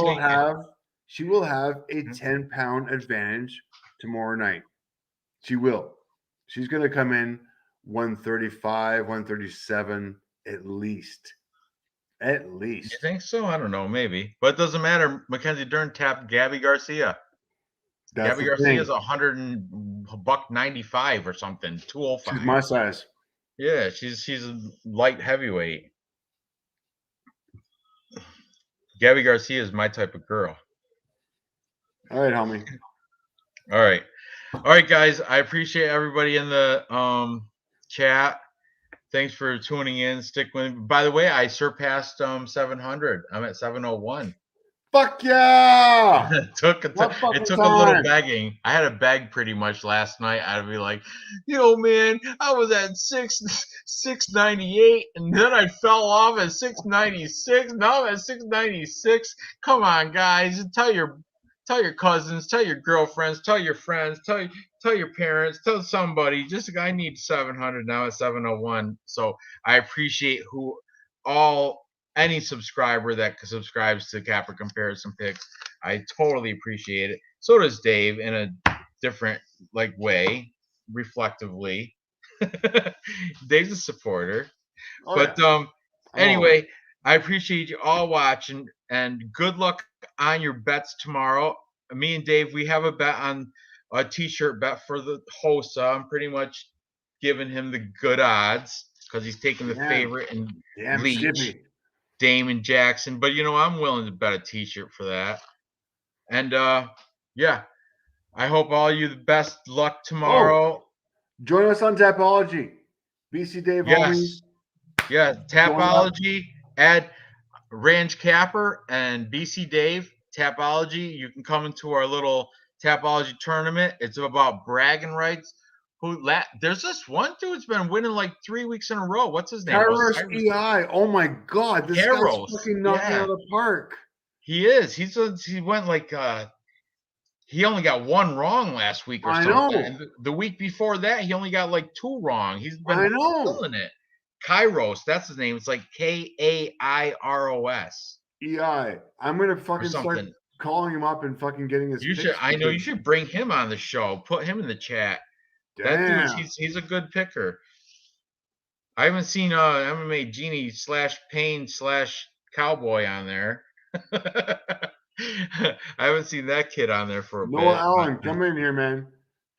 she will have a 10-pound advantage tomorrow night. She will. She's going to come in 135, 137 at least. At least. You think so? I don't know, maybe. But it doesn't matter. Mackenzie Dern tapped Gabby Garcia. That's Gabby Garcia is $195 or something, 205. She's my size. Yeah, she's a light heavyweight. Gabby Garcia is my type of girl. All right, homie. All right, guys. I appreciate everybody in the chat. Thanks for tuning in. Stick with me. By the way, I surpassed 700. I'm at 701. Fuck yeah! It took a little begging. I had to beg pretty much last night. I'd be like, man, I was at 698, and then I fell off at 696. Now I'm at 696. Come on, guys. Tell your cousins, tell your girlfriends, tell your friends, tell your parents, tell somebody. I need 700 now at 701. So I appreciate any subscriber that subscribes to Capper Comparison Picks. I totally appreciate it. So does Dave in a different way, reflectively. Dave's a supporter. Anyway, I appreciate you all watching, and good luck on your bets tomorrow. Me and Dave, we have a bet on a t-shirt bet for the Hosa. I'm pretty much giving him the good odds because he's taking the favorite and Leech. Damon Jackson, but I'm willing to bet a t-shirt for that. And yeah, I hope all you the best luck tomorrow. Join us on Tapology. BC Dave homies. Yeah, Tapology. Add Ranj Capper and BC Dave. Tapology. You can come into our little Tapology tournament. It's about bragging rights. There's this one dude's been winning 3 weeks in a row. What's his name? Kairos EI. Oh my God, this guy's fucking knocking out of the park. He is. He went he only got one wrong last week or something. I know. And the week before that, he only got 2 wrong. He's been killing it. Kairos, that's his name. It's Kairos. EI. I'm gonna fucking start calling him up and fucking getting his. You should bring him on the show. Put him in the chat. Damn. That dude, he's a good picker. I haven't seen MMA Genie /Pain /Cowboy on there. I haven't seen that kid on there for a bit. Noah Allen, come in here, man.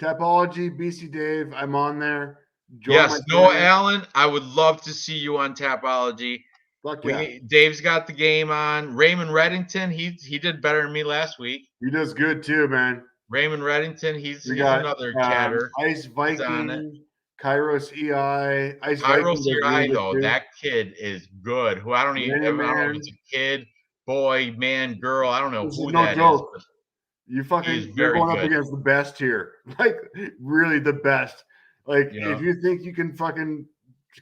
Tapology, BC Dave, I'm on there. Yes, Noah Allen, I would love to see you on Tapology. Fuck yeah. Dave's got the game on. Raymond Reddington, he did better than me last week. He does good too, man. Raymond Reddington, he's another chatter. Ice Viking, Kairos EI. Kairos EI, though, that kid is good. Who I don't know if it's a kid, boy, man, girl. I don't know who that is. You're going up against the best here. Really the best. If you think you can fucking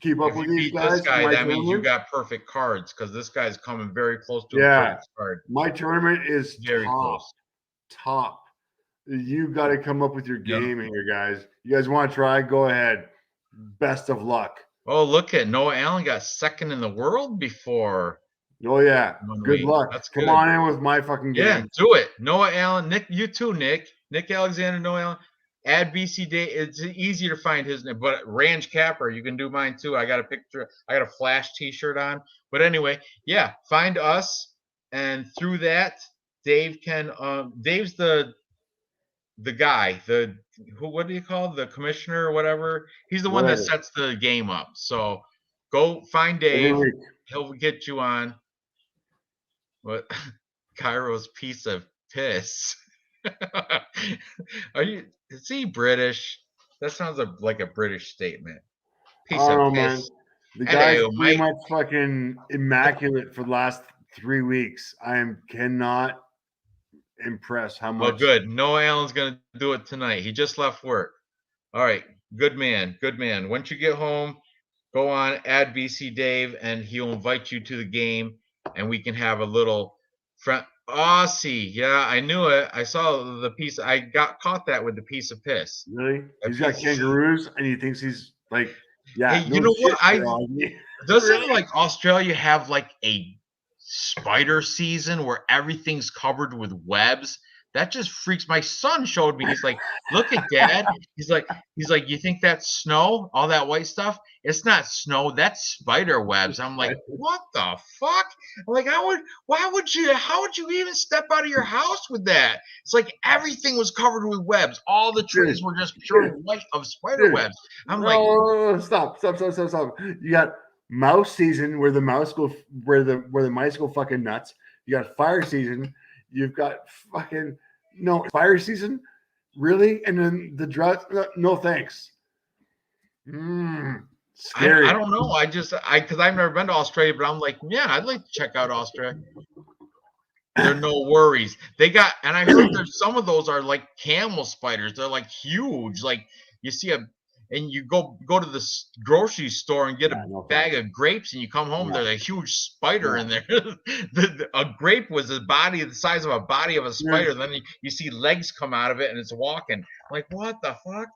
keep up with these guys, this guy, that means you got perfect cards because this guy's coming very close to a perfect card. My tournament is very close. Top. You got to come up with your game here, guys. You guys want to try? Go ahead. Best of luck. Oh, look at Noah Allen got second in the world before. Oh, yeah. Good luck. Come on in with my fucking game. Yeah, do it. Noah Allen. Nick, you too, Nick. Nick Alexander, Noah Allen. Add BC Day. It's easy to find his name. But Ranj Capper, you can do mine too. I got a picture. I got a Flash t-shirt on. But anyway, yeah, find us. And through that, Dave can Dave's the guy, what do you call the commissioner or whatever? He's the one that sets the game up. So go find Dave. He'll get you on. What? Cairo's piece of piss. Is he British? That sounds like a British statement. Piece of piss. Man. The guy's pretty much fucking immaculate for the last 3 weeks. Cannot impress how much. Well, good. Noah Allen's going to do it tonight. He just left work. All right. Good man. Good man. Once you get home, go on, add BC Dave, and he'll invite you to the game, and we can have a little friend. Aussie. Yeah, I knew it. I saw the piece. I got caught that with the piece of piss. Really? A He's got piece. kangaroos, and he thinks he's like, Hey, yeah, you no know shit. what? Doesn't Really? like Australia have like a spider season where everything's covered with webs? That just freaks. My son showed me. He's like, "Look at Dad." He's like, "You think that's snow? All that white stuff? It's not snow. That's spider webs." I'm like, "What the fuck?" I'm like, why would you? How would you even step out of your house with that? It's like everything was covered with webs. All the trees were just pure white of spider webs. I'm like, No, stop. You got mouse season where the mice go fucking nuts. You got fire season. You've got fucking fire season. Really? And then the drought. No thanks. Scary. I don't know. Because I've never been to Australia, but I'm like, yeah, I'd like to check out Australia. There are no worries. And I heard there's some of those are like camel spiders. They're like huge. Like you see and you go to the grocery store and get a bag of grapes, and you come home, there's a huge spider in there. A grape was the size of a body of a spider. Then you see legs come out of it, and it's walking. I'm like, what the fuck?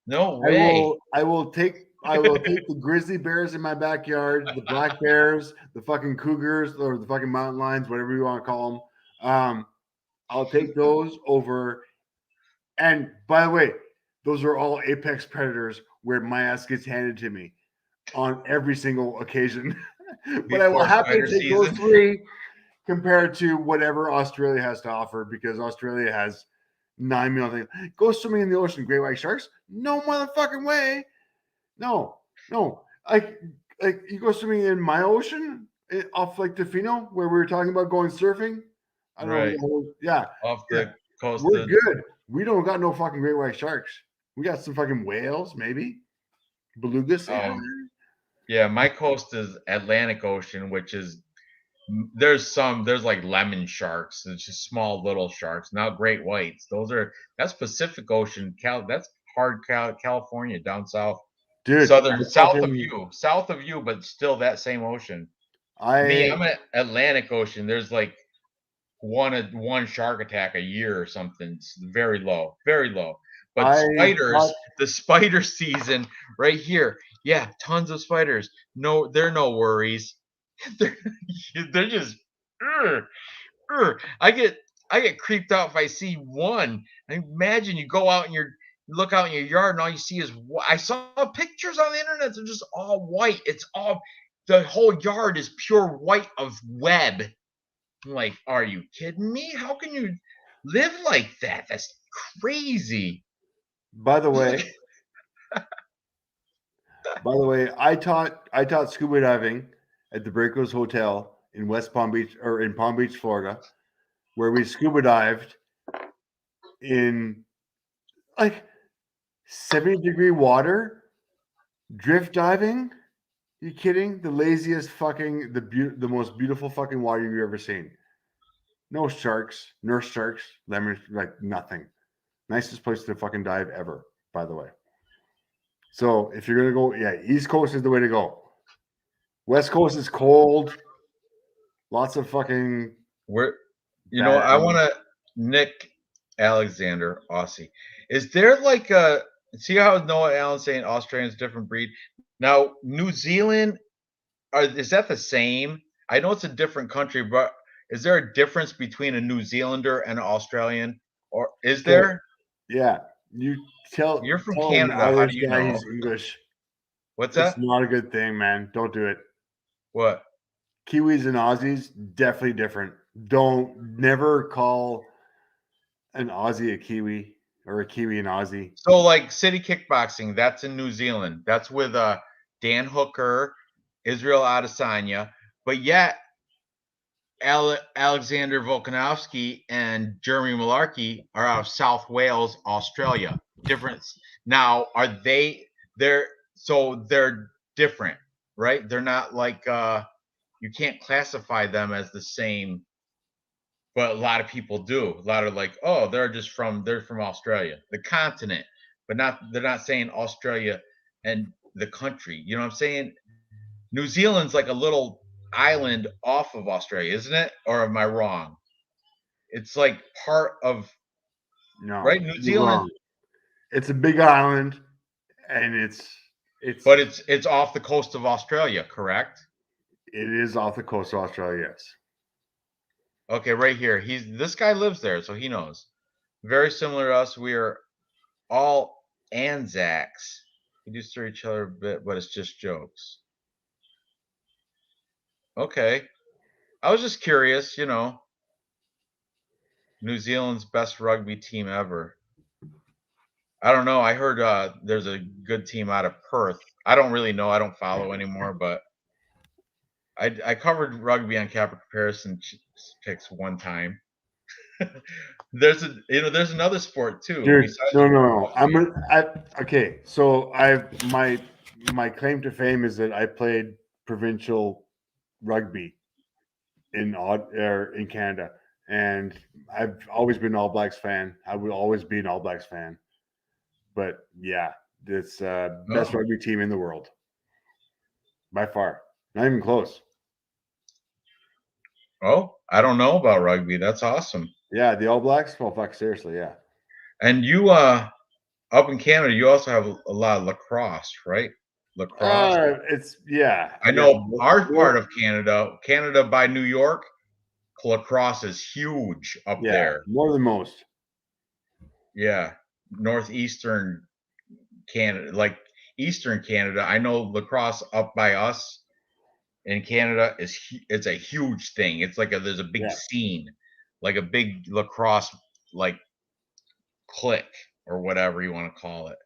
No way. I will take the grizzly bears in my backyard, the black bears, the fucking cougars, or the fucking mountain lions, whatever you want to call them. I'll take those over. And by the way, those are all apex predators where my ass gets handed to me on every single occasion. But I will happily take those three compared to whatever Australia has to offer, because Australia has 9 million things. Go swimming in the ocean, great white sharks? No motherfucking way. No. Like you go swimming in my ocean off Lake Tofino, where we were talking about going surfing. I don't know. Yeah. Off the coast. We're good. We don't got no fucking great white sharks. We got some fucking whales, maybe. Belugas. Yeah, my coast is Atlantic Ocean, which is there's like lemon sharks. It's just small little sharks, not great whites. That's Pacific Ocean. That's hard California down south. Dude, south of you, but still that same ocean. I'm at Atlantic Ocean. There's like one shark attack a year or something. It's very low. But the spider season right here. Yeah, tons of spiders. No, they're no worries. they're just. I get creeped out if I see one. Imagine you go out and you look out in your yard and all you see is. I saw pictures on the internet. They're just all white. The whole yard is pure white of web. I'm like, are you kidding me? How can you live like that? That's crazy. By the way, I taught scuba diving at the Braco's Hotel in West Palm Beach, or in Palm Beach, Florida, where we scuba dived in like 70-degree water, drift diving. You kidding? The laziest fucking, the most beautiful fucking water you've ever seen. No sharks, nurse sharks, lemon, like nothing. Nicest place to fucking dive ever, by the way. So if you're gonna go, East Coast is the way to go. West Coast is cold. Lots of fucking. I want to Nick Alexander Aussie. Is there like a see how Noah Allen's saying Australian's different breed? Now New Zealand, is that the same? I know it's a different country, but is there a difference between a New Zealander and an Australian, or is there? Yeah, you're from Canada. How do you know? He's English. What's that? It's not a good thing, man. Don't do it. What? Kiwis and Aussies, definitely different. Never call an Aussie a Kiwi or a Kiwi an Aussie. So like City Kickboxing, that's in New Zealand. That's with Dan Hooker, Israel Adesanya, but yet Alexander Volkanovski and Jeremy Malarkey are out of South Wales, Australia. Difference. Now, they're different, right? They're not like you can't classify them as the same, but a lot of people do. A lot of like, oh, they're from Australia, the continent. but they're not saying Australia and the country. You know what I'm saying? New Zealand's like a little island off of Australia, isn't it? Or am I wrong? It's like part of No, right New you're Zealand, wrong. It's a big island, and it's but it's off the coast of Australia, correct? it is off the coast of Australia. Yes. Okay, right here. This guy lives there, so he knows. Very similar to us. We are all Anzacs. We do stir each other a bit, but it's just jokes. Okay. I was just curious, New Zealand's best rugby team ever. I don't know. I heard there's a good team out of Perth. I don't really know. I don't follow anymore, but I covered rugby on Capper Comparison Picks one time. There's another sport too. Dude, no. rugby. Okay. So my claim to fame is that I played provincial rugby in Canada, and I've always been an All Blacks fan. I will always be an All Blacks fan. But yeah, it's best rugby team in the world by far. Not even close. Oh, I don't know about rugby. That's awesome. Yeah, the All Blacks. Well, fuck, seriously, yeah. And you up in Canada, you also have a lot of lacrosse, right? Lacrosse. I know our part of Canada by New York, lacrosse is huge up there. More than most. Yeah, northeastern Canada, like Eastern Canada. I know lacrosse up by us in Canada it's a huge thing. It's like there's a big scene, like a big lacrosse like clique or whatever you want to call it.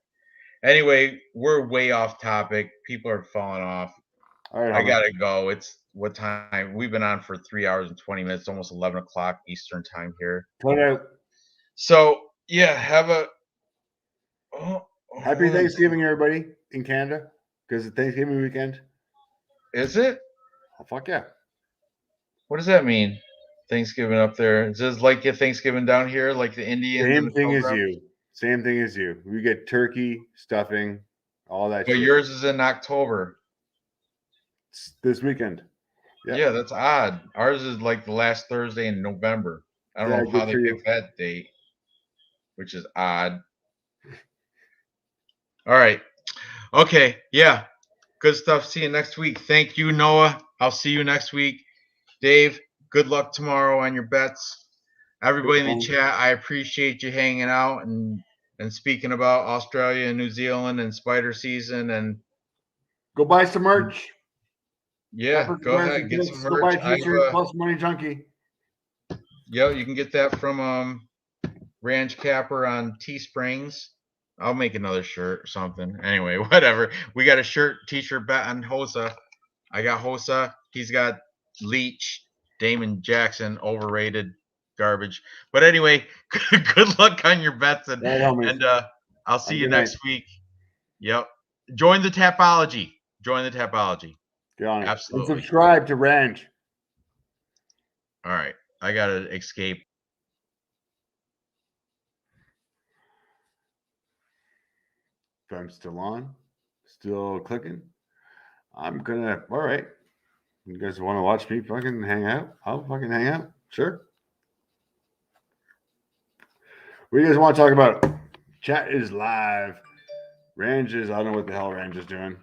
Anyway, we're way off topic. People are falling off. All right, I gotta go. It's what time? We've been on for 3 hours and 20 minutes, almost 11 o'clock Eastern time here. Cut out. So yeah, have a happy Thanksgiving, everybody in Canada, because it's Thanksgiving weekend. Is it? Oh, fuck yeah. What does that mean? Thanksgiving up there. Is this like your Thanksgiving down here, like the Indians? Same thing as you. We get turkey, stuffing, all that but shit. Yours is in October. It's this weekend. Yep. Yeah, that's odd. Ours is like the last Thursday in November. I don't know how they picked that date, which is odd. All right. Okay. Yeah. Good stuff. See you next week. Thank you, Noah. I'll see you next week. Dave, good luck tomorrow on your bets. Everybody in the chat, I appreciate you hanging out and speaking about Australia and New Zealand and spider season. And go buy some merch. Yeah, go ahead, get some merch. Go buy a t-shirt plus Money Junkie. Yeah, you can get that from Ranj Capper on Teesprings. I'll make another shirt or something. Anyway, whatever. We got a t-shirt bet on Hosa. I got Hosa. He's got Leach, Damon Jackson, overrated garbage. But anyway, good luck on your bets, and I'll see you next week. Yep. Join the Tapology. Get on it. Absolutely. And subscribe to Ranj. All right. I got to escape. If I'm still on, still clicking, I'm gonna. All right. You guys want to watch me fucking hang out? I'll fucking hang out. Sure. What do you guys want to talk about? Chat is live. Ranj is, I don't know what the hell Ranj is doing.